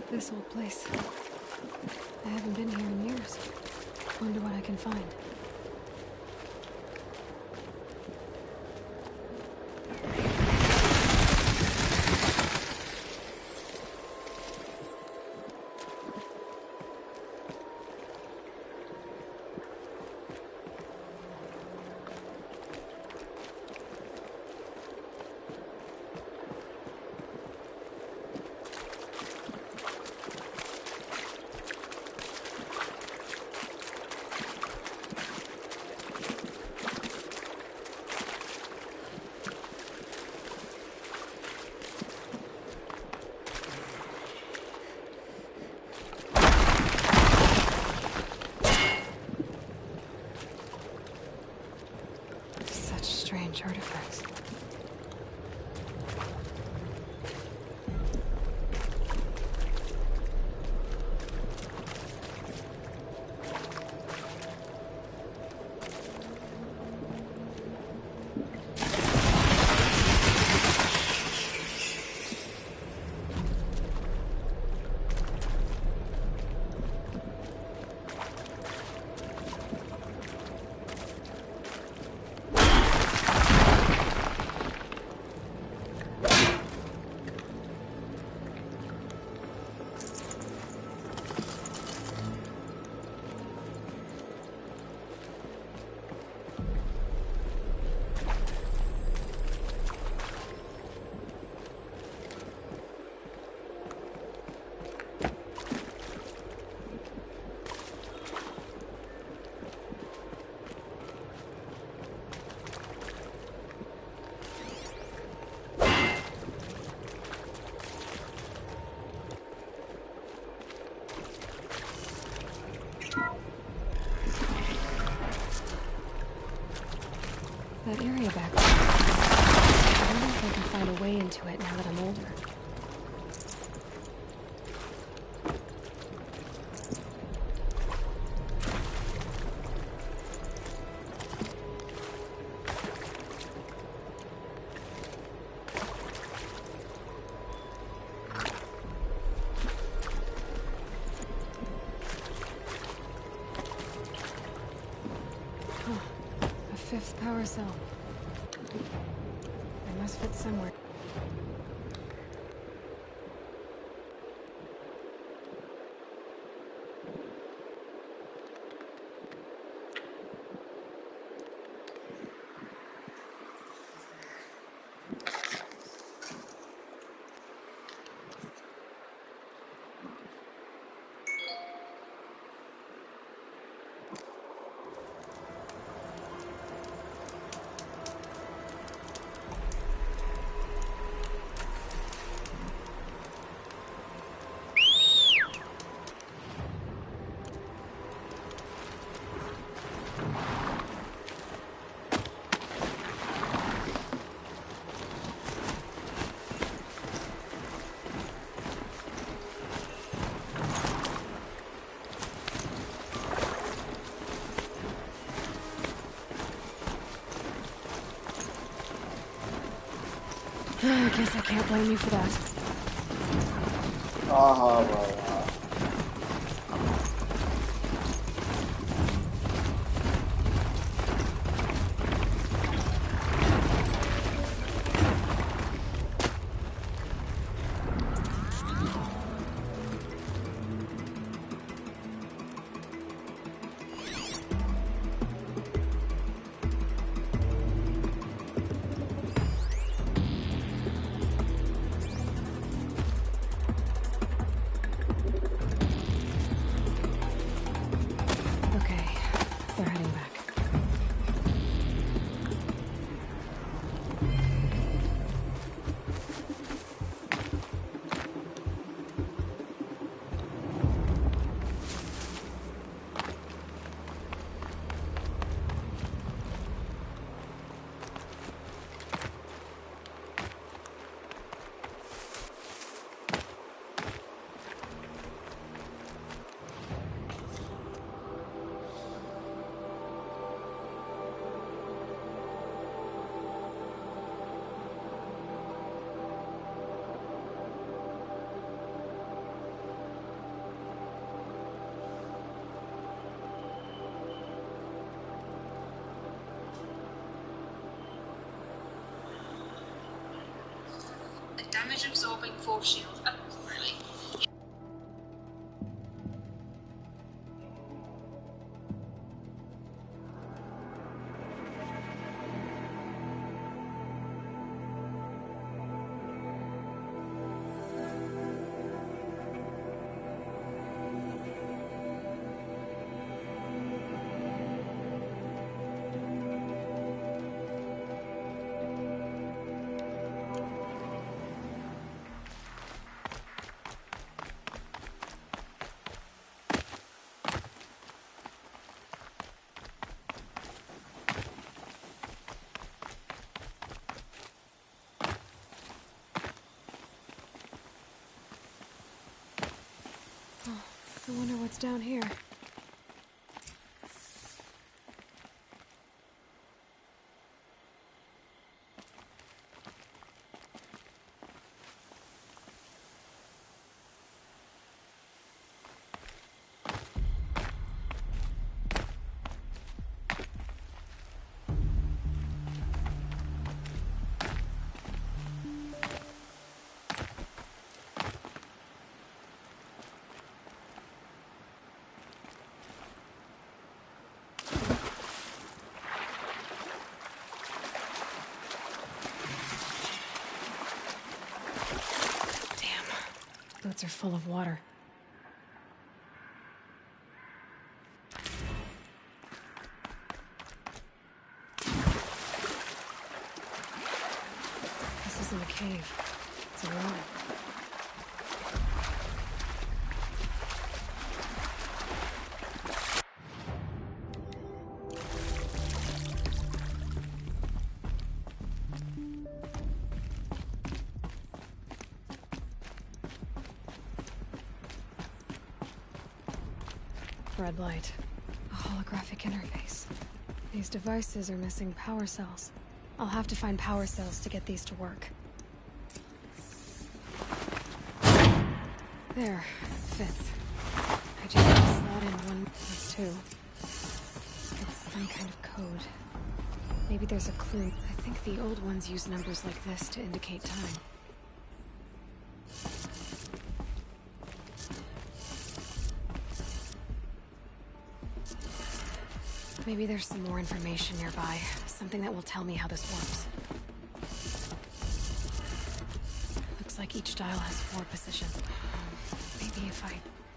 This old place. I haven't been here in years. Wonder what I can find. Strange artifacts. That area back there. I wonder if I can find a way into it now that I'm older. fifth power cell. It must fit somewhere. I guess I can't blame you for that. Well. Okay, they're heading back. Damage-absorbing force shield appropriately. I wonder what's down here. Boots are full of water. This isn't a cave. It's a room. Red light. A holographic interface. These devices are missing power cells. I'll have to find power cells to get these to work. There. Fits. I just slot in one plus two. It's some kind of code. Maybe there's a clue. I think the old ones use numbers like this to indicate time. Maybe there's some more information nearby. Something that will tell me how this works. Looks like each dial has 4 positions. Maybe if I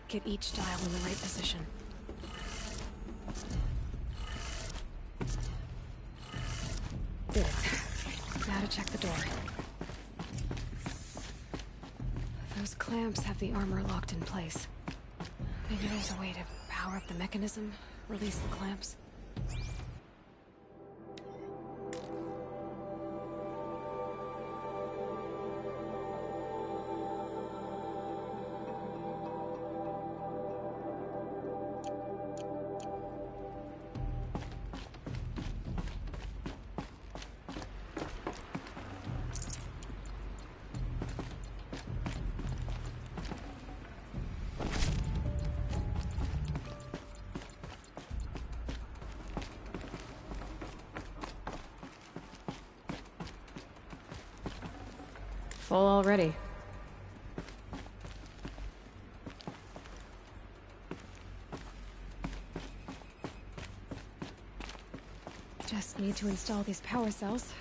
get each dial in the right position. Did it. Now to check the door. Those clamps have the armor locked in place. Maybe there's a way to power up the mechanism, release the clamps. Full already. Just need to install these power cells.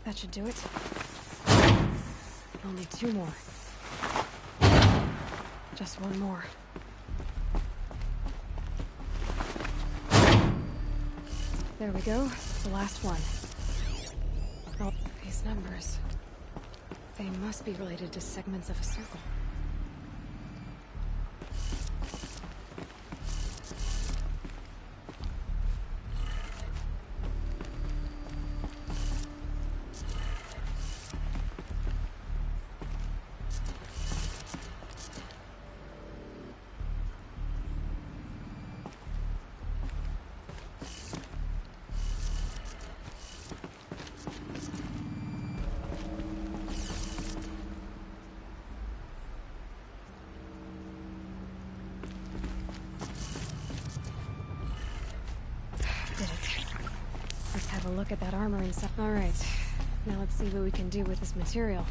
That should do it. Only 2 more. Just 1 more. There we go. The last one. Oh, these numbers. They must be related to segments of a circle. Look at that armor inside. All right, now let's see what we can do with this material.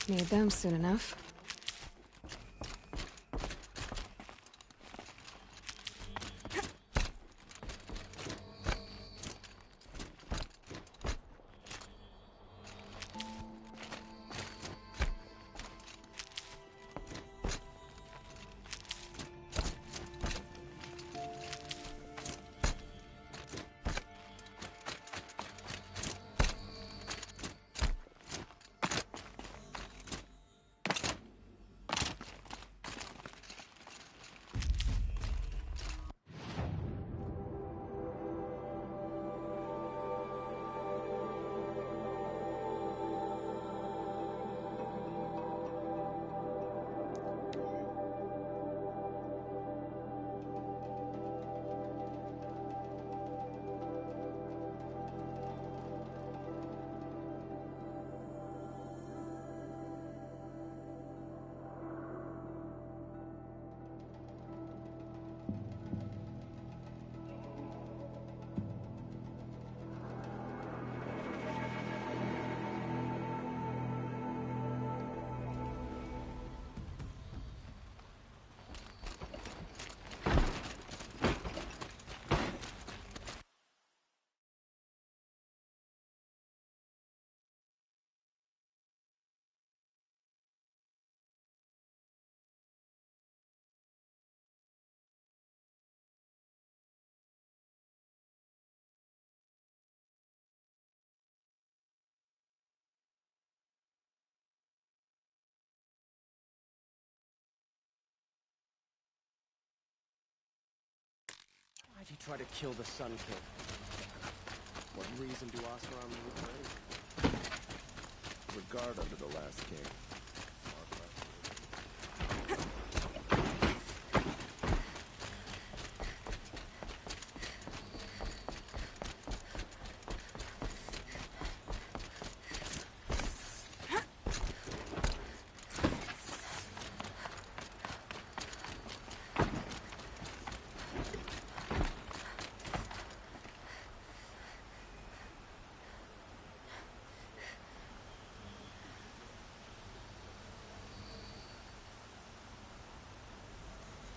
Need them soon enough. Why'd you try to kill the Sun King? What reason do Oseram need for Regard under the last king.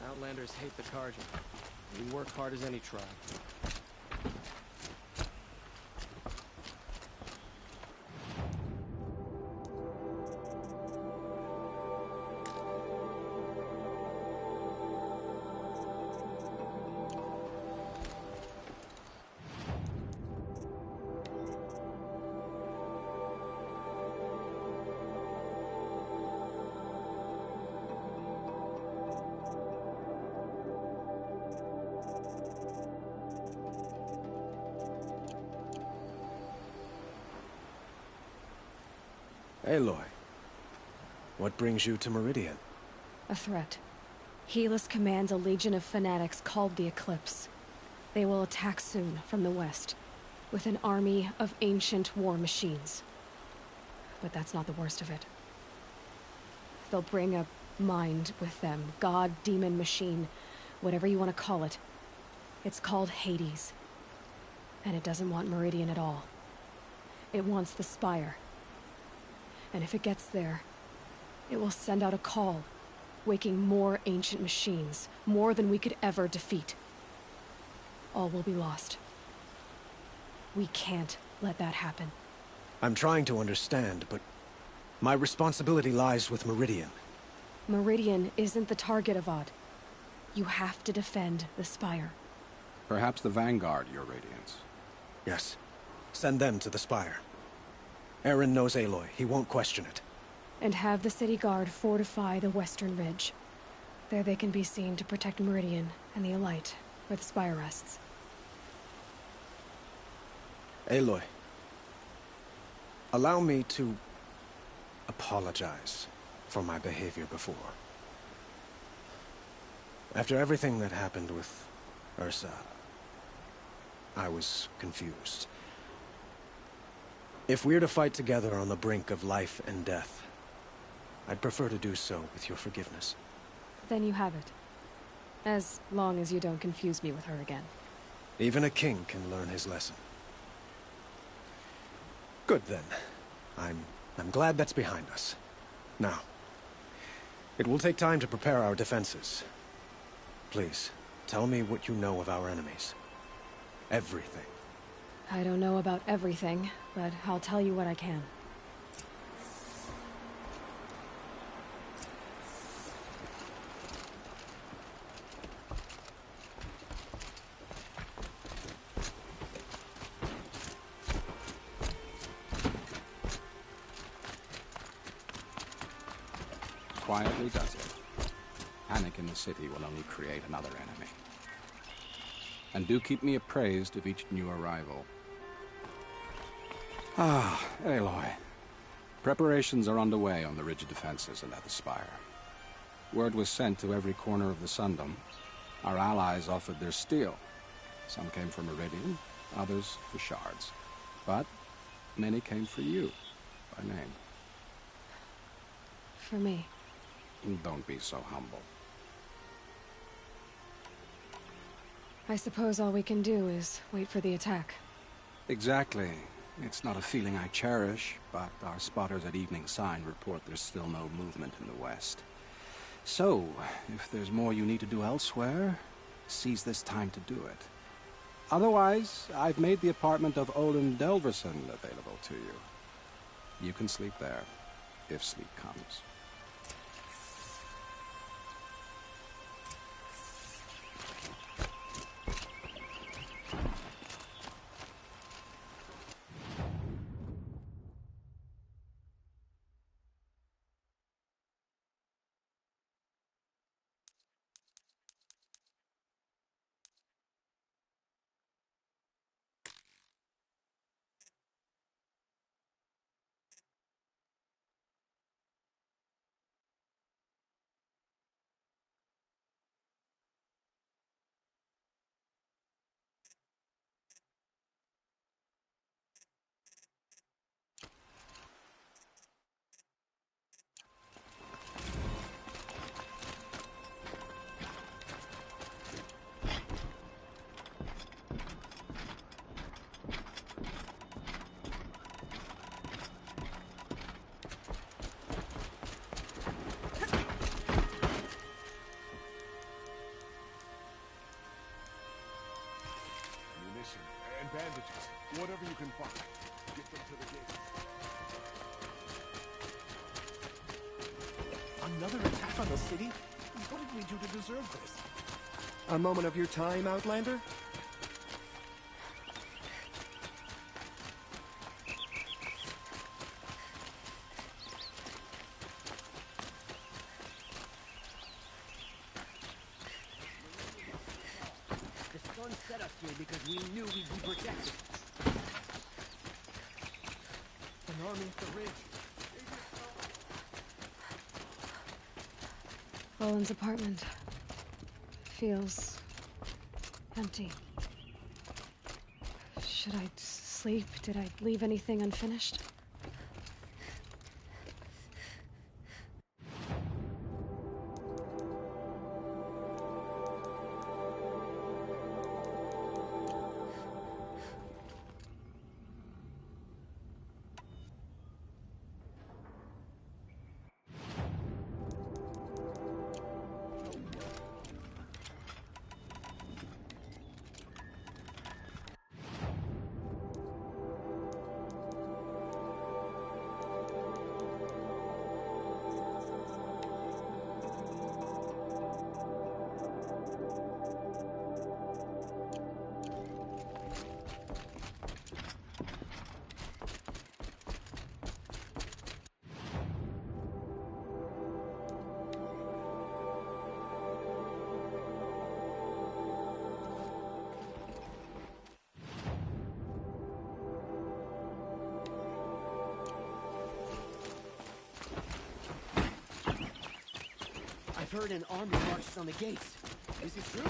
Outlanders hate the Carja. We work hard as any tribe. Aloy, what brings you to Meridian? A threat. Helis commands a legion of fanatics called the Eclipse. They will attack soon from the west, with an army of ancient war machines. But that's not the worst of it. They'll bring a mind with them, god, demon, machine, whatever you want to call it. It's called Hades. And it doesn't want Meridian at all. It wants the Spire. And if it gets there, it will send out a call, waking more ancient machines, more than we could ever defeat. All will be lost. We can't let that happen. I'm trying to understand, but my responsibility lies with Meridian. Meridian isn't the target, Avad. You have to defend the Spire. Perhaps the Vanguard, Your Radiance. Yes. Send them to the Spire. Aaron knows Aloy. He won't question it. And have the city guard fortify the western ridge. There they can be seen to protect Meridian and the Elite, where the Spire rests. Aloy, allow me to apologize for my behavior before. After everything that happened with Ursa, I was confused. If we're to fight together on the brink of life and death, I'd prefer to do so with your forgiveness. Then you have it. As long as you don't confuse me with her again. Even a king can learn his lesson. Good then. I'm glad that's behind us. Now, it will take time to prepare our defenses. Please, tell me what you know of our enemies. Everything. I don't know about everything, but I'll tell you what I can. Quietly does it. Panic in the city will only create another enemy. And do keep me appraised of each new arrival. Ah, Aloy. Preparations are underway on the ridge defenses and at the spire. Word was sent to every corner of the Sundom. Our allies offered their steel. Some came for Meridian, others for shards. But many came for you, by name. For me. Don't be so humble. I suppose all we can do is wait for the attack. Exactly. It's not a feeling I cherish, but our spotters at Evening Sign report there's still no movement in the west. So, if there's more you need to do elsewhere, seize this time to do it. Otherwise, I've made the apartment of Olin Delverson available to you. You can sleep there, if sleep comes. And bandages. Whatever you can find. Get them to the gate. Another attack on the city? What did we do to deserve this? A moment of your time, Outlander? The sun set us here because we knew we'd be protected. An army at the ridge. Olin's apartment feels empty. Should I sleep? Did I leave anything unfinished? I've heard an army marches on the gates. Is it true?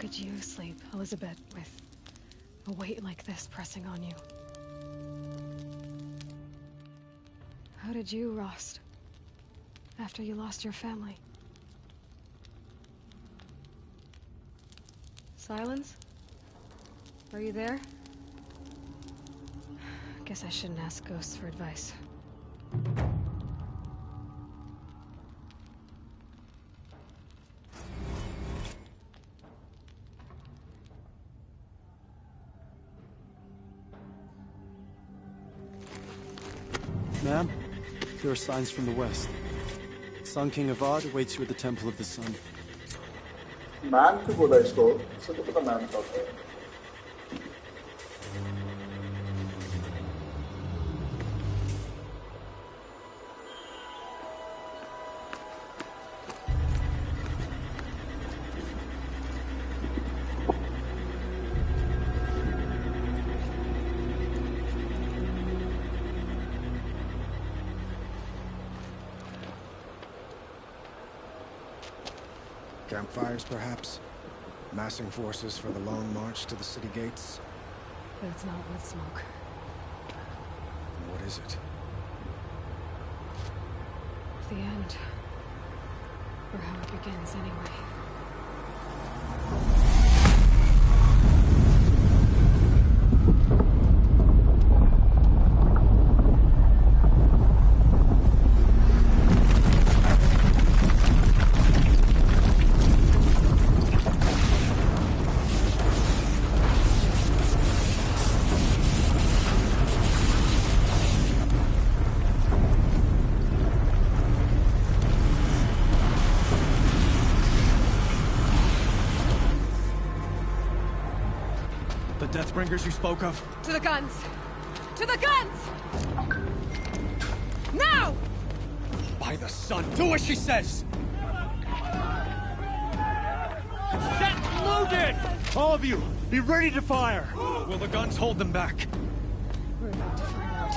could you sleep, Elizabeth, with a weight like this pressing on you? How did you rest after you lost your family? Silence? Are you there? Guess I shouldn't ask ghosts for advice. Ma'am, there are signs from the west. Sun King Avad awaits you at the Temple of the Sun. Ma'am क्यों बोला इसको? इसको तो पता ma'am का होता है। Campfires, perhaps? Massing forces for the long march to the city gates? But it's not with smoke. What is it? The end. Or how it begins, anyway. Deathbringers you spoke of? To the guns! To the guns! Now! By the sun, do as she says! Set loaded! All of you, be ready to fire! Will the guns hold them back? We're about to find out.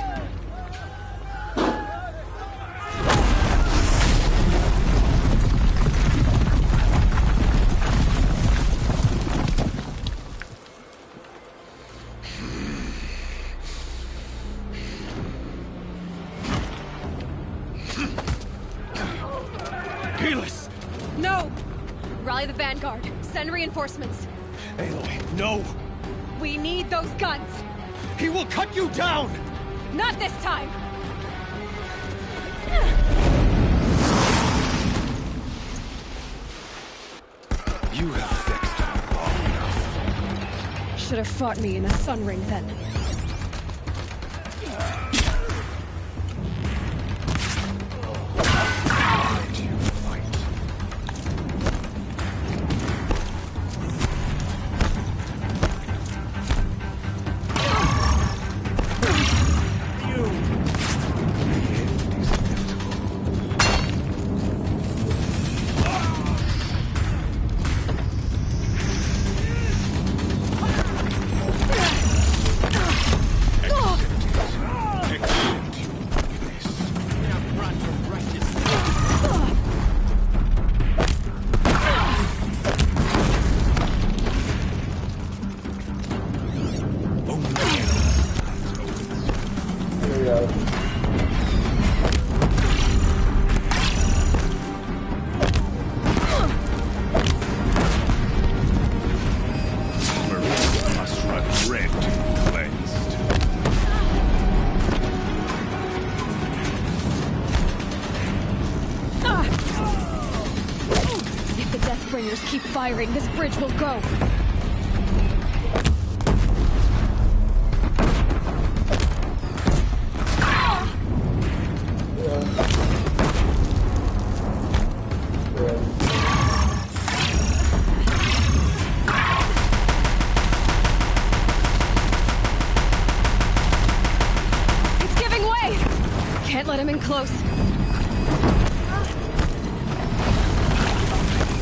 No! Rally the vanguard. Send reinforcements. Aloy, no! We need those guns! He will cut you down! Not this time! You have fixed it long enough. Should have fought me in the Sun Ring then. Keep firing, this bridge will go. It's giving way! Can't let him in close.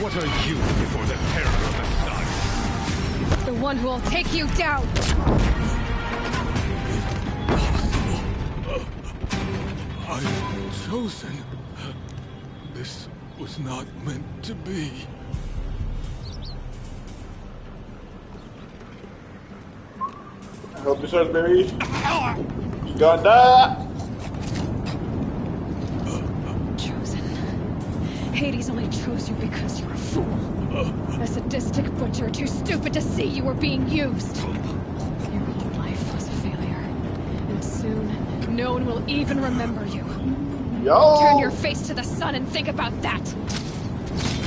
What are you before the terror of the sun? The one who will take you down! I'm chosen. This was not meant to be. Help yourself, baby. You gonna die. Chosen. Hades only chose you because you're a fool. A sadistic butcher too stupid to see you were being used. Your whole life was a failure. And soon, no one will even remember you. Yo! Turn your face to the sun and think about that!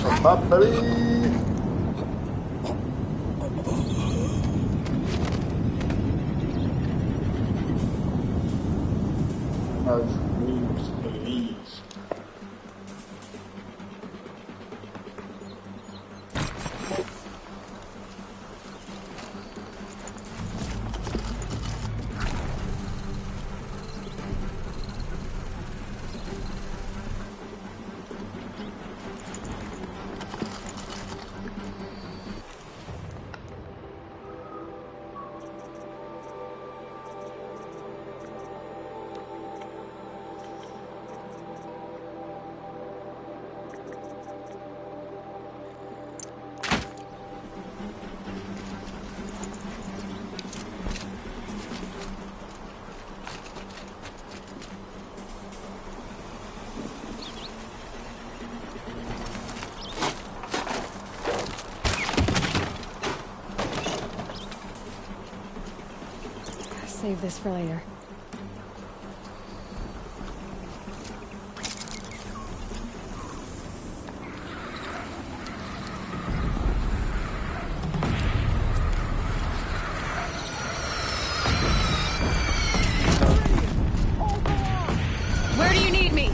Come up, baby! Moves, please. Save this for later. Where do you need me?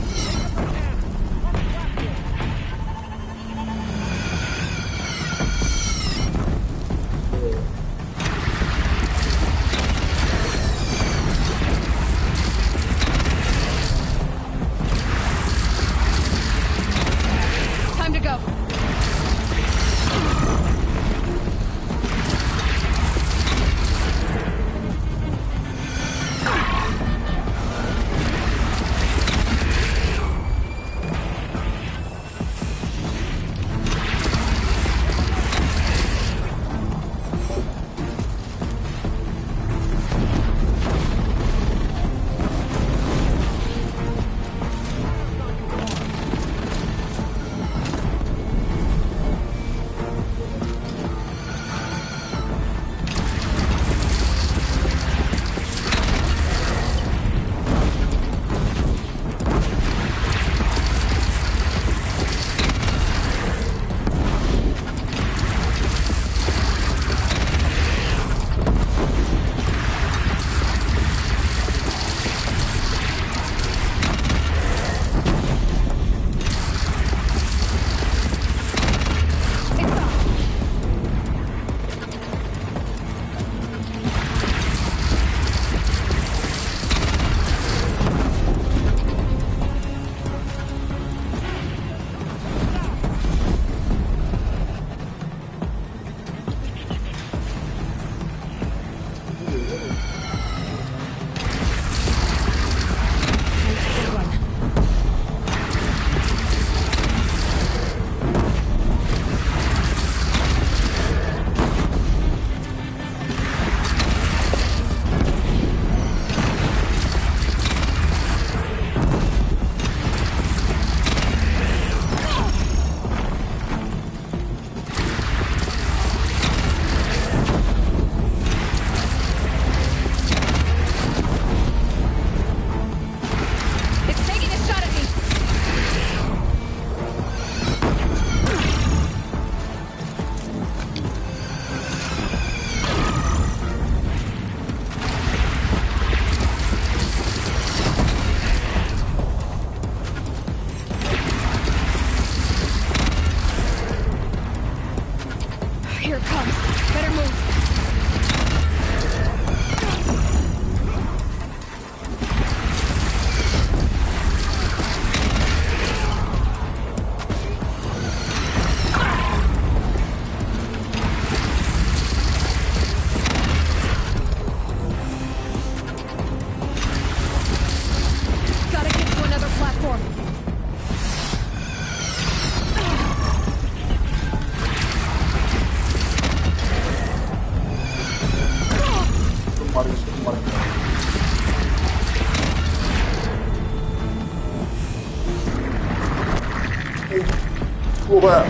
Oba,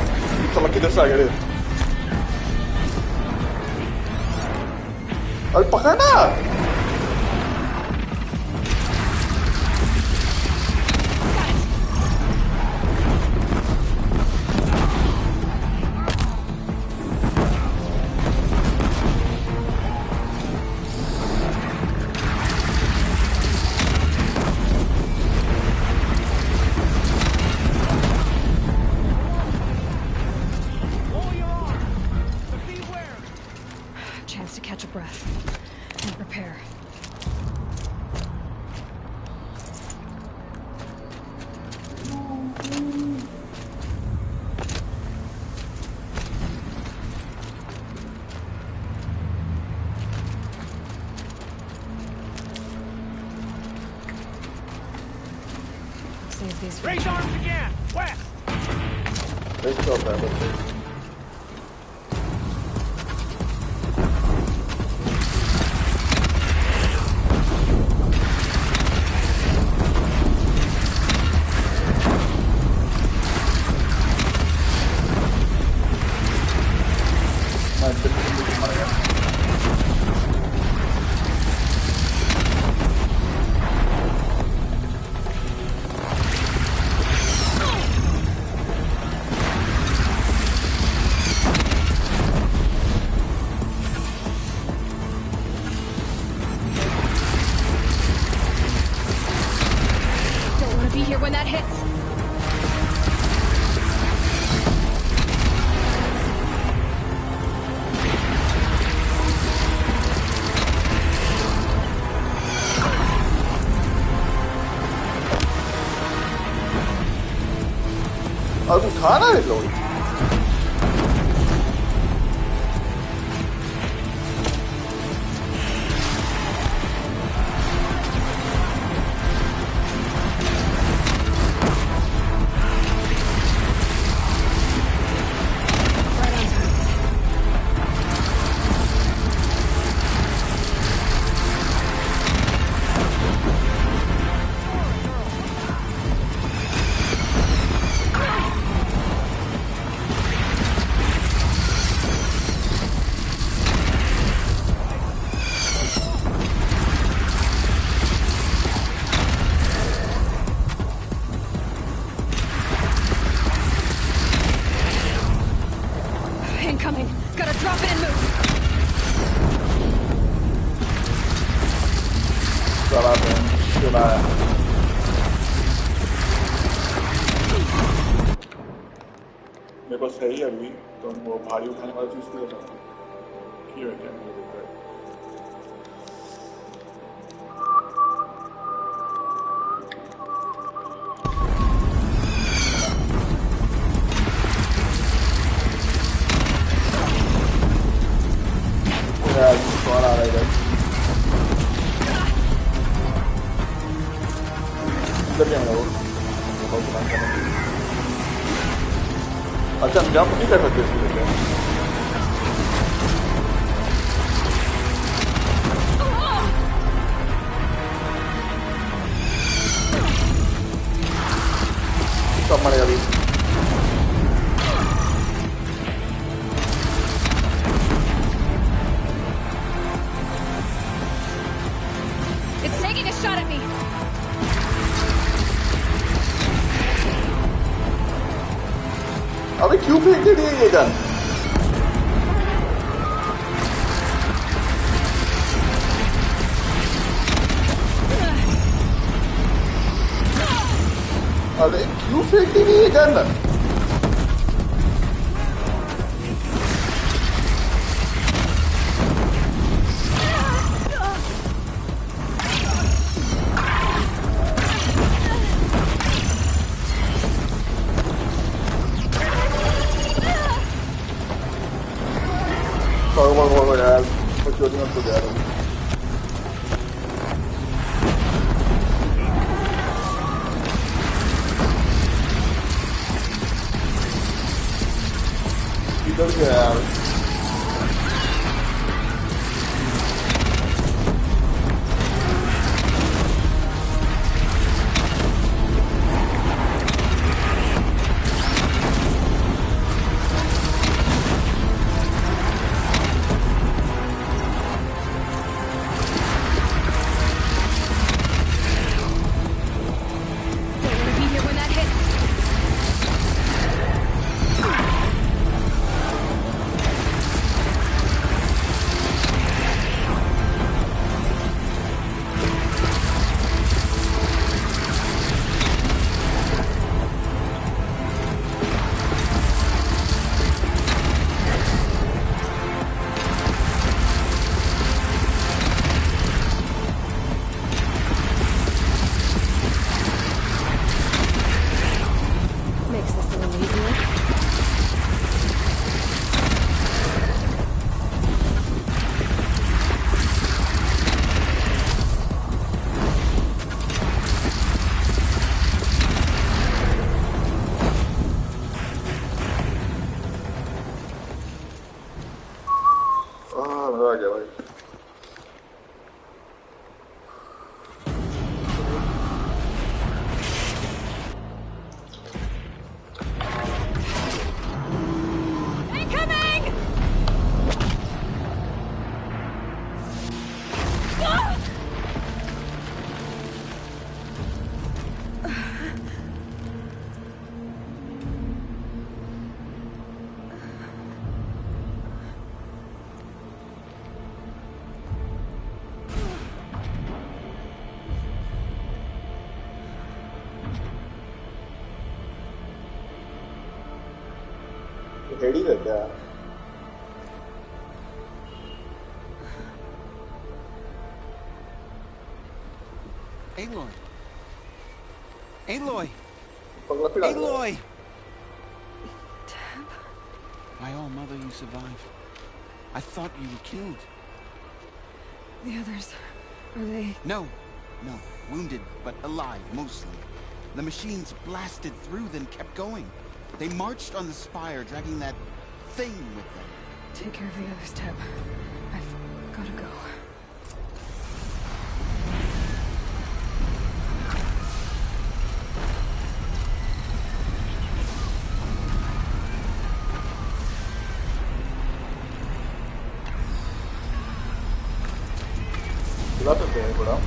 sama kita saja deh. अरे पकड़ना Chance to catch a breath and prepare. Save these. Raise arms again! West! Let's go back. Don't want to be here when that hits. अब उठाना है लोग Incoming. Gotta drop it and move. चला चला मेरे पास है ही अभी तो वो भारी उठाने वाली चीज क्यों बताऊँ क्यों है क्या मुझे देखा है यार कौन आ रहा है इधर क्या है वो बहुत बुरा कर रहा है अच्छा हम जंप नहीं कर सकते इसके लिए सब मरेगा अभी It's taking a shot at me. अबे क्यों फेंक दे ये गन अबे क्यों फेंक दी ये गन Vamos यार कुछ चोरी मत कर यार इधर क्या यार हेडी है क्या? Aloy! Aloy! पगला पिला दिया। Aloy! My all mother, you survived. I thought you were killed. The others, are they... No. No. Wounded, but alive, mostly. The machines blasted through, then kept going. They marched on the spire, dragging that thing with them. Take care of the others, Teb. I've gotta go. बुला सकते हैं थोड़ा।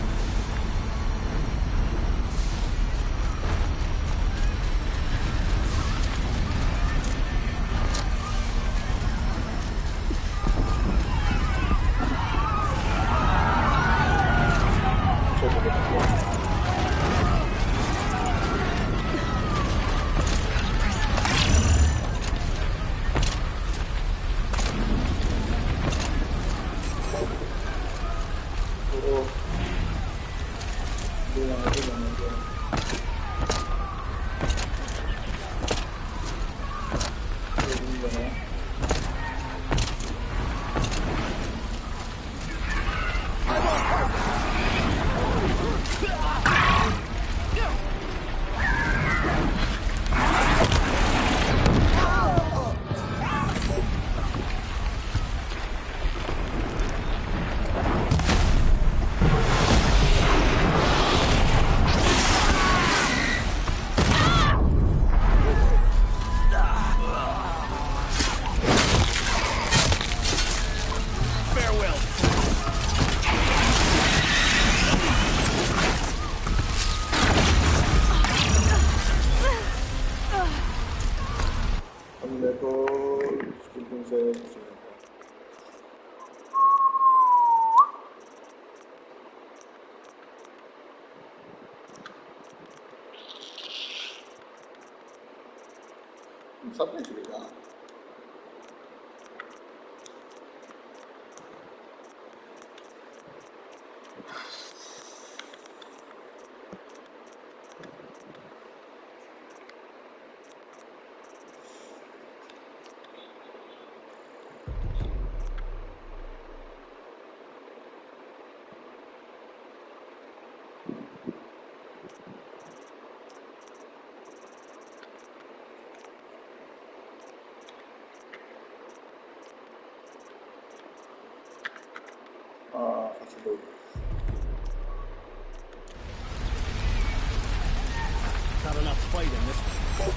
सब नहीं चलेगा। Not enough fight in this one.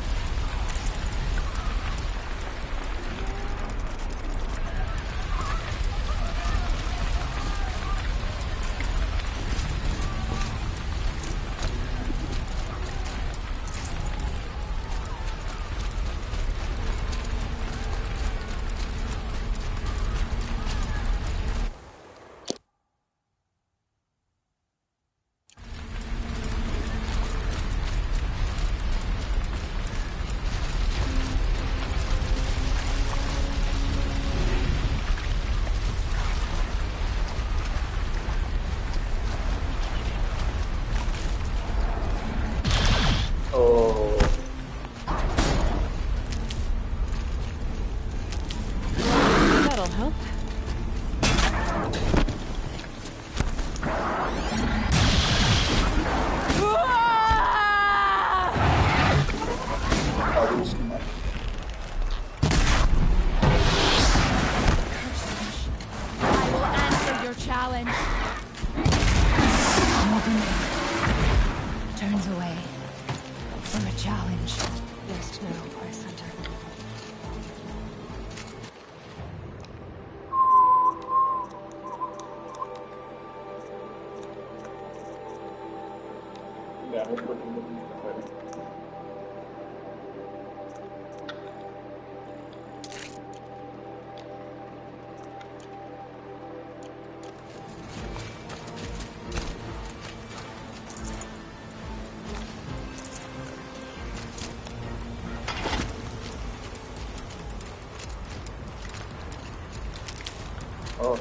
Oh.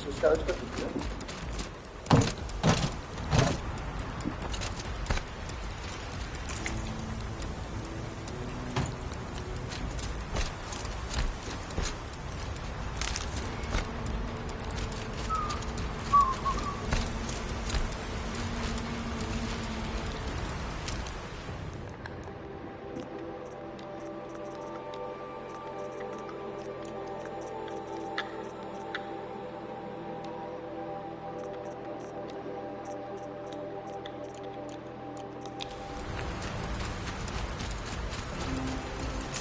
So scratch कर सकते हैं.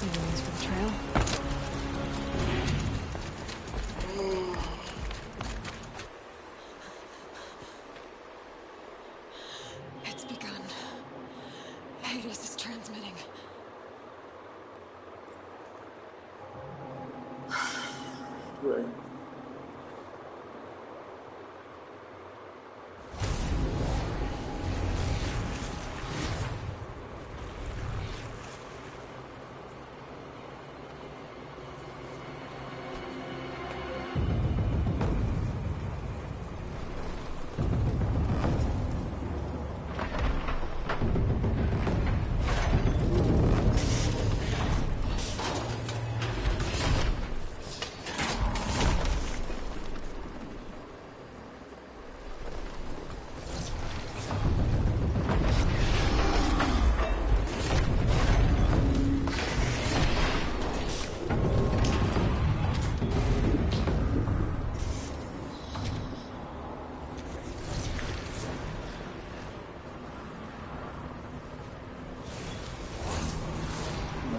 Signals for the trail. It's begun. Hades is transmitting. Right.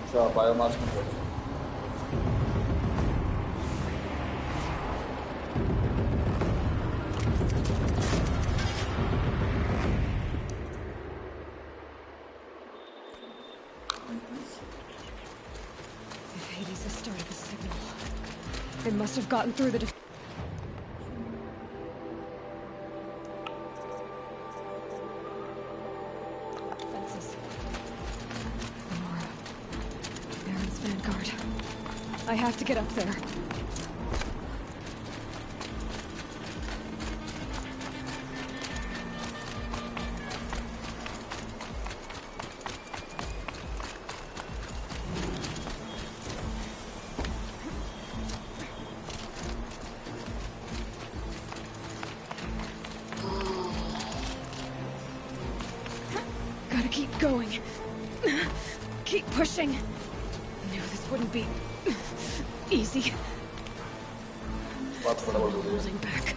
अच्छा बायोमास में पहुंचे. If Hades has started the signal, it must have gotten through the defenses. Nora. Baron's vanguard. I have to get up there. Gotta keep going. Keep pushing. Knew this wouldn't be easy. Holding back.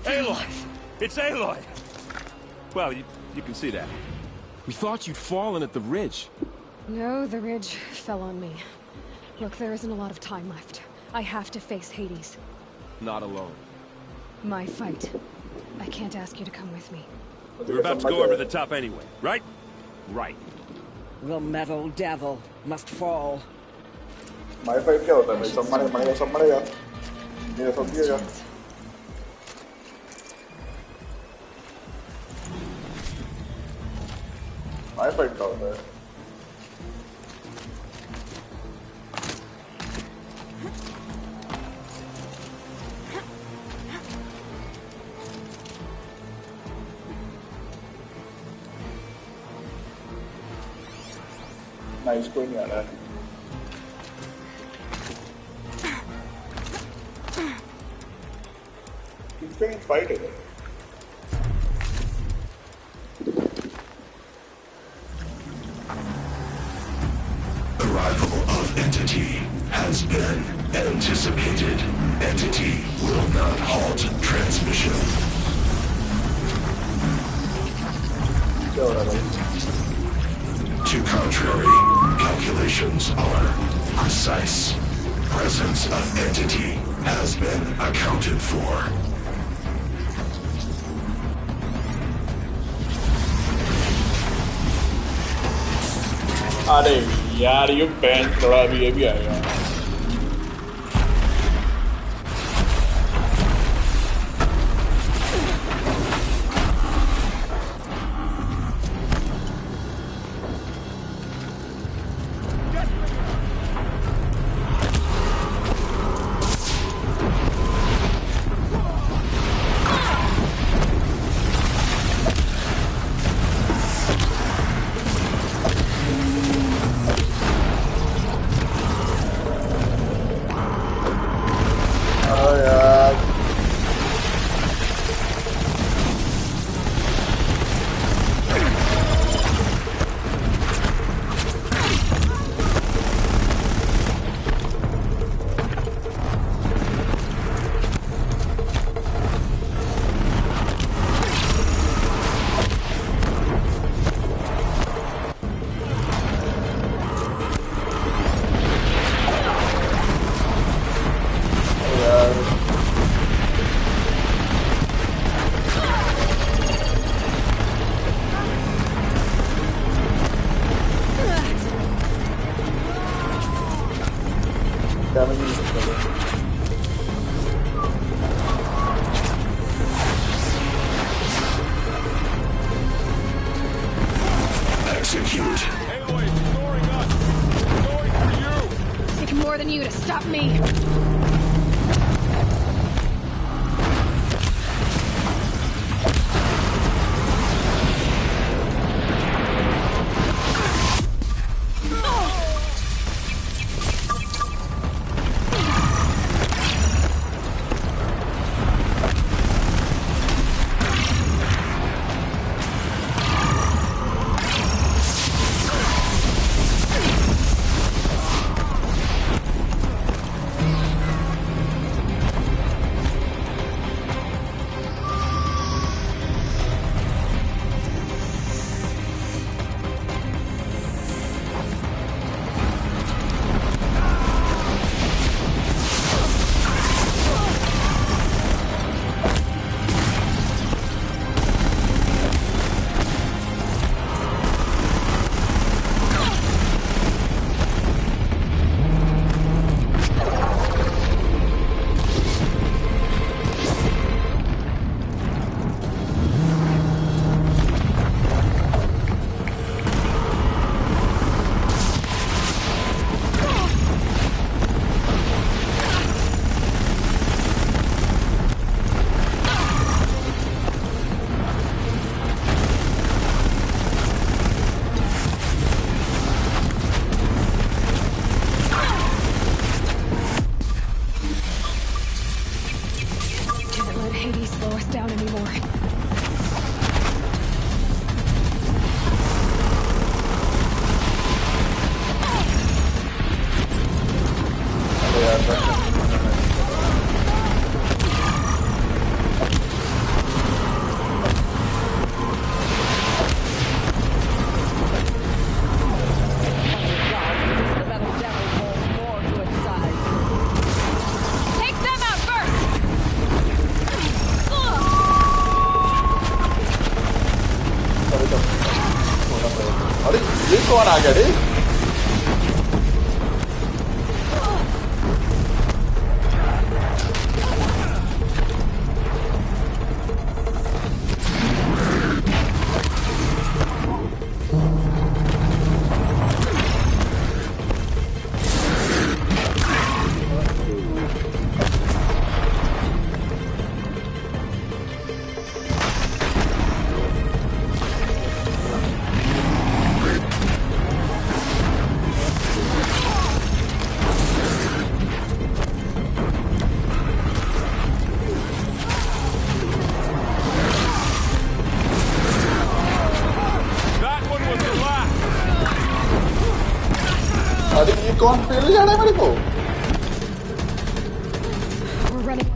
Aloy! It's Aloy! Well, you can see that. We thought you'd fallen at the ridge. No, the ridge fell on me. Look, there isn't a lot of time left. I have to face Hades. Not alone. My fight. I can't ask you to come with me. We're about to go over the top anyway, right? Right. The metal devil must fall. My fight क्या होता है? सब मरेगा. ये सब दिएगा. My fight क्या होता है? नाइस कोई नहीं आ रहा है. किससे फाइट है? Arrival of Entity has been anticipated. Entity will not halt transmission. To contrary, calculations are precise. Presence of entity has been accounted for. अरे यार ये बैंड थोड़ा भी ये भी आएगा Execute. Aloy, ignoring us. Going for you. Take more than you to stop me. कौन आ गया रे? कौन पेड़ ले जाना है मेरे को? We're running.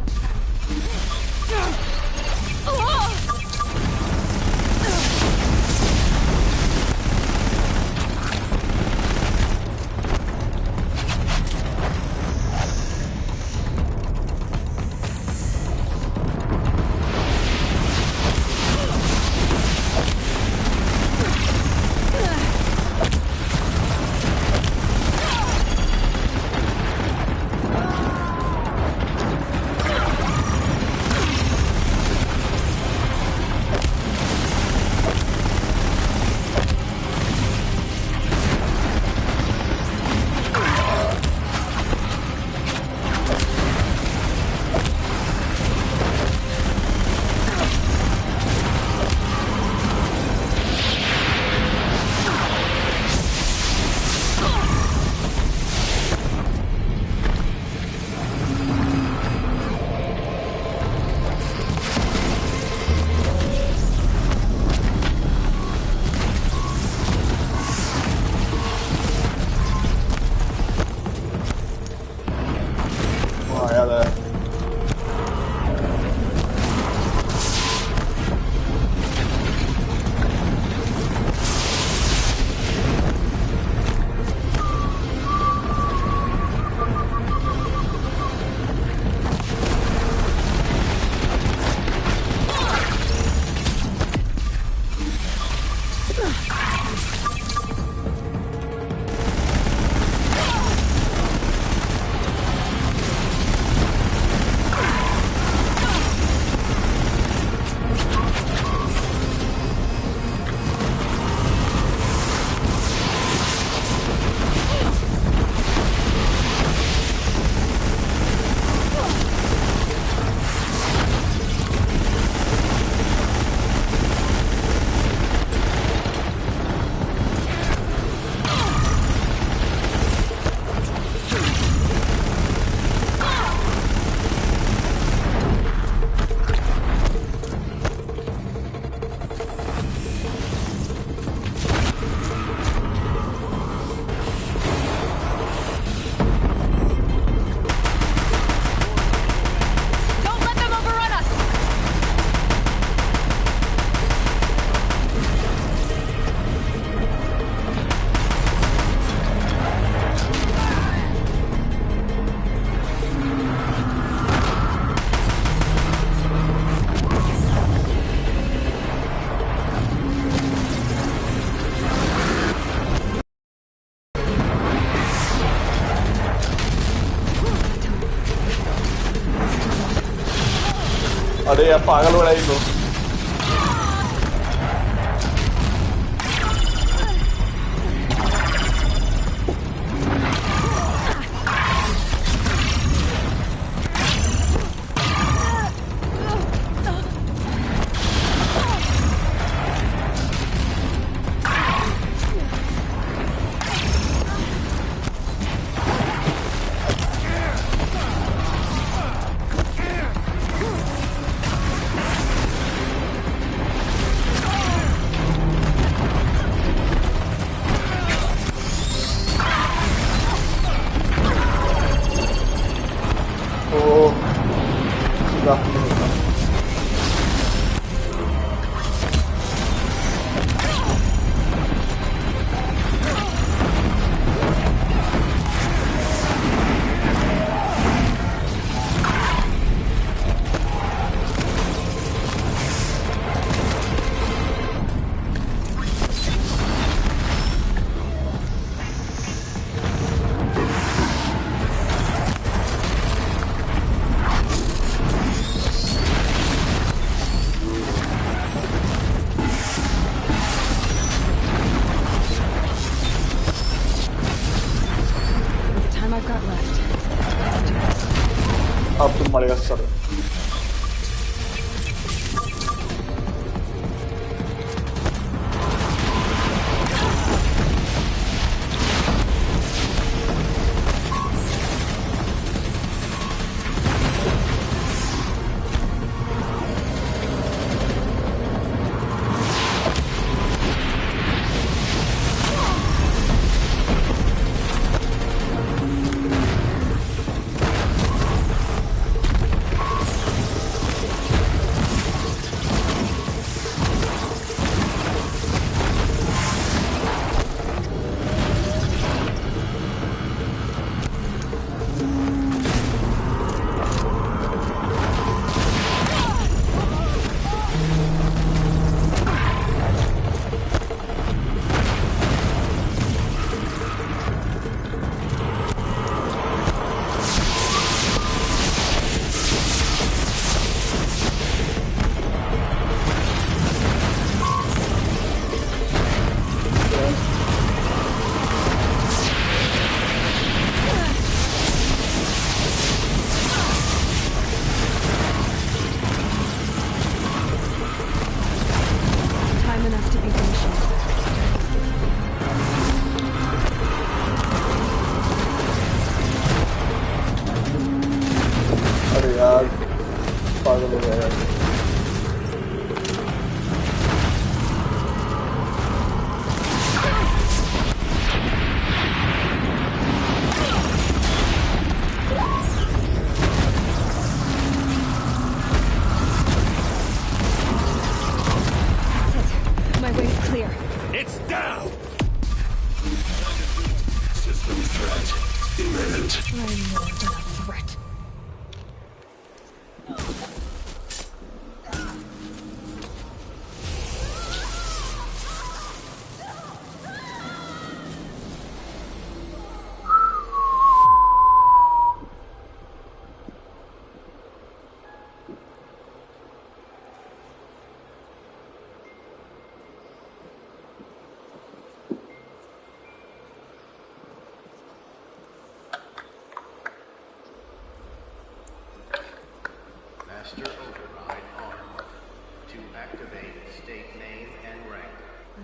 अरे यार पागल हो रहा है तो अब तुम मरेगा sir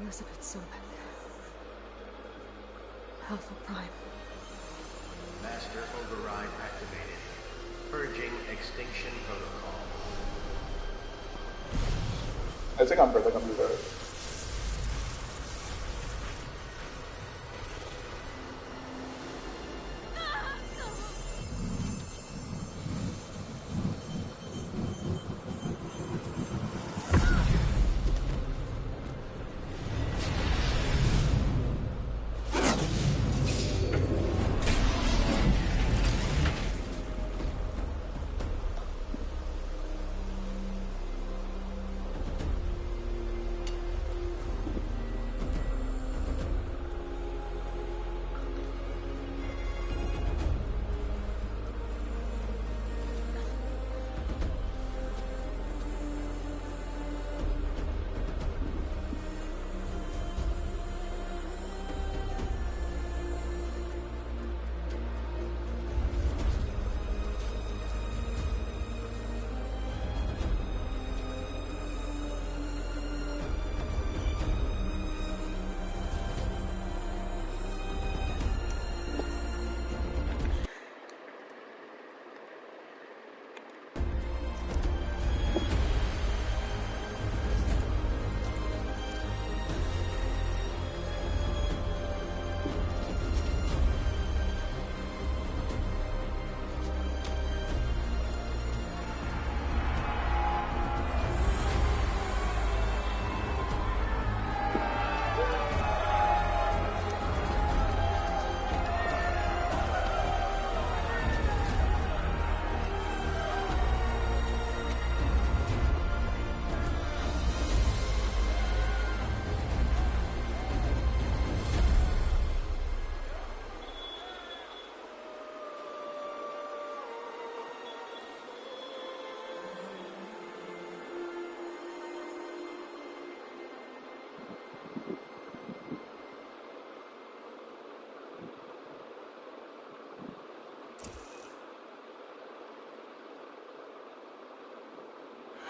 Elizabeth Sobek. Alpha Prime. Master override activated. Purging extinction protocol. ऐसे काम करता computer.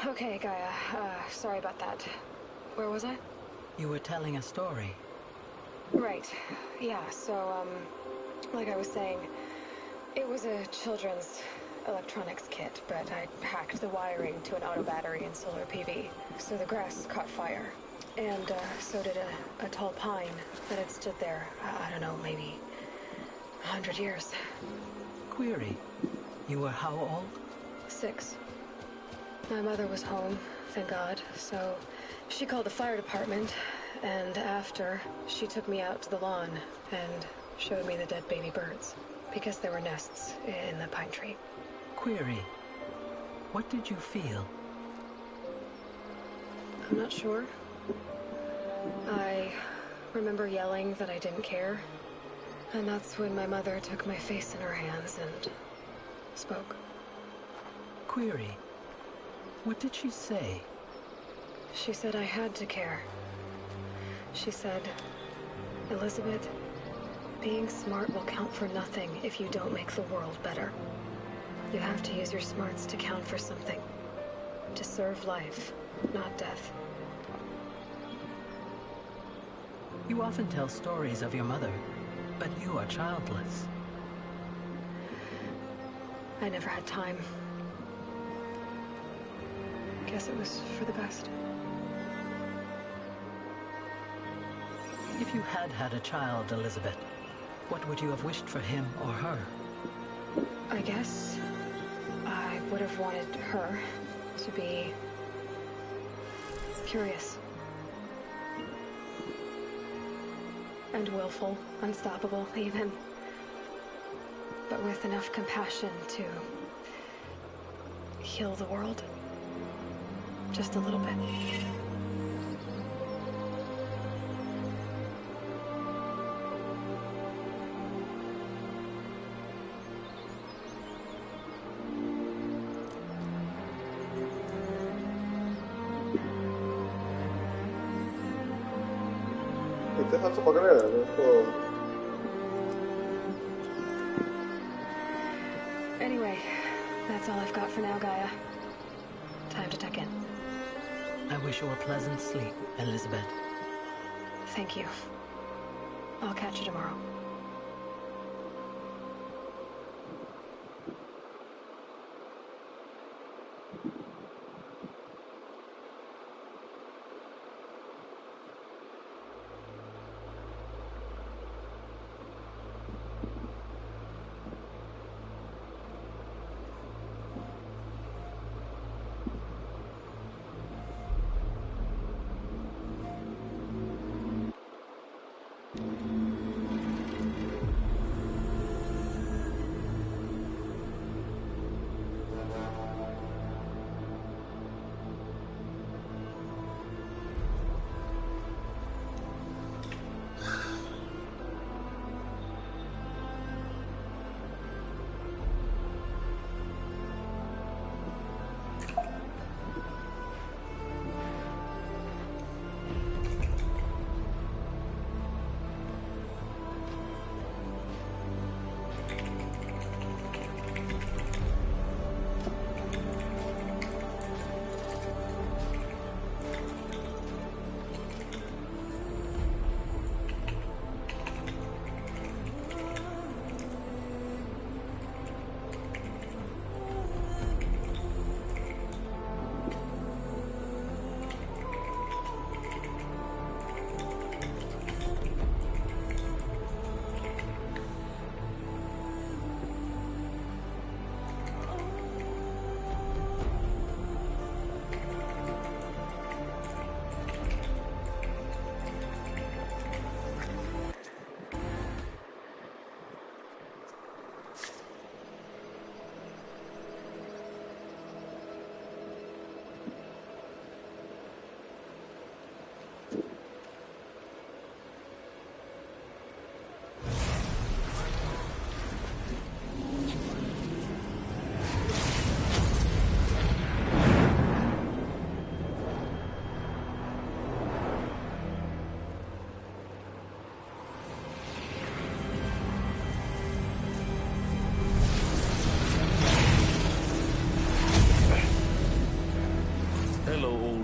Okay, Gaia. Sorry about that. Where was I? You were telling a story. Right. Yeah, so, like I was saying, it was a children's electronics kit, but I hacked the wiring to an auto battery and solar PV, so the grass caught fire. And, so did a tall pine that had stood there, I don't know, maybe 100 years. Query. You were how old? 6. My mother was home, thank God, so she called the fire department, and after, she took me out to the lawn and showed me the dead baby birds, because there were nests in the pine tree. Query. What did you feel? I'm not sure. I remember yelling that I didn't care, and that's when my mother took my face in her hands and spoke. Query. What did she say? She said I had to care. She said, Elizabeth, being smart will count for nothing if you don't make the world better. You have to use your smarts to count for something. To serve life, not death. You often tell stories of your mother, but you are childless. I never had time. Guess it was for the best. If you had had a child, Elizabeth, what would you have wished for him or her? I guess I would have wanted her to be curious. And willful, unstoppable, even. But with enough compassion to heal the world. Just a little bit. इतने साल से पकड़ रहे हैं उसको. Anyway, that's all I've got for now, Gaia. Time to tuck in. I wish you a pleasant sleep, Elizabeth. Thank you. I'll catch you tomorrow.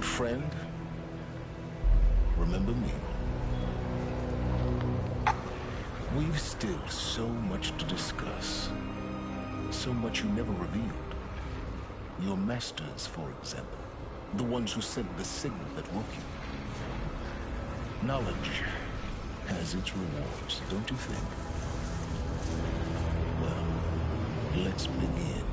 Friend, remember me? We've still so much to discuss. So much you never revealed. Your masters, for example. The ones who sent the signal that woke you. Knowledge has its rewards, don't you think? Well, let's begin.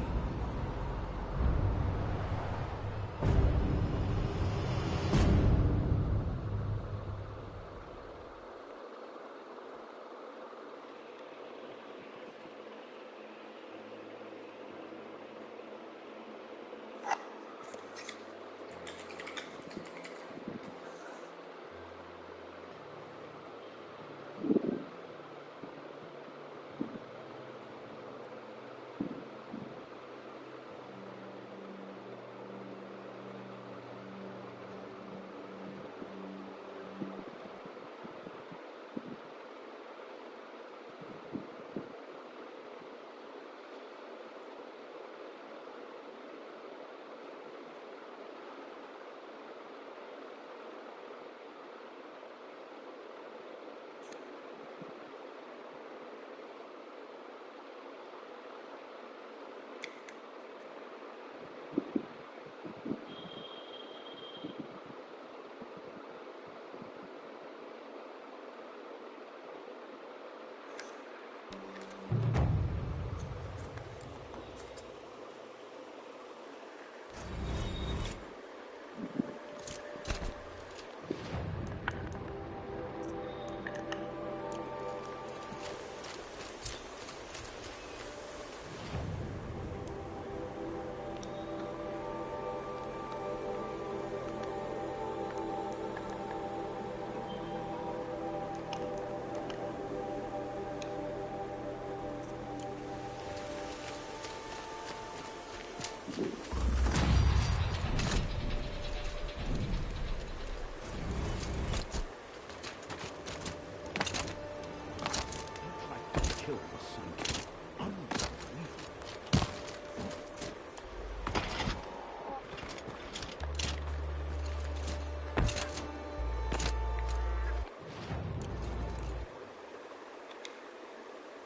Kill the Sun King.